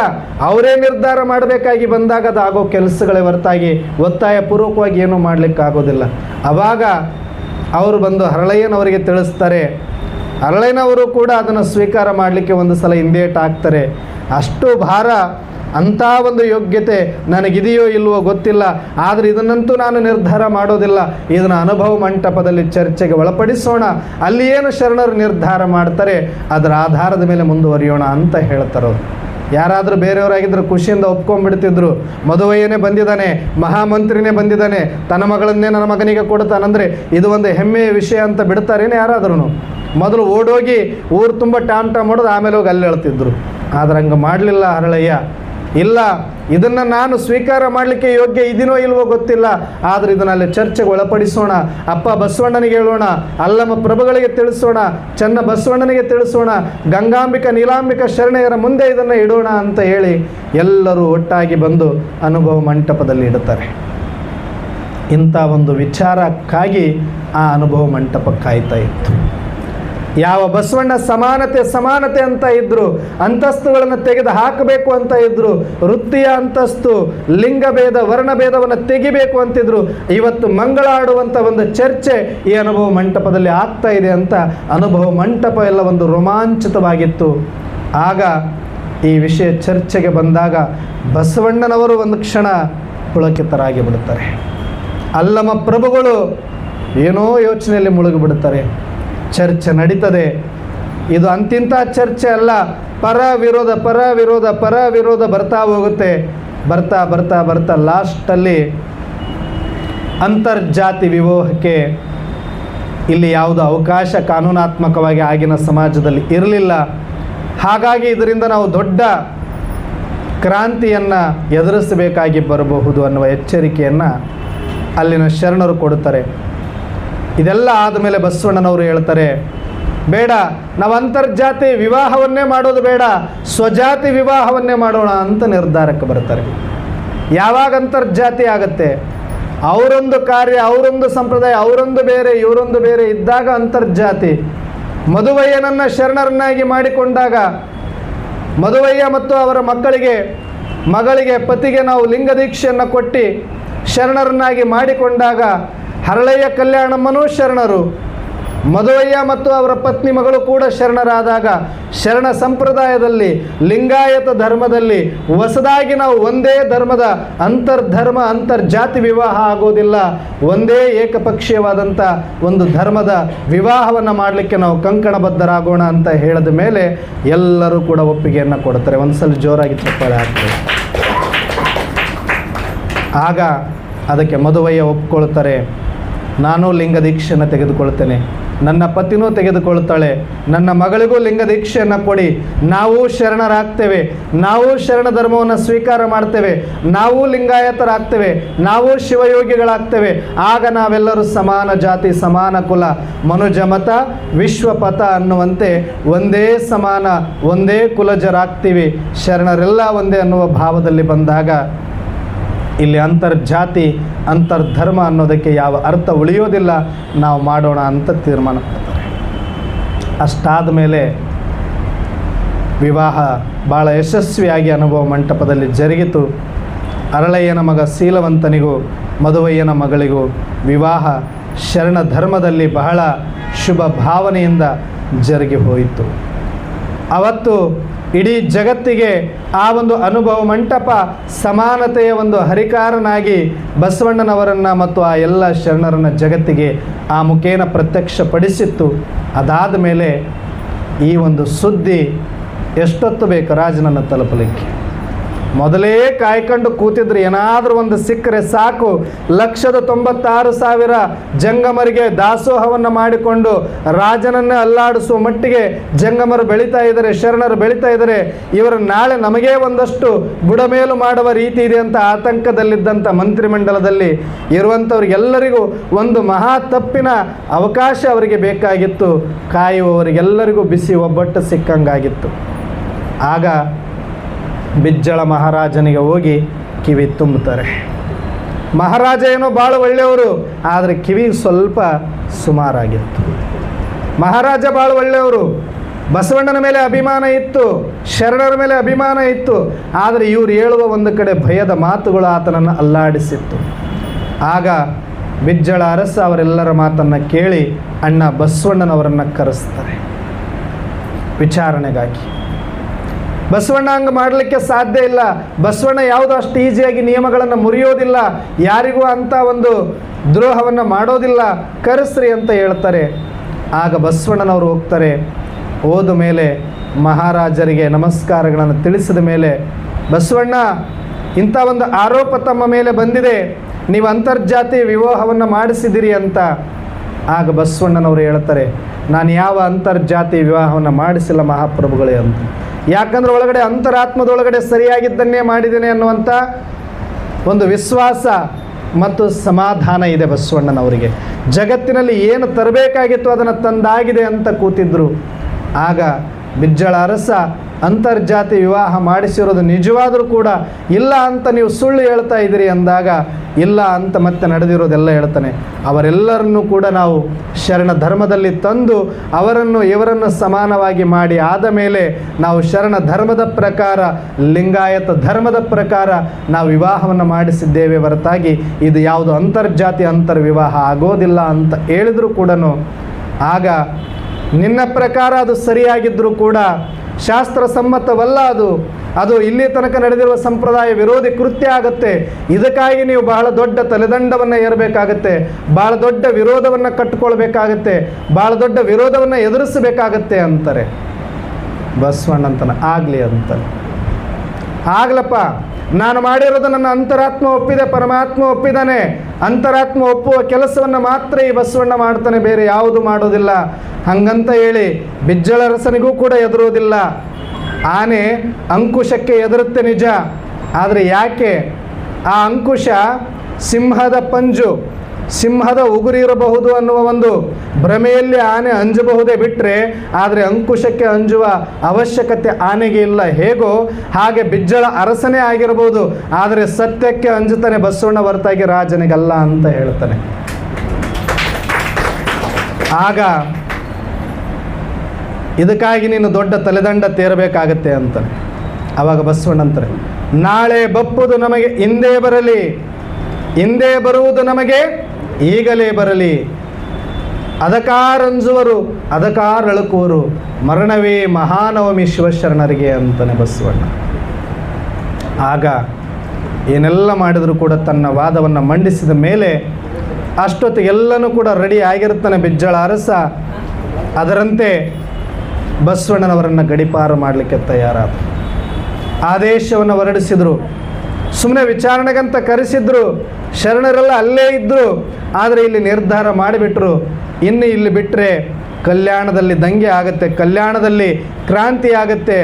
ಅವರೇ ನಿರ್ಧಾರ ಮಾಡಬೇಕಾಗಿ ಬಂದಾಗ ಅದು ಆಗೋ ಕೆಲಸಗಳೇ ಹೊರತಾಗಿ ಒತ್ತಾಯ ಪೂರ್ವಕವಾಗಿ ಏನೂ ಮಾಡಲಿಕ್ಕೆ ಆಗೋದಿಲ್ಲ. ಆವಾಗ ಅವರು ಬಂದು ಅರಳಯ್ಯನವರಿಗೆ ತಿಳಿಸ್ತಾರೆ. ಅರಳಯ್ಯನವರು ಕೂಡ ಅದನ್ನು ಸ್ವೀಕಾರ ಮಾಡಲಿಕ್ಕೆ ಒಂದು ಸಲ ಹಿಂದೇಟು ಹಾಕ್ತಾರೆ. ಅಷ್ಟು ಭಾರ, ಅಂಥ ಒಂದು ಯೋಗ್ಯತೆ ನನಗಿದೆಯೋ ಇಲ್ವೋ ಗೊತ್ತಿಲ್ಲ, ಆದರೆ ಇದನ್ನಂತೂ ನಾನು ನಿರ್ಧಾರ ಮಾಡೋದಿಲ್ಲ. ಇದನ್ನು ಅನುಭವ ಮಂಟಪದಲ್ಲಿ ಚರ್ಚೆಗೆ ಒಳಪಡಿಸೋಣ, ಅಲ್ಲಿ ಏನು ಶರಣರು ನಿರ್ಧಾರ ಮಾಡ್ತಾರೆ ಅದರ ಆಧಾರದ ಮೇಲೆ ಮುಂದುವರಿಯೋಣ ಅಂತ ಹೇಳ್ತಾರೆ. ಯಾರಾದರೂ ಬೇರೆಯವರಾಗಿದ್ದರೂ ಖುಷಿಯಿಂದ ಒಪ್ಕೊಂಡ್ಬಿಡ್ತಿದ್ರು. ಮದುವೆಯೇ ಬಂದಿದ್ದಾನೆ, ಮಹಾಮಂತ್ರಿನೇ ಬಂದಿದ್ದಾನೆ, ತನ್ನ ಮಗಳನ್ನೇ ನನ್ನ ಮಗನಿಗೆ ಕೊಡ್ತಾನಂದರೆ ಇದು ಒಂದು ಹೆಮ್ಮೆಯ ವಿಷಯ ಅಂತ ಬಿಡ್ತಾರೇನೆ ಯಾರಾದ್ರೂ? ಮೊದಲು ಓಡೋಗಿ ಊರು ತುಂಬ ಟಾಮ್ ಟಾಮ್ ಮಾಡೋದು, ಆಮೇಲೆ ಹೋಗಿ ಅಲ್ಲಿ ಹೇಳ್ತಿದ್ರು. ಆದರೆ ಹಂಗೆ ಮಾಡಲಿಲ್ಲ ಅರಳಯ್ಯ. ಇಲ್ಲ, ಇದನ್ನು ನಾನು ಸ್ವೀಕಾರ ಮಾಡಲಿಕ್ಕೆ ಯೋಗ್ಯ ಇದೀನೋ ಇಲ್ವೋ ಗೊತ್ತಿಲ್ಲ, ಆದರೆ ಇದನ್ನಲ್ಲಿ ಚರ್ಚೆಗೆ ಒಳಪಡಿಸೋಣ, ಅಪ್ಪ ಬಸವಣ್ಣನಿಗೆ ಹೇಳೋಣ, ಅಲ್ಲಮ ಪ್ರಭುಗಳಿಗೆ ತಿಳಿಸೋಣ, ಚನ್ನ ಬಸವಣ್ಣನಿಗೆ ತಿಳಿಸೋಣ, ಗಂಗಾಂಬಿಕಾ ನೀಲಾಂಬಿಕಾ ಶರಣೆಯರ ಮುಂದೆ ಇದನ್ನು ಇಡೋಣ ಅಂತ ಹೇಳಿ ಎಲ್ಲರೂ ಒಟ್ಟಾಗಿ ಬಂದು ಅನುಭವ ಮಂಟಪದಲ್ಲಿ ಇಡುತ್ತಾರೆ. ಇಂಥ ಒಂದು ವಿಚಾರಕ್ಕಾಗಿ ಆ ಅನುಭವ ಮಂಟಪ ಕಾಯ್ತಾ ಇತ್ತು. ಯಾವ ಬಸವಣ್ಣ ಸಮಾನತೆ ಅಂತ ಇದ್ರು, ಅಂತಸ್ತುಗಳನ್ನು ತೆಗೆದು ಹಾಕಬೇಕು ಅಂತ ಇದ್ರು, ವೃತ್ತಿಯ ಅಂತಸ್ತು, ಲಿಂಗಭೇದ, ವರ್ಣಭೇದವನ್ನು ತೆಗಿಬೇಕು ಅಂತಿದ್ರು. ಇವತ್ತು ಮಂಗಳಾಡುವಂಥ ಒಂದು ಚರ್ಚೆ ಈ ಅನುಭವ ಮಂಟಪದಲ್ಲಿ ಆಗ್ತಾ ಇದೆ ಅಂತ ಅನುಭವ ಮಂಟಪ ಎಲ್ಲ ಒಂದು ರೋಮಾಂಚಿತವಾಗಿತ್ತು. ಆಗ ಈ ವಿಷಯ ಚರ್ಚೆಗೆ ಬಂದಾಗ ಬಸವಣ್ಣನವರು ಒಂದು ಕ್ಷಣ ಪುಳಕಿತರಾಗಿ ಬಿಡುತ್ತಾರೆ. ಅಲ್ಲಮ ಪ್ರಭುಗಳು ಏನೋ ಯೋಚನೆಯಲ್ಲಿ ಮುಳುಗಿಬಿಡುತ್ತಾರೆ. ಚರ್ಚೆ ನಡೀತದೆ. ಇದು ಅಂತಿಂಥ ಚರ್ಚೆ ಅಲ್ಲ, ಪರ ವಿರೋಧ ಬರ್ತಾ ಹೋಗುತ್ತೆ. ಬರ್ತಾ ಲಾಸ್ಟಲ್ಲಿ ಅಂತರ್ಜಾತಿ ವಿವಾಹಕ್ಕೆ ಇಲ್ಲಿ ಯಾವುದೋ ಅವಕಾಶ ಕಾನೂನಾತ್ಮಕವಾಗಿ ಆಗಿನ ಸಮಾಜದಲ್ಲಿ ಇರಲಿಲ್ಲ. ಹಾಗಾಗಿ ಇದರಿಂದ ನಾವು ದೊಡ್ಡ ಕ್ರಾಂತಿಯನ್ನು ಎದುರಿಸಬೇಕಾಗಿ ಬರಬಹುದು ಅನ್ನುವ ಎಚ್ಚರಿಕೆಯನ್ನು ಅಲ್ಲಿನ ಶರಣರು ಕೊಡುತ್ತಾರೆ. ಇದೆಲ್ಲ ಆದಮೇಲೆ ಬಸವಣ್ಣನವರು ಹೇಳ್ತಾರೆ, ಬೇಡ, ನಾವು ಅಂತರ್ಜಾತಿ ವಿವಾಹವನ್ನೇ ಮಾಡೋದು ಬೇಡ, ಸ್ವಜಾತಿ ವಿವಾಹವನ್ನೇ ಮಾಡೋಣ ಅಂತ ನಿರ್ಧಾರಕ್ಕೆ ಬರ್ತಾರೆ. ಯಾವಾಗ ಅಂತರ್ಜಾತಿ ಆಗುತ್ತೆ? ಅವರೊಂದು ಕಾರ್ಯ, ಅವರೊಂದು ಸಂಪ್ರದಾಯ, ಅವರೊಂದು ಬೇರೆ, ಇವರೊಂದು ಬೇರೆ ಇದ್ದಾಗ ಅಂತರ್ಜಾತಿ. ಮದುವಯ್ಯನನ್ನು ಶರಣರನ್ನಾಗಿ ಮಾಡಿಕೊಂಡಾಗ, ಮದುವಯ್ಯ ಮತ್ತು ಅವರ ಮಗಳಿಗೆ ಪತಿಗೆ ನಾವು ಲಿಂಗದೀಕ್ಷೆಯನ್ನು ಕೊಟ್ಟು ಶರಣರನ್ನಾಗಿ ಮಾಡಿಕೊಂಡಾಗ ಹರಳಯ್ಯ ಕಲ್ಯಾಣಮ್ಮನೂ ಶರಣರು, ಮದುವಯ್ಯ ಮತ್ತು ಅವರ ಪತ್ನಿ ಮಗಳು ಕೂಡ ಶರಣರಾದಾಗ ಶರಣ ಸಂಪ್ರದಾಯದಲ್ಲಿ, ಲಿಂಗಾಯತ ಧರ್ಮದಲ್ಲಿ ಹೊಸದಾಗಿ ನಾವು ಒಂದೇ ಧರ್ಮದ ಅಂತರ್ಜಾತಿ ವಿವಾಹ ಆಗೋದಿಲ್ಲ, ಒಂದೇ ಏಕಪಕ್ಷೀಯವಾದಂಥ ಒಂದು ಧರ್ಮದ ವಿವಾಹವನ್ನು ಮಾಡಲಿಕ್ಕೆ ನಾವು ಕಂಕಣಬದ್ಧರಾಗೋಣ ಅಂತ ಹೇಳಿದ ಮೇಲೆ ಎಲ್ಲರೂ ಕೂಡ ಒಪ್ಪಿಗೆಯನ್ನು ಕೊಡ್ತಾರೆ. ಒಂದ್ಸಲ ಜೋರಾಗಿ ಚಪ್ಪಾಳೆ ಆಗ್ತದೆ. ಆಗ ಅದಕ್ಕೆ ಮದುವಯ್ಯ ಒಪ್ಕೊಳ್ತಾರೆ, ನಾನು ಲಿಂಗ ದೀಕ್ಷೆಯನ್ನು ತೆಗೆದುಕೊಳ್ತೇನೆ, ನನ್ನ ಪತಿನೂ ತೆಗೆದುಕೊಳ್ತಾಳೆ, ನನ್ನ ಮಗಳಿಗೂ ಲಿಂಗ ದೀಕ್ಷೆಯನ್ನು ಕೊಡಿ, ನಾವು ಶರಣರಾಗ್ತೇವೆ, ನಾವು ಶರಣ ಧರ್ಮವನ್ನು ಸ್ವೀಕಾರ ಮಾಡ್ತೇವೆ, ನಾವು ಲಿಂಗಾಯತರಾಗ್ತೇವೆ, ನಾವು ಶಿವಯೋಗಿಗಳಾಗ್ತೇವೆ. ಆಗ ನಾವೆಲ್ಲರೂ ಸಮಾನ ಜಾತಿ, ಸಮಾನ ಕುಲ, ಮನುಜ ಮತ ವಿಶ್ವಪಥ ಅನ್ನುವಂತೆ ಒಂದೇ ಸಮಾನ, ಒಂದೇ ಕುಲಜರಾಗ್ತೀವಿ, ಶರಣರೆಲ್ಲ ಒಂದೇ ಅನ್ನುವ ಭಾವದಲ್ಲಿ ಬಂದಾಗ ಇಲ್ಲಿ ಅಂತರ್ಜಾತಿ ಅಂತರ್ಧರ್ಮ ಅನ್ನೋದಕ್ಕೆ ಯಾವ ಅರ್ಥ ಉಳಿಯೋದಿಲ್ಲ, ನಾವು ಮಾಡೋಣ ಅಂತ ತೀರ್ಮಾನ ಮಾಡ್ತಾರೆ. ಅಷ್ಟಾದ ಮೇಲೆ ವಿವಾಹ ಭಾಳ ಯಶಸ್ವಿಯಾಗಿ ಅನುಭವ ಮಂಟಪದಲ್ಲಿ ಜರುಗಿತು. ಅರಳಯ್ಯನ ಮಗ ಶೀಲವಂತನಿಗೂ ಮದುವಯ್ಯನ ಮಗಳಿಗೂ ವಿವಾಹ ಶರಣ ಧರ್ಮದಲ್ಲಿ ಬಹಳ ಶುಭ ಭಾವನೆಯಿಂದ ಜರುಗಿ ಹೋಯಿತು. ಅವತ್ತು ಇಡೀ ಜಗತ್ತಿಗೆ ಆ ಒಂದು ಅನುಭವ ಮಂಟಪ ಸಮಾನತೆಯ ಒಂದು ಹರಿಕಾರನಾಗಿ ಬಸವಣ್ಣನವರನ್ನು ಮತ್ತು ಆ ಎಲ್ಲ ಶರಣರನ್ನು ಜಗತ್ತಿಗೆ ಆ ಮುಖೇನ ಪ್ರತ್ಯಕ್ಷಪಡಿಸಿತ್ತು. ಅದಾದ ಮೇಲೆ ಈ ಒಂದು ಸುದ್ದಿ ಎಷ್ಟೊತ್ತು ಬೇಕು ರಾಜನನ್ನು ತಲುಪಲಿಕ್ಕೆ? ಮೊದಲೇ ಕಾಯ್ಕೊಂಡು ಕೂತಿದ್ರು, ಏನಾದರೂ ಒಂದು ಸಿಕ್ಕರೆ ಸಾಕು, 196,000 ಜಂಗಮರಿಗೆ ದಾಸೋಹವನ್ನು ಮಾಡಿಕೊಂಡು ರಾಜನನ್ನೇ ಅಲ್ಲಾಡಿಸುವ ಮಟ್ಟಿಗೆ ಜಂಗಮರು ಬೆಳೀತಾ ಇದ್ದಾರೆ, ಶರಣರು ಬೆಳೀತಾ ಇದ್ದಾರೆ, ಇವರು ನಾಳೆ ನಮಗೇ ಒಂದಷ್ಟು ಬುಡಮೇಲು ಮಾಡುವ ರೀತಿ ಇದೆ ಅಂತ ಆತಂಕದಲ್ಲಿದ್ದಂಥ ಮಂತ್ರಿಮಂಡಲದಲ್ಲಿ ಇರುವಂಥವ್ರಿಗೆಲ್ಲರಿಗೂ ಒಂದು ಮಹಾ ತಪ್ಪಿನ ಅವಕಾಶ ಅವರಿಗೆ ಬೇಕಾಗಿತ್ತು. ಕಾಯುವವರಿಗೆಲ್ಲರಿಗೂ ಬಿಸಿ ಒಬ್ಬಟ್ಟು ಸಿಕ್ಕಂಗಾಗಿತ್ತು. ಆಗ ಬಿಜ್ಜಳ ಮಹಾರಾಜನಿಗೆ ಹೋಗಿ ಕಿವಿ ತುಂಬುತ್ತಾರೆ. ಮಹಾರಾಜ ಏನೋ ಭಾಳ ಒಳ್ಳೆಯವರು, ಆದರೆ ಕಿವಿ ಸ್ವಲ್ಪ ಸುಮಾರಾಗಿತ್ತು. ಮಹಾರಾಜ ಭಾಳ ಒಳ್ಳೆಯವರು, ಬಸವಣ್ಣನ ಮೇಲೆ ಅಭಿಮಾನ ಇತ್ತು, ಶರಣರ ಮೇಲೆ ಅಭಿಮಾನ ಇತ್ತು, ಆದರೆ ಇವರು ಹೇಳುವ ಒಂದು ಕಡೆ ಭಯದ ಮಾತುಗಳು ಆತನನ್ನು ಅಲ್ಲಾಡಿಸಿತ್ತು. ಆಗ ಬಿಜ್ಜಳ ಅರಸ ಅವರೆಲ್ಲರ ಮಾತನ್ನು ಕೇಳಿ ಅಣ್ಣ ಬಸವಣ್ಣನವರನ್ನು ಕರೆಸ್ತಾರೆ ವಿಚಾರಣೆಗಾಗಿ. ಬಸವಣ್ಣ ಹಂಗೆ ಮಾಡಲಿಕ್ಕೆ ಸಾಧ್ಯ ಇಲ್ಲ, ಬಸವಣ್ಣ ಯಾವುದೋ ಅಷ್ಟು ಈಸಿಯಾಗಿ ನಿಯಮಗಳನ್ನು ಮುರಿಯೋದಿಲ್ಲ, ಯಾರಿಗೂ ಅಂಥ ಒಂದು ದ್ರೋಹವನ್ನು ಮಾಡೋದಿಲ್ಲ, ಕರೆಸ್ರಿ ಅಂತ ಹೇಳ್ತಾರೆ. ಆಗ ಬಸವಣ್ಣನವರು ಹೋಗ್ತಾರೆ. ಹೋದ ಮೇಲೆ ಮಹಾರಾಜರಿಗೆ ನಮಸ್ಕಾರಗಳನ್ನು ತಿಳಿಸಿದ ಮೇಲೆ, ಬಸವಣ್ಣ ಇಂಥ ಒಂದು ಆರೋಪ ತಮ್ಮ ಮೇಲೆ ಬಂದಿದೆ, ನೀವು ಅಂತರ್ಜಾತಿ ವಿವಾಹವನ್ನು ಮಾಡಿಸಿದಿರಿ ಅಂತ. ಆಗ ಬಸವಣ್ಣನವರು ಹೇಳ್ತಾರೆ, ನಾನು ಯಾವ ಅಂತರ್ಜಾತಿ ವಿವಾಹವನ್ನು ಮಾಡಿಸಿಲ್ಲ ಮಹಾಪ್ರಭುಗಳೇ ಅಂತ. ಯಾಕಂದರೆ ಒಳಗಡೆ ಅಂತರಾತ್ಮದೊಳಗಡೆ ಸರಿಯಾಗಿದ್ದನ್ನೇ ಮಾಡಿದ್ದೇನೆ ಅನ್ನುವಂಥ ಒಂದು ವಿಶ್ವಾಸ ಮತ್ತು ಸಮಾಧಾನ ಇದೆ ಬಸವಣ್ಣನವರಿಗೆ. ಜಗತ್ತಿನಲ್ಲಿ ಏನು ತರಬೇಕಾಗಿತ್ತು ಅದನ್ನು ತಂದಾಗಿದೆ ಅಂತ ಕೂತಿದ್ರು. ಆಗ ಬಿಜ್ಜಳ ಅರಸ ಅಂತರ್ಜಾತಿ ವಿವಾಹ ಮಾಡಿಸಿರೋದು ನಿಜವಾದರೂ ಕೂಡ ಇಲ್ಲ ಅಂತ ನೀವು ಸುಳ್ಳು ಹೇಳ್ತಾ ಇದ್ದೀರಿ ಅಂದಾಗ ಇಲ್ಲ ಅಂತ ಮತ್ತೆ ನಡೆದಿರೋದೆಲ್ಲ ಹೇಳ್ತಾನೆ. ಅವರೆಲ್ಲರನ್ನೂ ಕೂಡ ನಾವು ಶರಣ ಧರ್ಮದಲ್ಲಿ ತಂದು ಅವರನ್ನು ಇವರನ್ನು ಸಮಾನವಾಗಿ ಮಾಡಿ ಆದ ಮೇಲೆ ನಾವು ಶರಣ ಧರ್ಮದ ಪ್ರಕಾರ ಲಿಂಗಾಯತ ಧರ್ಮದ ಪ್ರಕಾರ ನಾವು ವಿವಾಹವನ್ನು ಮಾಡಿಸಿದ್ದೇವೆ ಹೊರತಾಗಿ ಇದು ಯಾವುದು ಅಂತರ್ಜಾತಿ ಅಂತರ್ವಿವಾಹ ಆಗೋದಿಲ್ಲ ಅಂತ ಹೇಳಿದರೂ ಕೂಡ ಆಗ ನಿನ್ನ ಪ್ರಕಾರ ಅದು ಸರಿಯಾಗಿದ್ದರೂ ಕೂಡ ಶಾಸ್ತ್ರ ಸಮ್ಮತವಲ್ಲ, ಅದು ಇಲ್ಲಿ ತನಕ ನಡೆದಿರುವ ಸಂಪ್ರದಾಯ ವಿರೋಧಿ ಕೃತ್ಯ ಆಗುತ್ತೆ. ಇದಕ್ಕಾಗಿ ನೀವು ಬಹಳ ದೊಡ್ಡ ತಲೆದಂಡವನ್ನು ಏರಬೇಕಾಗತ್ತೆ, ಬಹಳ ದೊಡ್ಡ ವಿರೋಧವನ್ನು ಕಟ್ಟಿಕೊಳ್ಬೇಕಾಗತ್ತೆ, ಬಹಳ ದೊಡ್ಡ ವಿರೋಧವನ್ನು ಎದುರಿಸಬೇಕಾಗತ್ತೆ ಅಂತಾರೆ. ಬಸವಣ್ಣಂತನ ಆಗಲಿ ಅಂತಾನೆ. ಆಗ್ಲಪ್ಪ, ನಾನು ಮಾಡಿರೋದು ನನ್ನ ಅಂತರಾತ್ಮ ಒಪ್ಪಿದೆ, ಪರಮಾತ್ಮ ಒಪ್ಪಿದ್ದಾನೆ. ಅಂತರಾತ್ಮ ಒಪ್ಪುವ ಕೆಲಸವನ್ನು ಮಾತ್ರ ಈ ಬಸವಣ್ಣ ಮಾಡ್ತಾನೆ, ಬೇರೆ ಯಾವುದು ಮಾಡೋದಿಲ್ಲ. ಹಂಗಂತ ಹೇಳಿ ಬಿಜ್ಜಳರಸನಿಗೂ ಕೂಡ ಎದುರೋದಿಲ್ಲ. ಆನೆ ಅಂಕುಶಕ್ಕೆ ಎದುರುತ್ತೆ ನಿಜ, ಆದರೆ ಯಾಕೆ? ಆ ಅಂಕುಶ ಸಿಂಹದ ಪಂಜು, ಸಿಂಹದ ಉಗುರು ಇರಬಹುದು ಅನ್ನುವ ಒಂದು ಭ್ರಮೆಯಲ್ಲಿ ಆನೆ ಅಂಜಬಹುದೇ ಬಿಟ್ಟರೆ, ಆದರೆ ಅಂಕುಶಕ್ಕೆ ಅಂಜುವ ಅವಶ್ಯಕತೆ ಆನೆಗೆ ಇಲ್ಲ. ಹೇಗೋ ಹಾಗೆ ಬಿಜ್ಜಳ ಅರಸನೇ ಆಗಿರಬಹುದು, ಆದರೆ ಸತ್ಯಕ್ಕೆ ಅಂಜುತ್ತಾನೆ ಬಸವಣ್ಣ ಹೊರತಾಗಿ ರಾಜನಿಗಲ್ಲ ಅಂತ ಹೇಳ್ತಾನೆ. ಆಗ ಇದಕ್ಕಾಗಿ ನೀನು ದೊಡ್ಡ ತಲೆದಂಡ ತೇರಬೇಕಾಗತ್ತೆ ಅಂತಾನೆ. ಆವಾಗ ಬಸವಣ್ಣ ಅಂತಾರೆ, ನಾಳೆ ಬಪ್ಪುದು ನಮಗೆ ಹಿಂದೆ ಬರಲಿ, ಹಿಂದೆ ಬರುವುದು ನಮಗೆ ಈಗಲೇ ಬರಲಿ. ಅದಕಾರಂಜುವರು ಅದಕಾರಳುಕುವರು, ಮರಣವೇ ಮಹಾನವಮಿ ಶಿವಶರಣರಿಗೆ ಅಂತಾನೆ ಬಸವಣ್ಣ. ಆಗ ಏನೆಲ್ಲ ಮಾಡಿದರೂ ಕೂಡ ತನ್ನ ವಾದವನ್ನು ಮಂಡಿಸಿದ ಮೇಲೆ ಅಷ್ಟೊತ್ತಿಗೆಲ್ಲನೂ ಕೂಡ ರೆಡಿ ಆಗಿರುತ್ತಾನೆ ಬಿಜ್ಜಳ ಅರಸ. ಅದರಂತೆ ಬಸವಣ್ಣನವರನ್ನು ಗಡಿಪಾರು ಮಾಡಲಿಕ್ಕೆ ತಯಾರಾದ. ಆದೇಶವನ್ನು ಹೊರಡಿಸಿದರು. ಸುಮ್ಮನೆ ವಿಚಾರಣೆಗಂತ ಕರೆಸಿದ್ರು. ಶರಣರೆಲ್ಲ ಅಲ್ಲೇ ಇದ್ದರು. ಆದರೆ ಇಲ್ಲಿ ನಿರ್ಧಾರ ಮಾಡಿಬಿಟ್ರು, ಇನ್ನು ಇಲ್ಲಿ ಬಿಟ್ಟರೆ ಕಲ್ಯಾಣದಲ್ಲಿ ದಂಗೆ ಆಗುತ್ತೆ, ಕಲ್ಯಾಣದಲ್ಲಿ ಕ್ರಾಂತಿ ಆಗುತ್ತೆ,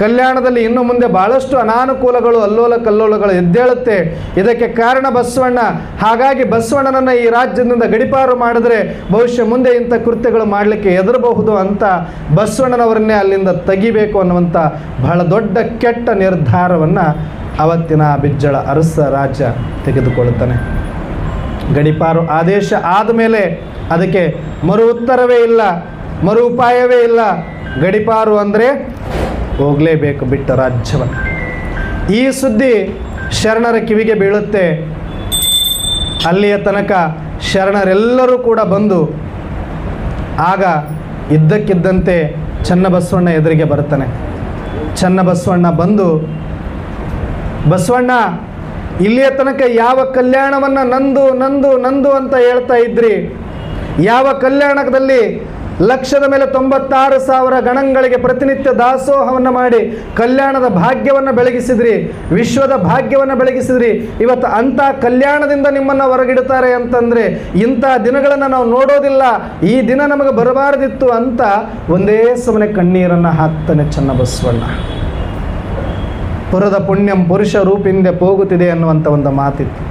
ಕಲ್ಯಾಣದಲ್ಲಿ ಇನ್ನು ಮುಂದೆ ಭಾಳಷ್ಟು ಅನಾನುಕೂಲಗಳು ಅಲ್ಲೋಲ ಕಲ್ಲೋಲಗಳು ಎದ್ದೇಳುತ್ತೆ. ಇದಕ್ಕೆ ಕಾರಣ ಬಸವಣ್ಣ. ಹಾಗಾಗಿ ಬಸವಣ್ಣನನ್ನು ಈ ರಾಜ್ಯದಿಂದ ಗಡಿಪಾರು ಮಾಡಿದ್ರೆ ಬಹುಶಃ ಮುಂದೆ ಇಂಥ ಕೃತ್ಯಗಳು ಮಾಡಲಿಕ್ಕೆ ಹೆದರಬಹುದು ಅಂತ ಬಸವಣ್ಣನವರನ್ನೇ ಅಲ್ಲಿಂದ ತೆಗಿಬೇಕು ಅನ್ನುವಂಥ ಬಹಳ ದೊಡ್ಡ ಕೆಟ್ಟ ನಿರ್ಧಾರವನ್ನು ಅವತ್ತಿನ ಬಿಜ್ಜಳ ಅರಸ ರಾಜ ತೆಗೆದುಕೊಳ್ಳುತ್ತಾನೆ. ಗಡಿಪಾರು ಆದೇಶ ಆದಮೇಲೆ ಅದಕ್ಕೆ ಮರು ಉತ್ತರವೇ ಇಲ್ಲ, ಮರು ಉಪಾಯವೇ ಇಲ್ಲ. ಗಡಿಪಾರು ಅಂದರೆ ಹೋಗಲೇಬೇಕು ಬಿಟ್ಟ ರಾಜ್ಯವನ್ನು. ಈ ಸುದ್ದಿ ಶರಣರ ಕಿವಿಗೆ ಬೀಳುತ್ತೆ. ಅಲ್ಲಿಯ ತನಕ ಶರಣರೆಲ್ಲರೂ ಕೂಡ ಬಂದು ಆಗ ಇದ್ದಕ್ಕಿದ್ದಂತೆ ಚನ್ನಬಸವಣ್ಣ ಎದುರಿಗೆ ಬರ್ತಾನೆ. ಚನ್ನಬಸವಣ್ಣ ಬಂದು, ಬಸವಣ್ಣ, ಇಲ್ಲಿಯ ತನಕ ಯಾವ ಕಲ್ಯಾಣವನ್ನು ನಂದು ನಂದು ನಂದು ಅಂತ ಹೇಳ್ತಾ ಇದ್ರಿ, ಯಾವ ಕಲ್ಯಾಣದಲ್ಲಿ ಲಕ್ಷದ ಮೇಲೆ 96,000 ಗಣಗಳಿಗೆ ಪ್ರತಿನಿತ್ಯ ದಾಸೋಹವನ್ನು ಮಾಡಿ ಕಲ್ಯಾಣದ ಭಾಗ್ಯವನ್ನು ಬೆಳಗಿಸಿದ್ರಿ, ವಿಶ್ವದ ಭಾಗ್ಯವನ್ನು ಬೆಳಗಿಸಿದ್ರಿ, ಇವತ್ತು ಅಂಥ ಕಲ್ಯಾಣದಿಂದ ನಿಮ್ಮನ್ನು ಹೊರಗಿಡುತ್ತಾರೆ ಅಂತಂದರೆ ಇಂಥ ದಿನಗಳನ್ನು ನಾವು ನೋಡೋದಿಲ್ಲ, ಈ ದಿನ ನಮಗೆ ಬರಬಾರದಿತ್ತು ಅಂತ ಒಂದೇ ಸಮನೆ ಕಣ್ಣೀರನ್ನು ಹಾಕ್ತಾನೆ ಚನ್ನಬಸವಣ್ಣ. ಪುರದ ಪುಣ್ಯಂ ಪುರುಷ ರೂಪಿಂದೆ ಹೋಗುತ್ತಿದೆ ಅನ್ನುವಂಥ ಒಂದು ಮಾತಿತ್ತು.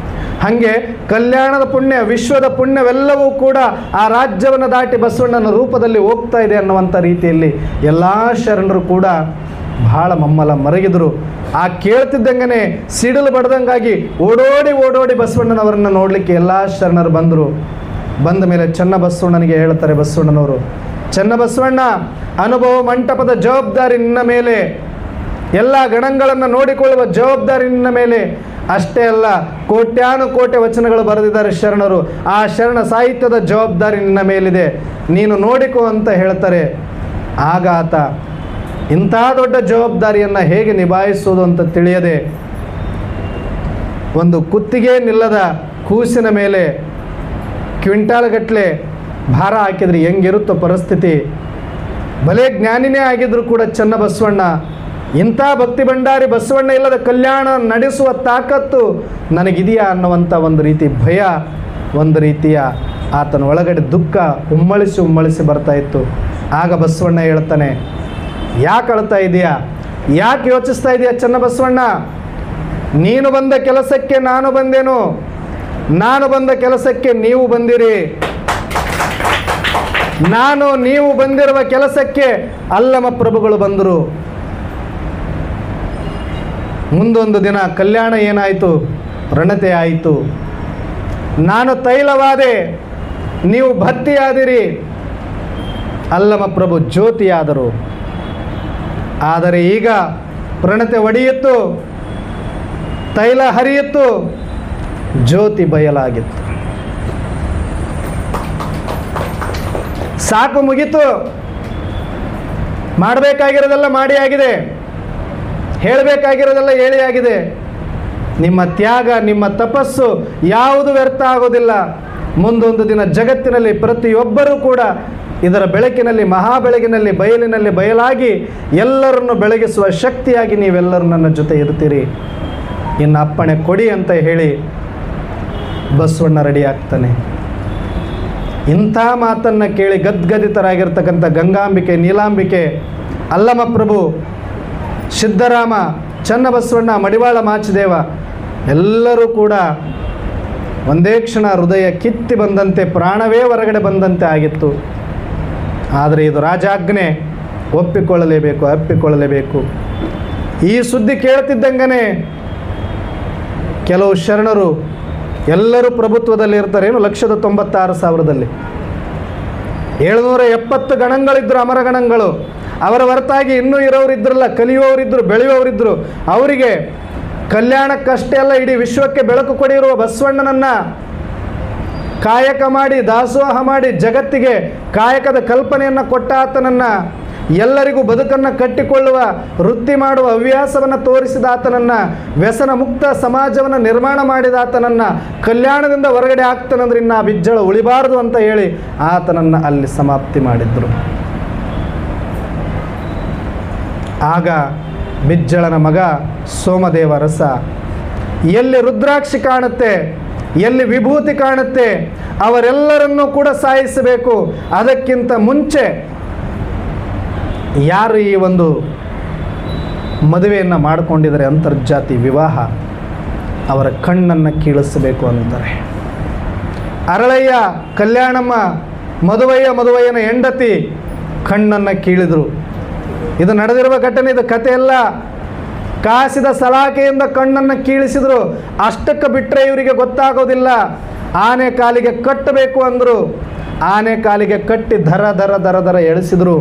ಹಾಗೆ ಕಲ್ಯಾಣದ ಪುಣ್ಯ, ವಿಶ್ವದ ಪುಣ್ಯವೆಲ್ಲವೂ ಕೂಡ ಆ ರಾಜ್ಯವನ್ನು ದಾಟಿ ಬಸವಣ್ಣನ ರೂಪದಲ್ಲಿ ಹೋಗ್ತಾ ಇದೆ ಅನ್ನುವಂಥ ರೀತಿಯಲ್ಲಿ ಎಲ್ಲ ಶರಣರು ಕೂಡ ಬಹಳ ಮಮ್ಮಲ ಮರಗಿದ್ರು. ಆ ಕೇಳ್ತಿದ್ದಂಗೆ ಸಿಡಿಲು ಬಡ್ದಂಗಾಗಿ ಓಡೋಡಿ ಓಡೋಡಿ ಬಸವಣ್ಣನವರನ್ನು ನೋಡಲಿಕ್ಕೆ ಎಲ್ಲ ಶರಣರು ಬಂದರು. ಬಂದ ಮೇಲೆ ಚನ್ನಬಸವಣ್ಣನಿಗೆ ಹೇಳ್ತಾರೆ ಬಸವಣ್ಣನವರು, ಚನ್ನಬಸವಣ್ಣ, ಅನುಭವ ಮಂಟಪದ ಜವಾಬ್ದಾರಿ ನಿನ್ನ ಮೇಲೆ, ಎಲ್ಲ ಗಣಗಳನ್ನು ನೋಡಿಕೊಳ್ಳುವ ಜವಾಬ್ದಾರಿ ನಿನ್ನ ಮೇಲೆ. ಅಷ್ಟೇ ಅಲ್ಲ, ಕೋಟ್ಯಾನುಕೋಟಿ ವಚನಗಳು ಬರೆದಿದ್ದಾರೆ ಶರಣರು, ಆ ಶರಣ ಸಾಹಿತ್ಯದ ಜವಾಬ್ದಾರಿ ನಿನ್ನ ಮೇಲಿದೆ, ನೀನು ನೋಡಿಕೋ ಅಂತ ಹೇಳ್ತಾರೆ. ಆಗ ಆತ ಇಂಥ ದೊಡ್ಡ ಜವಾಬ್ದಾರಿಯನ್ನು ಹೇಗೆ ನಿಭಾಯಿಸೋದು ಅಂತ ತಿಳಿಯದೆ ಒಂದು ಕುತ್ತಿಗೆ ನಿಲ್ಲದ ಕೂಸಿನ ಮೇಲೆ ಕ್ವಿಂಟಾಲ್ಗಟ್ಟಲೆ ಭಾರ ಹಾಕಿದ್ರೆ ಹೆಂಗಿರುತ್ತೋ ಪರಿಸ್ಥಿತಿ. ಭಲೇ ಜ್ಞಾನಿನೇ ಆಗಿದ್ರು ಕೂಡ ಚನ್ನಬಸವಣ್ಣ, ಇಂಥ ಭಕ್ತಿ ಭಂಡಾರಿ ಬಸವಣ್ಣ ಇಲ್ಲದ ಕಲ್ಯಾಣ ನಡೆಸುವ ತಾಕತ್ತು ನನಗಿದೆಯಾ ಅನ್ನುವಂಥ ಒಂದು ರೀತಿ ಭಯ, ಒಂದು ರೀತಿಯ ಆತನ ಒಳಗಡೆ ದುಃಖ ಉಮ್ಮಳಿಸಿ ಬರ್ತಾ ಇತ್ತು. ಆಗ ಬಸವಣ್ಣ ಹೇಳ್ತಾನೆ, ಯಾಕೆ ಅಳ್ತಾ ಇದೆಯಾ, ಯಾಕೆ ಯೋಚಿಸ್ತಾ ಇದೆಯಾ ಚನ್ನಬಸವಣ್ಣ? ನೀನು ಬಂದ ಕೆಲಸಕ್ಕೆ ನಾನು ಬಂದೆನು, ನಾನು ಬಂದ ಕೆಲಸಕ್ಕೆ ನೀವು ಬಂದಿರಿ. ನೀವು ಬಂದಿರುವ ಕೆಲಸಕ್ಕೆ ಅಲ್ಲಮ ಪ್ರಭುಗಳು ಬಂದರು. ಮುಂದೊಂದು ದಿನ ಕಲ್ಯಾಣ ಏನಾಯಿತು? ರಣತೆ ಆಯಿತು. ನಾನು ತೈಲವಾದೆ, ನೀವು ಬತ್ತಿಯಾದಿರಿ. ಅಲ್ಲಮ ಪ್ರಭು ಜ್ಯೋತಿಯಾದರು. ಆದರೆ ಈಗ ಪ್ರಣತೆ ಒಡೆಯಿತು, ತೈಲ ಹರಿಯಿತು, ಜ್ಯೋತಿ ಬಯಲಾಗಿತ್ತು. ಸಾಕು, ಮುಗಿತು. ಮಾಡಬೇಕಾಗಿರೋದೆಲ್ಲ ಮಾಡಿ ಆಗಿದೆ, ಹೇಳಬೇಕಾಗಿರೋದೆಲ್ಲ ಹೇಳಿ ಆಗಿದೆ. ನಿಮ್ಮ ತ್ಯಾಗ, ನಿಮ್ಮ ತಪಸ್ಸು ಯಾವುದು ವ್ಯರ್ಥ ಆಗೋದಿಲ್ಲ. ಮುಂದೊಂದು ದಿನ ಜಗತ್ತಿನಲ್ಲಿ ಪ್ರತಿಯೊಬ್ಬರೂ ಕೂಡ ಇದರ ಬೆಳಕಿನಲ್ಲಿ, ಮಹಾಬೆಳಗಿನಲ್ಲಿ, ಬಯಲಿನಲ್ಲಿ ಬಯಲಾಗಿ ಎಲ್ಲರನ್ನು ಬೆಳಗಿಸುವ ಶಕ್ತಿಯಾಗಿ ನೀವೆಲ್ಲರೂ ನನ್ನ ಜೊತೆ ಇರ್ತೀರಿ. ಇನ್ನು ಅಪ್ಪಣೆ ಕೊಡಿ ಅಂತ ಹೇಳಿ ಬಸವಣ್ಣ ರೆಡಿ ಆಗ್ತಾನೆ. ಇಂಥ ಮಾತನ್ನು ಕೇಳಿ ಗದ್ಗದಿತರಾಗಿರ್ತಕ್ಕಂಥ ಗಂಗಾಂಬಿಕೆ, ನೀಲಾಂಬಿಕೆ, ಅಲ್ಲಮ ಪ್ರಭು, ಸಿದ್ದರಾಮ, ಚನ್ನಬಸವಣ್ಣ, ಮಡಿವಾಳ ಮಾಚಿದೇವ ಎಲ್ಲರೂ ಕೂಡ ಒಂದೇ ಕ್ಷಣ ಹೃದಯ ಕಿತ್ತಿ ಬಂದಂತೆ, ಪ್ರಾಣವೇ ಹೊರಗಡೆ ಬಂದಂತೆ ಆಗಿತ್ತು. ಆದರೆ ಇದು ರಾಜಾಜ್ಞೆ, ಒಪ್ಪಿಕೊಳ್ಳಲೇಬೇಕು. ಈ ಸುದ್ದಿ ಕೇಳ್ತಿದ್ದಂಗನೇ ಕೆಲವು ಶರಣರು, ಎಲ್ಲರೂ ಪ್ರಭುತ್ವದಲ್ಲಿ ಇರ್ತಾರೆ, 1,96,000 770 ಗಣಗಳಿದ್ದರು, ಅಮರ ಗಣಗಳು. ಅವರ ಹೊರತಾಗಿ ಇನ್ನೂ ಇರೋರಿದ್ರಲ್ಲ, ಕಲಿಯುವವರಿದ್ದರು, ಬೆಳೆಯುವವರಿದ್ದರು. ಅವರಿಗೆ ಕಲ್ಯಾಣಕ್ಕಷ್ಟೇ ಅಲ್ಲ, ಇಡೀ ವಿಶ್ವಕ್ಕೆ ಬೆಳಕು ಕೊಡಿರುವ ಬಸವಣ್ಣನನ್ನು ಕಾಯಕ ಮಾಡಿ, ದಾಸೋಹ ಮಾಡಿ, ಜಗತ್ತಿಗೆ ಕಾಯಕದ ಕಲ್ಪನೆಯನ್ನು ಕೊಟ್ಟ ಆತನನ್ನು, ಎಲ್ಲರಿಗೂ ಬದುಕನ್ನು ಕಟ್ಟಿಕೊಳ್ಳುವ, ವೃತ್ತಿ ಮಾಡುವ ಹವ್ಯಾಸವನ್ನು ತೋರಿಸಿದ ಆತನನ್ನು, ವ್ಯಸನ ಮುಕ್ತ ಸಮಾಜವನ್ನು ನಿರ್ಮಾಣ ಮಾಡಿದ ಆತನನ್ನು ಕಲ್ಯಾಣದಿಂದ ಹೊರಗಡೆ ಆಗ್ತಾನಂದ್ರೆ ಇನ್ನು ಆ ಬಿಜ್ಜಳ ಉಳಿಬಾರದು ಅಂತ ಹೇಳಿ ಆತನನ್ನು ಅಲ್ಲಿ ಸಮಾಪ್ತಿ ಮಾಡಿದ್ರು. ಆಗ ಬಿಜ್ಜಳನ ಮಗ ಸೋಮದೇವ ರಸ, ಎಲ್ಲಿ ರುದ್ರಾಕ್ಷಿ ಕಾಣುತ್ತೆ, ಎಲ್ಲಿ ವಿಭೂತಿ ಕಾಣುತ್ತೆ, ಅವರೆಲ್ಲರನ್ನೂ ಕೂಡ ಸಾಯಿಸಬೇಕು. ಅದಕ್ಕಿಂತ ಮುಂಚೆ ಯಾರು ಈ ಒಂದು ಮದುವೆಯನ್ನು ಮಾಡಿಕೊಂಡಿದ್ದಾರೆ, ಅಂತರ್ಜಾತಿ ವಿವಾಹ, ಅವರ ಕಣ್ಣನ್ನು ಕೀಳಿಸಬೇಕು ಅಂತಾರೆ. ಅರಳಯ್ಯ, ಕಲ್ಯಾಣಮ್ಮ, ಮದುವಯ್ಯನ ಹೆಂಡತಿ ಕಣ್ಣನ್ನು ಕೀಳಿದರು. ಇದು ನಡೆದಿರುವ ಘಟನೆ, ಇದು ಕಥೆ ಎಲ್ಲ. ಕಾಸಿದ ಸಲಾಕೆಯಿಂದ ಕಣ್ಣನ್ನು ಕೀಳಿಸಿದರು. ಅಷ್ಟಕ್ಕೆ ಬಿಟ್ಟರೆ ಇವರಿಗೆ ಗೊತ್ತಾಗೋದಿಲ್ಲ. ಆನೆ ಕಾಲಿಗೆ ಕಟ್ಟಬೇಕು ಅಂದರು. ಆನೆ ಕಾಲಿಗೆ ಕಟ್ಟಿ ದರ ಎಳಿಸಿದರು.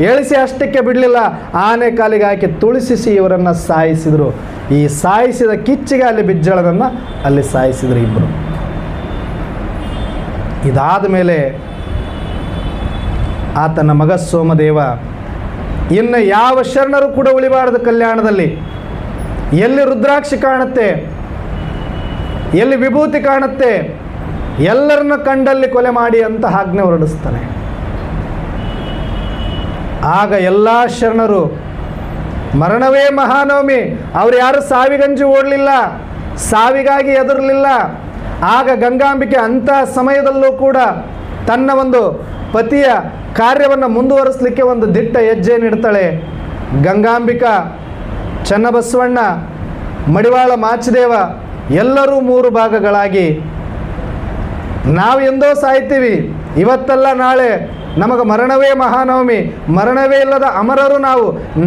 ಎಳಿಸಿ ಅಷ್ಟಕ್ಕೆ ಬಿಡಲಿಲ್ಲ, ಆನೆ ಕಾಲಿಗೆ ಹಾಕಿ ತುಳಿಸಿಸಿ ಇವರನ್ನು ಸಾಯಿಸಿದರು. ಈ ಸಾಯಿಸಿದ ಕಿಚ್ಚಿಗೆ ಅಲ್ಲಿ ಬಿಜ್ಜಳನನ್ನು ಅಲ್ಲಿ ಸಾಯಿಸಿದರು ಇಬ್ಬರು. ಇದಾದ ಮೇಲೆ ಆತನ ಮಗ ಸೋಮದೇವ, ಇನ್ನು ಯಾವ ಶರಣರು ಕೂಡ ಉಳಿಬಾರದು ಕಲ್ಯಾಣದಲ್ಲಿ. ಎಲ್ಲಿ ರುದ್ರಾಕ್ಷಿ ಕಾಣುತ್ತೆ, ಎಲ್ಲಿ ವಿಭೂತಿ ಕಾಣುತ್ತೆ, ಎಲ್ಲರನ್ನ ಕಂಡಲ್ಲಿ ಕೊಲೆ ಮಾಡಿ ಅಂತ ಆಜ್ಞೆ ಹೊರಡಿಸ್ತಾನೆ. ಆಗ ಎಲ್ಲ ಶರಣರು, ಮರಣವೇ ಮಹಾನವಮಿ, ಅವರು ಯಾರು ಸಾವಿಗಂಜಿ ಓಡಲಿಲ್ಲ, ಸಾವಿಗಾಗಿ ಎದುರಲಿಲ್ಲ. ಆಗ ಗಂಗಾಂಬಿಕೆ ಅಂಥ ಸಮಯದಲ್ಲೂ ಕೂಡ ತನ್ನ ಒಂದು ಪತಿಯ ಕಾರ್ಯವನ್ನು ಮುಂದುವರಿಸಲಿಕ್ಕೆ ಒಂದು ದಿಟ್ಟ ಹೆಜ್ಜೆ ನೀಡ್ತಾಳೆ. ಗಂಗಾಂಬಿಕಾ, ಚನ್ನಬಸವಣ್ಣ, ಮಡಿವಾಳ ಮಾಚಿದೇವ ಎಲ್ಲರೂ 3 ಭಾಗಗಳಾಗಿ, ನಾವು ಎಂದೋ ಸಾಯ್ತೀವಿ, ಇವತ್ತಲ್ಲ ನಾಳೆ ನಮಗೆ ಮರಣವೇ ಮಹಾನವಮಿ, ಮರಣವೇ ಇಲ್ಲದ ಅಮರರು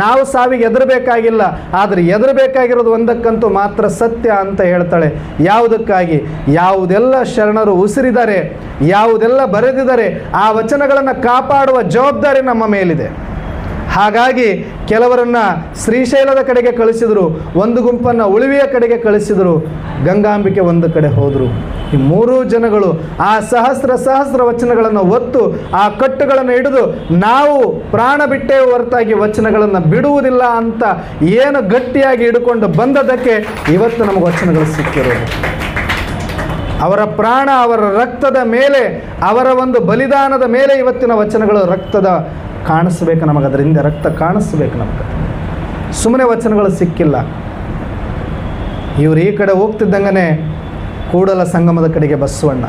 ನಾವು ಸಾವಿಗೆ ಎದುರಬೇಕಾಗಿಲ್ಲ. ಆದರೆ ಎದುರಬೇಕಾಗಿರೋದು ಒಂದಕ್ಕಂತೂ ಮಾತ್ರ ಸತ್ಯ ಅಂತ ಹೇಳ್ತಾಳೆ. ಯಾವುದಕ್ಕಾಗಿ? ಯಾವುದೆಲ್ಲ ಶರಣರು ಉಸಿರಿದ್ದಾರೆ, ಯಾವುದೆಲ್ಲ ಬರೆದಿದ್ದಾರೆ, ಆ ವಚನಗಳನ್ನು ಕಾಪಾಡುವ ಜವಾಬ್ದಾರಿ ನಮ್ಮ ಮೇಲಿದೆ. ಹಾಗಾಗಿ ಕೆಲವರನ್ನು ಶ್ರೀಶೈಲದ ಕಡೆಗೆ ಕಳಿಸಿದರು, ಒಂದು ಗುಂಪನ್ನು ಉಳುವಿಯ ಕಡೆಗೆ ಕಳಿಸಿದರು, ಗಂಗಾಂಬಿಕೆ ಒಂದು ಕಡೆ ಹೋದರು. ಈ 3 ಜನಗಳು ಆ ಸಹಸ್ರ ವಚನಗಳನ್ನು ಒತ್ತು, ಆ ಕಟ್ಟುಗಳನ್ನು ಹಿಡಿದು ನಾವು ಪ್ರಾಣ ಬಿಟ್ಟೇ ಹೊರತಾಗಿ ವಚನಗಳನ್ನು ಬಿಡುವುದಿಲ್ಲ ಅಂತ ಏನು ಗಟ್ಟಿಯಾಗಿ ಹಿಡ್ಕೊಂಡು ಬಂದದ್ದಕ್ಕೆ ಇವತ್ತು ನಮಗೆ ವಚನಗಳು ಸಿಕ್ಕಿರೋದು. ಅವರ ಪ್ರಾಣ, ಅವರ ರಕ್ತದ ಮೇಲೆ, ಅವರ ಒಂದು ಬಲಿದಾನದ ಮೇಲೆ ಇವತ್ತಿನ ವಚನಗಳು ರಕ್ತದ ಕಾಣಿಸ್ಬೇಕು, ನಮಗೆ ಅದರಿಂದ ರಕ್ತ ಕಾಣಿಸ್ಬೇಕು. ನಮಗೆ ಸುಮ್ಮನೆ ವಚನಗಳು ಸಿಕ್ಕಿಲ್ಲ. ಇವರು ಈ ಕಡೆ ಹೋಗ್ತಿದ್ದಂಗನೆ ಕೂಡಲ ಸಂಗಮದ ಕಡೆಗೆ ಬಸವಣ್ಣ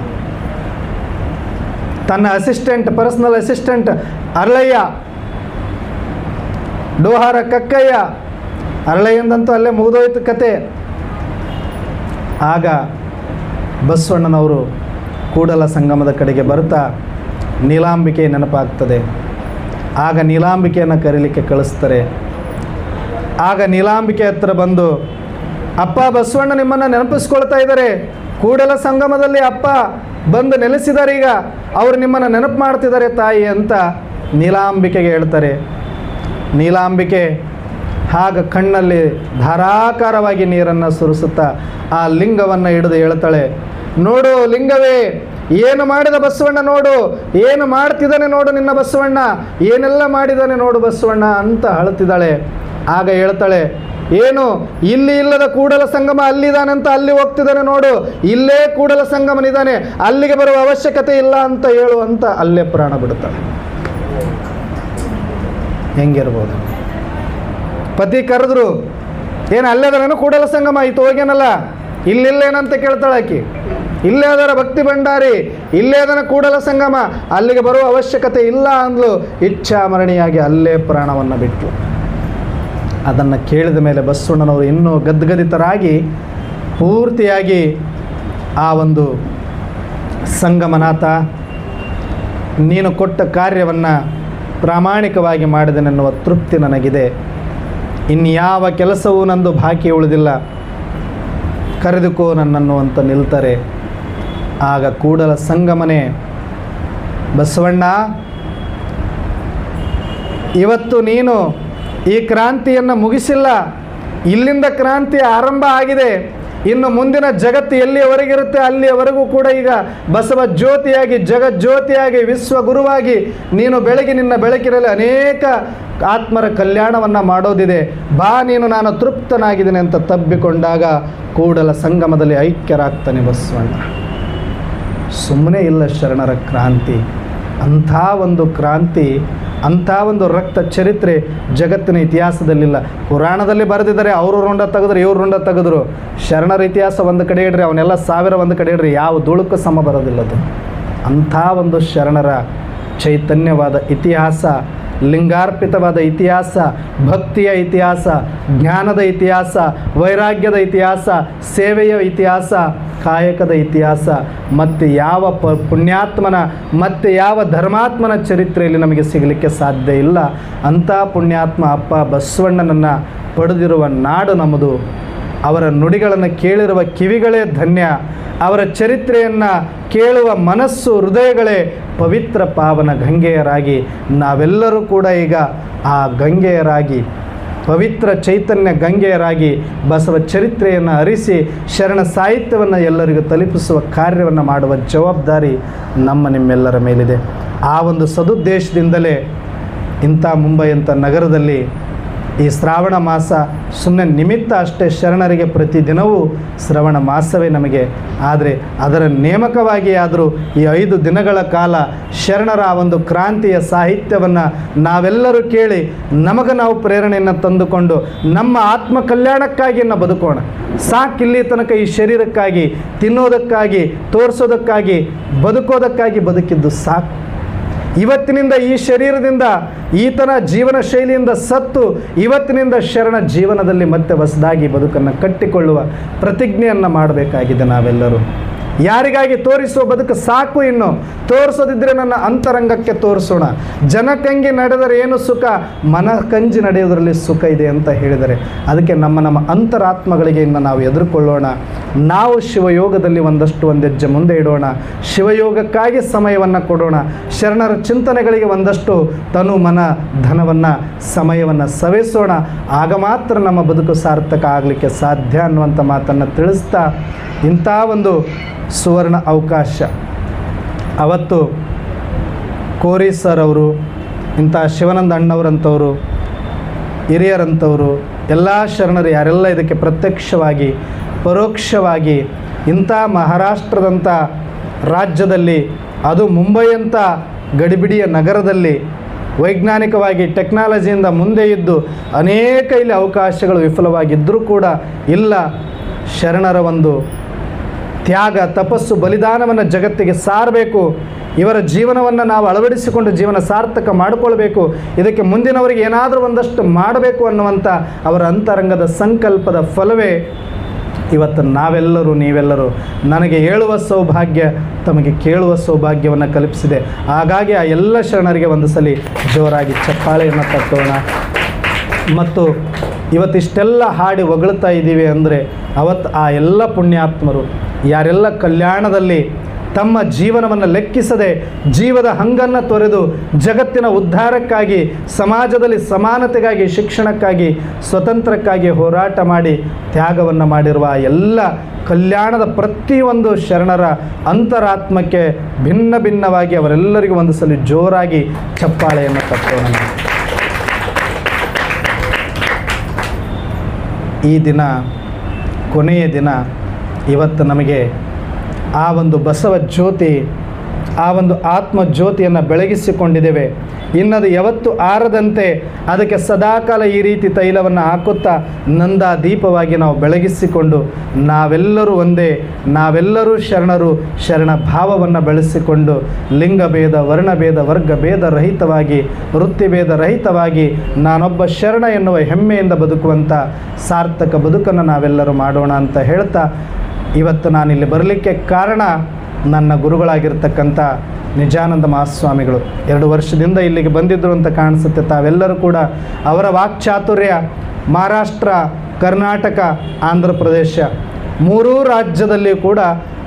ತನ್ನ ಅಸಿಸ್ಟೆಂಟ್, ಪರ್ಸನಲ್ ಅಸಿಸ್ಟೆಂಟ್ ಅರಳಯ್ಯ, ಡೋಹಾರ ಕಕ್ಕಯ್ಯ ಅರಳೆಯಿಂದಂತೂ ಅಲ್ಲೇ ಮುಗಿದೋಯ್ತು ಕತೆ. ಆಗ ಬಸವಣ್ಣನವರು ಕೂಡಲ ಸಂಗಮದ ಕಡೆಗೆ ಬರ್ತಾ ನೀಲಾಂಬಿಕೆ ನೆನಪಾಗ್ತದೆ. ಆಗ ನೀಲಾಂಬಿಕೆಯನ್ನು ಕರೀಲಿಕ್ಕೆ ಕಳಿಸ್ತಾರೆ. ಆಗ ನೀಲಾಂಬಿಕೆ ಹತ್ರ ಬಂದು, ಅಪ್ಪ ಬಸವಣ್ಣ ನಿಮ್ಮನ್ನು ನೆನಪಿಸ್ಕೊಳ್ತಾ ಇದ್ದಾರೆ, ಕೂಡಲ ಸಂಗಮದಲ್ಲಿ ಅಪ್ಪ ಬಂದು ನೆಲೆಸಿದ್ದಾರೆ, ಈಗ ಅವರು ನಿಮ್ಮನ್ನು ನೆನಪು ಮಾಡ್ತಿದ್ದಾರೆ ತಾಯಿ ಅಂತ ನೀಲಾಂಬಿಕೆಗೆ ಹೇಳ್ತಾರೆ. ನೀಲಾಂಬಿಕೆ ಆಗ ಕಣ್ಣಲ್ಲಿ ಧಾರಾಕಾರವಾಗಿ ನೀರನ್ನು ಸುರಿಸುತ್ತಾ ಆ ಲಿಂಗವನ್ನು ಹಿಡಿದು ಹೇಳ್ತಾಳೆ, ನೋಡು ಲಿಂಗವೇ, ಏನು ಮಾಡಿದ ಬಸವಣ್ಣ ನೋಡು, ಏನು ಮಾಡ್ತಿದ್ದಾನೆ ನೋಡು ನಿನ್ನ ಬಸವಣ್ಣ, ಏನೆಲ್ಲ ಮಾಡಿದ್ದಾನೆ ನೋಡು ಬಸವಣ್ಣ ಅಂತ ಅಳ್ತಿದ್ದಾಳೆ. ಆಗ ಹೇಳ್ತಾಳೆ, ಏನು ಇಲ್ಲಿ ಇಲ್ಲದ ಕೂಡಲ ಸಂಗಮ ಅಲ್ಲಿದ್ದಾನಂತ ಅಲ್ಲಿ ಹೋಗ್ತಿದ್ದಾನೆ ನೋಡು, ಇಲ್ಲೇ ಕೂಡಲ ಸಂಗಮನಿದ್ದಾನೆ, ಅಲ್ಲಿಗೆ ಬರುವ ಅವಶ್ಯಕತೆ ಇಲ್ಲ ಅಂತ ಹೇಳು ಅಂತ ಅಲ್ಲೇ ಪ್ರಾಣ ಬಿಡುತ್ತಾಳೆ. ಹೆಂಗಿರ್ಬೋದು? ಪತಿ ಕರೆದ್ರು, ಏನು ಅಲ್ಲೇದಾನೇನು ಕೂಡಲ ಸಂಗಮ ಆಯಿತು ಹೋಗ್ಯಾನಲ್ಲ, ಇಲ್ಲಿಲ್ಲೇನಂತ ಕೇಳ್ತಾಳೆ ಆಕಿ. ಇಲ್ಲೇ ಅದರ ಭಕ್ತಿ ಭಂಡಾರಿ, ಇಲ್ಲೇ ಅದನ ಕೂಡಲ ಸಂಗಮ, ಅಲ್ಲಿಗೆ ಬರುವ ಅವಶ್ಯಕತೆ ಇಲ್ಲ ಅಂದ್ಲು. ಇಚ್ಛಾಮರಣಿಯಾಗಿ ಅಲ್ಲೇ ಪ್ರಾಣವನ್ನು ಬಿಟ್ಟು. ಅದನ್ನು ಕೇಳಿದ ಮೇಲೆ ಬಸವಣ್ಣನವರು ಇನ್ನೂ ಗದ್ಗದಿತರಾಗಿ ಪೂರ್ತಿಯಾಗಿ ಆ ಒಂದು ಸಂಗಮನಾಥ, ನೀನು ಕೊಟ್ಟ ಕಾರ್ಯವನ್ನು ಪ್ರಾಮಾಣಿಕವಾಗಿ ಮಾಡಿದೆನೆನ್ನುವ ತೃಪ್ತಿ ನನಗಿದೆ, ಇನ್ಯಾವ ಕೆಲಸವೂ ನಂದು ಬಾಕಿ ಉಳಿದಿಲ್ಲ, ಕರೆದುಕೋ ನನ್ನನ್ನು ಅಂತ ನಿಲ್ತಾರೆ. ಆಗ ಕೂಡಲ ಸಂಗಮನೇ, ಬಸವಣ್ಣ ಇವತ್ತು ನೀನು ಈ ಕ್ರಾಂತಿಯನ್ನು ಮುಗಿಸಿಲ್ಲ, ಇಲ್ಲಿಂದ ಕ್ರಾಂತಿ ಆರಂಭ ಆಗಿದೆ, ಇನ್ನು ಮುಂದಿನ ಜಗತ್ತು ಎಲ್ಲಿಯವರೆಗಿರುತ್ತೆ ಅಲ್ಲಿಯವರೆಗೂ ಕೂಡ ಈಗ ಬಸವ ಜ್ಯೋತಿಯಾಗಿ ಜಗಜ್ಯೋತಿಯಾಗಿ ವಿಶ್ವಗುರುವಾಗಿ ನೀನು ಬೆಳಗಿ ನಿನ್ನ ಬೆಳಕಿನಲ್ಲಿ ಅನೇಕ ಆತ್ಮರ ಕಲ್ಯಾಣವನ್ನು ಮಾಡೋದಿದೆ, ಬಾ ನೀನು ನಾನು ತೃಪ್ತನಾಗಿದ್ದೇನೆ ಅಂತ ತಬ್ಬಿಕೊಂಡಾಗ ಕೂಡಲ ಸಂಗಮದಲ್ಲಿ ಐಕ್ಯರಾಗ್ತಾನೆ ಬಸವಣ್ಣ. ಸುಮ್ಮನೆ ಇಲ್ಲ ಶರಣರ ಕ್ರಾಂತಿ, ಅಂಥ ಒಂದು ಕ್ರಾಂತಿ, ಅಂಥ ಒಂದು ರಕ್ತ ಚರಿತ್ರೆ ಜಗತ್ತಿನ ಇತಿಹಾಸದಲ್ಲಿಲ್ಲ. ಪುರಾಣದಲ್ಲಿ ಬರೆದಿದ್ದಾರೆ, ಅವರು ರುಂಡ ತೆಗೆದ್ರು ಇವ್ರು ರುಂಡ ತೆಗೆದ್ರು. ಶರಣರ ಇತಿಹಾಸ ಒಂದು ಕಡೆ ಇಡ್ರಿ, ಅವನ್ನೆಲ್ಲ 1000 ಒಂದು ಕಡೆ ಇಡ್ರಿ, ಯಾವ ಧೂಳಕ್ಕೂ ಸಮ ಬರೋದಿಲ್ಲದು. ಅಂಥ ಒಂದು ಶರಣರ ಚೈತನ್ಯವಾದ ಇತಿಹಾಸ, ಲಿಂಗಾರ್ಪಿತವಾದ ಇತಿಹಾಸ, ಭಕ್ತಿಯ ಇತಿಹಾಸ, ಜ್ಞಾನದ ಇತಿಹಾಸ, ವೈರಾಗ್ಯದ ಇತಿಹಾಸ, ಸೇವೆಯ ಇತಿಹಾಸ, ಕಾಯಕದ ಇತಿಹಾಸ, ಮತ್ತು ಯಾವ ಪುಣ್ಯಾತ್ಮನ ಮತ್ತು ಯಾವ ಧರ್ಮಾತ್ಮನ ಚರಿತ್ರೆಯಲ್ಲಿ ನಮಗೆ ಸಿಗಲಿಕ್ಕೆ ಸಾಧ್ಯ ಇಲ್ಲ. ಅಂಥ ಪುಣ್ಯಾತ್ಮ ಅಪ್ಪ ಬಸವಣ್ಣನನ್ನು ಪಡೆದಿರುವ ನಾಡು ನಮ್ಮದು. ಅವರ ನುಡಿಗಳನ್ನು ಕೇಳಿರುವ ಕಿವಿಗಳೇ ಧನ್ಯ, ಅವರ ಚರಿತ್ರೆಯನ್ನು ಕೇಳುವ ಮನಸ್ಸು ಹೃದಯಗಳೇ ಪವಿತ್ರ ಪಾವನ ಗಂಗೆಯರಾಗಿ ನಾವೆಲ್ಲರೂ ಕೂಡ ಈಗ ಆ ಗಂಗೆಯರಾಗಿ, ಪವಿತ್ರ ಚೈತನ್ಯ ಗಂಗೆಯರಾಗಿ ಬಸವ ಚರಿತ್ರೆಯನ್ನು ಅರಿಸಿ ಶರಣ ಸಾಹಿತ್ಯವನ್ನು ಎಲ್ಲರಿಗೂ ತಲುಪಿಸುವ ಕಾರ್ಯವನ್ನು ಮಾಡುವ ಜವಾಬ್ದಾರಿ ನಿಮ್ಮೆಲ್ಲರ ಮೇಲಿದೆ. ಆ ಒಂದು ಸದುದ್ದೇಶದಿಂದಲೇ ಇಂಥ ಮುಂಬೈ ಅಂತ ನಗರದಲ್ಲಿ ಈ ಶ್ರಾವಣ ಮಾಸ ಸುಮ್ಮನೆ ನಿಮಿತ್ತ ಅಷ್ಟೇ, ಶರಣರಿಗೆ ಪ್ರತಿದಿನವೂ ಶ್ರವಣ ಮಾಸವೇ ನಮಗೆ. ಆದರೆ ಅದರ ನೇಮಕವಾಗಿ ಆದರೂ ಈ 5 ದಿನಗಳ ಕಾಲ ಶರಣರ ಆ ಒಂದು ಕ್ರಾಂತಿಯ ಸಾಹಿತ್ಯವನ್ನು ನಾವೆಲ್ಲರೂ ಕೇಳಿ ನಾವು ಪ್ರೇರಣೆಯನ್ನು ತಂದುಕೊಂಡು ನಮ್ಮ ಆತ್ಮ ಕಲ್ಯಾಣಕ್ಕಾಗಿ ಬದುಕೋಣ. ಸಾಕಿಲ್ಲಿ ತನಕ ಈ ಶರೀರಕ್ಕಾಗಿ, ತಿನ್ನೋದಕ್ಕಾಗಿ, ತೋರಿಸೋದಕ್ಕಾಗಿ, ಬದುಕೋದಕ್ಕಾಗಿ ಬದುಕಿದ್ದು ಸಾಕು. ಇವತ್ತಿನಿಂದ ಈ ಶರೀರದಿಂದ ಈತನ ಜೀವನ ಶೈಲಿಯಿಂದ ಸತ್ತು ಇವತ್ತಿನಿಂದ ಶರಣ ಜೀವನದಲ್ಲಿ ಮತ್ತೆ ಹೊಸದಾಗಿ ಬದುಕನ್ನು ಕಟ್ಟಿಕೊಳ್ಳುವ ಪ್ರತಿಜ್ಞೆಯನ್ನು ಮಾಡಬೇಕಾಗಿದೆ ನಾವೆಲ್ಲರೂ. ಯಾರಿಗಾಗಿ ತೋರಿಸುವ ಬದುಕು ಸಾಕು, ಇನ್ನು ತೋರಿಸೋದಿದ್ದರೆ ನನ್ನ ಅಂತರಂಗಕ್ಕೆ ತೋರಿಸೋಣ. ಜನಕಂಗಿ ನಡೆದರೆ ಏನು ಸುಖ, ಮನಕಂಜಿ ನಡೆಯೋದರಲ್ಲಿ ಸುಖ ಇದೆ ಅಂತ ಹೇಳಿದರೆ, ಅದಕ್ಕೆ ನಮ್ಮ ಅಂತರಾತ್ಮಗಳಿಗೆ ಇನ್ನು ನಾವು ಎದುರುಕೊಳ್ಳೋಣ. ನಾವು ಶಿವಯೋಗದಲ್ಲಿ ಒಂದಷ್ಟು ಹೆಜ್ಜೆ ಮುಂದೆ ಇಡೋಣ. ಶಿವಯೋಗಕ್ಕಾಗಿ ಸಮಯವನ್ನು ಕೊಡೋಣ. ಶರಣರ ಚಿಂತನೆಗಳಿಗೆ ಒಂದಷ್ಟು ತನು ಮನ ಧನವನ್ನು ಸಮಯವನ್ನು ಸವೆಸೋಣ. ಆಗ ಮಾತ್ರ ನಮ್ಮ ಬದುಕು ಸಾರ್ಥಕ ಆಗಲಿಕ್ಕೆ ಸಾಧ್ಯ ಅನ್ನುವಂಥ ಮಾತನ್ನು ತಿಳಿಸ್ತಾ, ಇಂಥ ಒಂದು ಸುವರ್ಣ ಅವಕಾಶ ಅವತ್ತು ಕೋರಿ ಸರ್ ಅವರು, ಇಂಥ ಶಿವಾನಂದ ಅಣ್ಣವರಂಥವರು, ಹಿರಿಯರಂಥವರು, ಎಲ್ಲ ಶರಣರು ಯಾರೆಲ್ಲ ಇದಕ್ಕೆ ಪ್ರತ್ಯಕ್ಷವಾಗಿ ಪರೋಕ್ಷವಾಗಿ ಇಂಥ ಮಹಾರಾಷ್ಟ್ರದಂಥ ರಾಜ್ಯದಲ್ಲಿ, ಅದು ಮುಂಬೈಯಂಥ ಗಡಿಬಿಡಿಯ ನಗರದಲ್ಲಿ ವೈಜ್ಞಾನಿಕವಾಗಿ ಟೆಕ್ನಾಲಜಿಯಿಂದ ಮುಂದೆ ಇದ್ದು ಅನೇಕ ಇಲ್ಲಿ ಅವಕಾಶಗಳು ವಿಫಲವಾಗಿದ್ದರೂ ಕೂಡ ಇಲ್ಲ, ಶರಣರ ಒಂದು ತ್ಯಾಗ, ತಪಸ್ಸು, ಬಲಿದಾನವನ್ನು ಜಗತ್ತಿಗೆ ಸಾರಬೇಕು. ಇವರ ಜೀವನವನ್ನು ನಾವು ಅಳವಡಿಸಿಕೊಂಡು ಜೀವನ ಸಾರ್ಥಕ ಮಾಡಿಕೊಳ್ಬೇಕು. ಇದಕ್ಕೆ ಮುಂದಿನವರಿಗೆ ಏನಾದರೂ ಒಂದಷ್ಟು ಮಾಡಬೇಕು ಅನ್ನುವಂಥ ಅವರ ಅಂತರಂಗದ ಸಂಕಲ್ಪದ ಫಲವೇ ಇವತ್ತು ನೀವೆಲ್ಲರೂ ನನಗೆ ಹೇಳುವ ಸೌಭಾಗ್ಯ, ತಮಗೆ ಕೇಳುವ ಸೌಭಾಗ್ಯವನ್ನು ಕಲ್ಪಿಸಿದೆ. ಹಾಗಾಗಿ ಆ ಎಲ್ಲ ಶರಣರಿಗೆ ಒಂದು ಸಲ ಜೋರಾಗಿ ಚಪ್ಪಾಳೆಯನ್ನು ತಟ್ಟೋಣ. ಮತ್ತು ಇವತ್ತಿಷ್ಟೆಲ್ಲ ಹಾಡಿ ಹೊಗಳ್ತಾ ಇದ್ದೀವಿ ಅಂದರೆ ಅವತ್ತು ಆ ಎಲ್ಲ ಪುಣ್ಯಾತ್ಮರು ಯಾರೆಲ್ಲ ಕಲ್ಯಾಣದಲ್ಲಿ ತಮ್ಮ ಜೀವನವನ್ನು ಲೆಕ್ಕಿಸದೆ ಜೀವದ ಹಂಗನ್ನು ತೊರೆದು ಜಗತ್ತಿನ ಉದ್ಧಾರಕ್ಕಾಗಿ, ಸಮಾಜದಲ್ಲಿ ಸಮಾನತೆಗಾಗಿ, ಶಿಕ್ಷಣಕ್ಕಾಗಿ, ಸ್ವತಂತ್ರಕ್ಕಾಗಿ ಹೋರಾಟ ಮಾಡಿ ತ್ಯಾಗವನ್ನು ಮಾಡಿರುವ ಎಲ್ಲ ಕಲ್ಯಾಣದ ಪ್ರತಿಯೊಂದು ಶರಣರ ಅಂತರಾತ್ಮಕ್ಕೆ ಭಿನ್ನ ಭಿನ್ನವಾಗಿ ಅವರೆಲ್ಲರಿಗೂ ಒಂದು ಸಲ ಜೋರಾಗಿ ಚಪ್ಪಾಳೆಯನ್ನು ತಟ್ಟೋಣ. ಈ ದಿನ ಕೊನೆಯ ದಿನ. ಇವತ್ತು ನಮಗೆ ಆ ಒಂದು ಬಸವ ಜ್ಯೋತಿ, ಆ ಒಂದು ಆತ್ಮ ಜ್ಯೋತಿಯನ್ನು ಬೆಳಗಿಸಿಕೊಂಡಿದ್ದೇವೆ. ಇನ್ನದು ಯಾವತ್ತು ಆರದಂತೆ ಅದಕ್ಕೆ ಸದಾಕಾಲ ಈ ರೀತಿ ತೈಲವನ್ನು ಹಾಕುತ್ತಾ ನಂದಾ ದೀಪವಾಗಿ ನಾವು ಬೆಳಗಿಸಿಕೊಂಡು ನಾವೆಲ್ಲರೂ ಒಂದೇ, ನಾವೆಲ್ಲರೂ ಶರಣರು, ಶರಣ ಭಾವವನ್ನು ಬೆಳೆಸಿಕೊಂಡು ಲಿಂಗಭೇದ, ವರ್ಣಭೇದ, ವರ್ಗಭೇದ ರಹಿತವಾಗಿ, ವೃತ್ತಿಭೇದ ರಹಿತವಾಗಿ ನಾನೊಬ್ಬ ಶರಣ ಎನ್ನುವ ಹೆಮ್ಮೆಯಿಂದ ಬದುಕುವಂಥ ಸಾರ್ಥಕ ಬದುಕನ್ನು ನಾವೆಲ್ಲರೂ ಮಾಡೋಣ ಅಂತ ಹೇಳ್ತಾ, ಇವತ್ತು ನಾನಿಲ್ಲಿ ಬರಲಿಕ್ಕೆ ಕಾರಣ ನನ್ನ ಗುರುಗಳಾಗಿರ್ತಕ್ಕಂಥ ನಿಜಾನಂದ ಮಹಾಸ್ವಾಮಿಗಳು 2 ವರ್ಷದಿಂದ ಇಲ್ಲಿಗೆ ಬಂದಿದ್ದರು ಅಂತ ಕಾಣಿಸುತ್ತೆ. ತಾವೆಲ್ಲರೂ ಕೂಡ ಅವರ ವಾಕ್ಚಾತುರ್ಯ ಮಹಾರಾಷ್ಟ್ರ, ಕರ್ನಾಟಕ, ಆಂಧ್ರ ಪ್ರದೇಶ 3 ರಾಜ್ಯದಲ್ಲಿ ಕೂಡ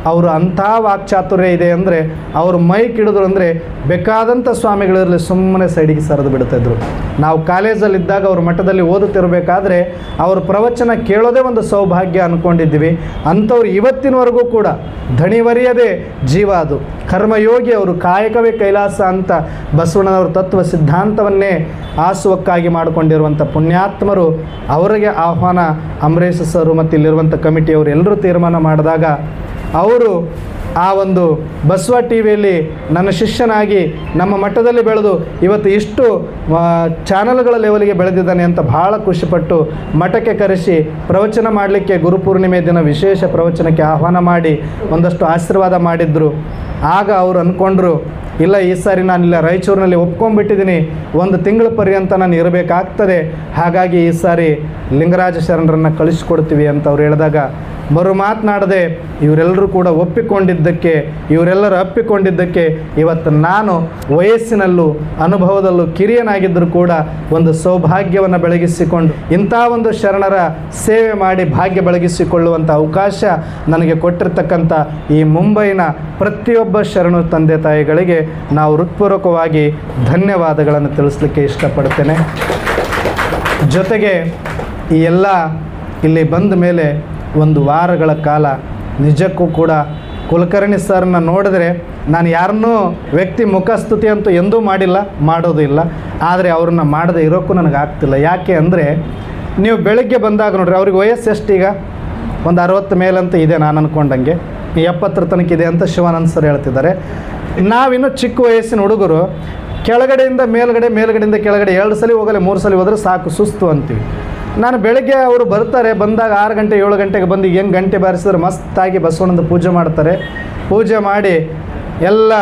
ಅವರು ಅಂಥ ವಾಕ್ಚಾತುರ್ಯ ಇದೆ ಅಂದರೆ ಅವರು ಮೈಕ್ ಹಿಡಿದ್ರು ಅಂದರೆ ಬೇಕಾದಂಥ ಸ್ವಾಮಿಗಳಿರಲಿ ಸುಮ್ಮನೆ ಸೈಡಿಗೆ ಸರಿದು ಬಿಡ್ತಾಯಿದ್ರು. ನಾವು ಕಾಲೇಜಲ್ಲಿದ್ದಾಗ ಅವ್ರ ಮಠದಲ್ಲಿ ಓದುತ್ತಿರಬೇಕಾದ್ರೆ ಅವ್ರ ಪ್ರವಚನ ಕೇಳೋದೇ ಒಂದು ಸೌಭಾಗ್ಯ ಅಂದ್ಕೊಂಡಿದ್ದೀವಿ. ಅಂಥವ್ರು ಇವತ್ತಿನವರೆಗೂ ಕೂಡ ದಣಿವರಿಯದೆ ಜೀವ, ಅದು ಕರ್ಮಯೋಗಿ, ಅವರು ಕಾಯಕವೇ ಕೈಲಾಸ ಅಂತ ಬಸವಣ್ಣನವರ ತತ್ವ ಸಿದ್ಧಾಂತವನ್ನೇ ಆಸುವಕ್ಕಾಗಿ ಮಾಡಿಕೊಂಡಿರುವಂಥ ಪುಣ್ಯಾತ್ಮರು. ಅವರಿಗೆ ಆಹ್ವಾನ ಅಂಬರೀಷ್ ಸರು ಮತ್ತು ಇಲ್ಲಿರುವಂಥ ಕಮಿಟಿಯವರು ಎಲ್ಲರೂ ತೀರ್ಮಾನ ಮಾಡಿದಾಗ ಅವರು ಆ ಒಂದು ಬಸವ ಟಿ ವಿಯಲ್ಲಿ ನನ್ನ ಶಿಷ್ಯನಾಗಿ ನಮ್ಮ ಮಟ್ಟದಲ್ಲಿ ಬೆಳೆದು ಇವತ್ತು ಇಷ್ಟು ಚಾನಲ್ಗಳ ಲೆವೆಲ್ಗೆ ಬೆಳೆದಿದ್ದಾನೆ ಅಂತ ಭಾಳ ಖುಷಿಪಟ್ಟು ಮಠಕ್ಕೆ ಕರೆಸಿ ಪ್ರವಚನ ಮಾಡಲಿಕ್ಕೆ ಗುರುಪೂರ್ಣಿಮೆ ದಿನ ವಿಶೇಷ ಪ್ರವಚನಕ್ಕೆ ಆಹ್ವಾನ ಮಾಡಿ ಒಂದಷ್ಟು ಆಶೀರ್ವಾದ ಮಾಡಿದ್ರು. ಆಗ ಅವರು ಅಂದ್ಕೊಂಡ್ರು, ಇಲ್ಲ ಈ ಸಾರಿ ನಾನಿಲ್ಲ ರಾಯಚೂರಿನಲ್ಲಿ ಒಪ್ಕೊಂಡ್ಬಿಟ್ಟಿದ್ದೀನಿ, 1 ತಿಂಗಳ ಪರ್ಯಂತ ನಾನು ಇರಬೇಕಾಗ್ತದೆ, ಹಾಗಾಗಿ ಈ ಸಾರಿ ಲಿಂಗರಾಜ ಶರಣರನ್ನು ಕಳಿಸ್ಕೊಡ್ತೀವಿ ಅಂತ ಅವ್ರು ಹೇಳಿದಾಗ ಮರು ಮಾತನಾಡದೆ ಇವರೆಲ್ಲರೂ ಕೂಡ ಒಪ್ಪಿಕೊಂಡಿದ್ದಕ್ಕೆ, ಇವರೆಲ್ಲರೂ ಅಪ್ಪಿಕೊಂಡಿದ್ದಕ್ಕೆ ಇವತ್ತು ನಾನು ವಯಸ್ಸಿನಲ್ಲೂ ಅನುಭವದಲ್ಲೂ ಕಿರಿಯನಾಗಿದ್ದರೂ ಕೂಡ ಒಂದು ಸೌಭಾಗ್ಯವನ್ನು ಬೆಳಗಿಸಿಕೊಂಡು ಇಂಥ ಒಂದು ಶರಣರ ಸೇವೆ ಮಾಡಿ ಭಾಗ್ಯ ಬೆಳಗಿಸಿಕೊಳ್ಳುವಂಥ ಅವಕಾಶ ನನಗೆ ಕೊಟ್ಟಿರ್ತಕ್ಕಂಥ ಈ ಮುಂಬೈನ ಪ್ರತಿಯೊಬ್ಬ ಶರಣು ತಂದೆ ತಾಯಿಗಳಿಗೆ ನಾವು ಹೃತ್ಪೂರ್ವಕವಾಗಿ ಧನ್ಯವಾದಗಳನ್ನು ತಿಳಿಸ್ಲಿಕ್ಕೆ ಇಷ್ಟಪಡ್ತೇನೆ. ಜೊತೆಗೆ ಈ ಎಲ್ಲ ಇಲ್ಲಿ ಬಂದ ಮೇಲೆ 1 ವಾರಗಳ ಕಾಲ ನಿಜಕ್ಕೂ ಕೂಡ ಕುಲಕರ್ಣಿ ಸರ್ನ ನೋಡಿದ್ರೆ ನಾನು ಯಾರನ್ನೂ ವ್ಯಕ್ತಿ ಮುಖಸ್ತುತಿ ಅಂತೂ ಎಂದೂ ಮಾಡಿಲ್ಲ, ಮಾಡೋದು ಇಲ್ಲ. ಆದರೆ ಅವ್ರನ್ನ ಮಾಡದೆ ಇರೋಕ್ಕೂ ನನಗೆ ಆಗ್ತಿಲ್ಲ. ಯಾಕೆ ಅಂದರೆ ನೀವು ಬೆಳಗ್ಗೆ ಬಂದಾಗ ನೋಡ್ರಿ, ಅವ್ರಿಗೆ ವಯಸ್ಸು ಎಷ್ಟೀಗ ಒಂದು 60 ಮೇಲಂತ ಇದೆ ನಾನು ಅಂದ್ಕೊಂಡಂಗೆ, 70 ತನಕ ಇದೆ ಅಂತ ಶಿವಾನಂದ ಸರ್ ಹೇಳ್ತಿದ್ದಾರೆ. ನಾವಿನ್ನೂ ಚಿಕ್ಕ ವಯಸ್ಸಿನ ಹುಡುಗರು ಕೆಳಗಡೆಯಿಂದ ಮೇಲ್ಗಡೆ, ಮೇಲ್ಗಡೆಯಿಂದ ಕೆಳಗಡೆ 2 ಸಲ ಹೋಗಲಿ 3 ಸಲ ಹೋದರೆ ಸಾಕು, ಸುಸ್ತು ಅಂತೀವಿ. ನಾನು ಬೆಳಗ್ಗೆ ಅವರು ಬರ್ತಾರೆ, ಬಂದಾಗ 6 ಗಂಟೆ 7 ಗಂಟೆಗೆ ಬಂದು ಹೆಂಗೆ ಗಂಟೆ ಬಾರಿಸಿದ್ರೆ ಮಸ್ತಾಗಿ ಬಸವಣ್ಣಂದು ಪೂಜೆ ಮಾಡ್ತಾರೆ. ಪೂಜೆ ಮಾಡಿ ಎಲ್ಲ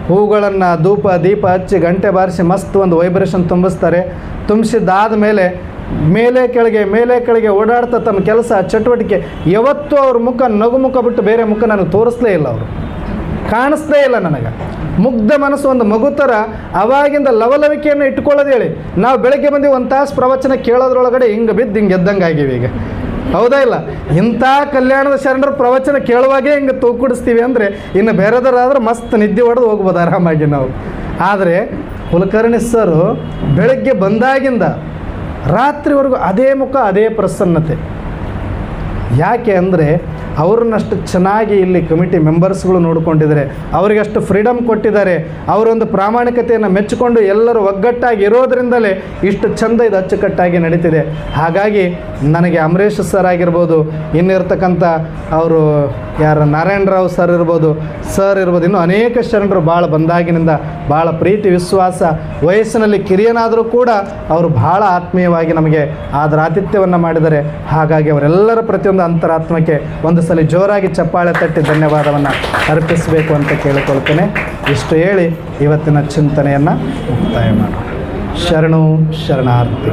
ಹೂಗಳನ್ನು ಧೂಪ ದೀಪ ಹಚ್ಚಿ ಗಂಟೆ ಬಾರಿಸಿ ಮಸ್ತ್ ಒಂದು ವೈಬ್ರೇಷನ್ ತುಂಬಿಸ್ತಾರೆ. ತುಂಬಿಸಿದ್ದಾದ ಮೇಲೆ ಮೇಲೆ ಕೆಳಗೆ ಓಡಾಡ್ತಾ ತಮ್ಮ ಕೆಲಸ ಚಟುವಟಿಕೆ, ಯಾವತ್ತೂ ಅವ್ರ ಮುಖ ನಗುಮುಖ ಬಿಟ್ಟು ಬೇರೆ ಮುಖ ನನಗೆ ತೋರಿಸ್ಲೇ ಇಲ್ಲ, ಅವರು ಕಾಣಿಸ್ಲೇ ಇಲ್ಲ ನನಗೆ. ಮುಗ್ಧ ಮನಸ್ಸು, ಒಂದು ಮಗು ಥರ ಅವಾಗಿಂದ ಲವಲವಿಕೆಯನ್ನು ಇಟ್ಕೊಳ್ಳೋದು ಹೇಳಿ. ನಾವು ಬೆಳಗ್ಗೆ ಬಂದು 1 ತಾಸು ಪ್ರವಚನ ಕೇಳೋದ್ರೊಳಗಡೆ ಹಿಂಗೆ ಬಿದ್ದು ಹಿಂಗೆ ಎದ್ದಂಗೆ ಆಗಿವೆ ಈಗ, ಹೌದಾ ಇಲ್ಲ? ಇಂಥ ಕಲ್ಯಾಣದ ಶರಣರ ಪ್ರವಚನ ಕೇಳುವಾಗೇ ಹಿಂಗೆ ತೂಕುಡಿಸ್ತೀವಿ ಅಂದರೆ ಇನ್ನು ಬೇರೆದರಾದ್ರೆ ಮಸ್ತ್ ನಿದ್ದೆ ಹೊಡೆದು ಹೋಗ್ಬೋದು ಆರಾಮಾಗಿ ನಾವು. ಆದರೆ ಕುಲಕರ್ಣಿ ಸರು ಬೆಳಗ್ಗೆ ಬಂದಾಗಿಂದ ರಾತ್ರಿವರೆಗೂ ಅದೇ ಮುಖ, ಅದೇ ಪ್ರಸನ್ನತೆ. ಯಾಕೆ ಅಂದರೆ ಅವ್ರನ್ನಷ್ಟು ಚೆನ್ನಾಗಿ ಇಲ್ಲಿ ಕಮಿಟಿ ಮೆಂಬರ್ಸ್ಗಳು ನೋಡಿಕೊಂಡಿದ್ದಾರೆ, ಅವರಿಗಷ್ಟು ಫ್ರೀಡಮ್ ಕೊಟ್ಟಿದ್ದಾರೆ. ಅವರೊಂದು ಪ್ರಾಮಾಣಿಕತೆಯನ್ನು ಮೆಚ್ಚಿಕೊಂಡು ಎಲ್ಲರೂ ಒಗ್ಗಟ್ಟಾಗಿ ಇರೋದರಿಂದಲೇ ಇಷ್ಟು ಚೆಂದ ಇದು ಅಚ್ಚುಕಟ್ಟಾಗಿ ನಡೀತಿದೆ. ಹಾಗಾಗಿ ನನಗೆ ಅಂಬರೀಷ್ ಸರ್ ಆಗಿರ್ಬೋದು, ಇನ್ನಿರ್ತಕ್ಕಂಥ ಅವರು ಯಾರು ನಾರಾಯಣರಾವ್ ಸರ್ ಇರ್ಬೋದು, ಇನ್ನೂ ಅನೇಕ ಶರಣರು ಭಾಳ ಬಂದಾಗಿನಿಂದ ಭಾಳ ಪ್ರೀತಿ ವಿಶ್ವಾಸ, ವಯಸ್ಸಿನಲ್ಲಿ ಕಿರಿಯನಾದರೂ ಕೂಡ ಅವರು ಭಾಳ ಆತ್ಮೀಯವಾಗಿ ನಮಗೆ ಆದರ ಆತಿಥ್ಯವನ್ನು ಮಾಡಿದ್ದಾರೆ. ಹಾಗಾಗಿ ಅವರೆಲ್ಲರ ಪ್ರತಿಯೊಂದು ಅಂತರಾತ್ಮಕ್ಕೆ ಒಂದು ಒಂದು ಸಲ ಜೋರಾಗಿ ಚಪ್ಪಾಳೆ ತಟ್ಟಿ ಧನ್ಯವಾದವನ್ನು ಅರ್ಪಿಸಬೇಕು ಅಂತ ಕೇಳಿಕೊಳ್ತೇನೆ. ಇಷ್ಟು ಹೇಳಿ ಇವತ್ತಿನ ಚಿಂತನೆಯನ್ನು ಮುಕ್ತಾಯ ಮಾಡೋಣ. ಶರಣು ಶರಣಾರ್ಥಿ.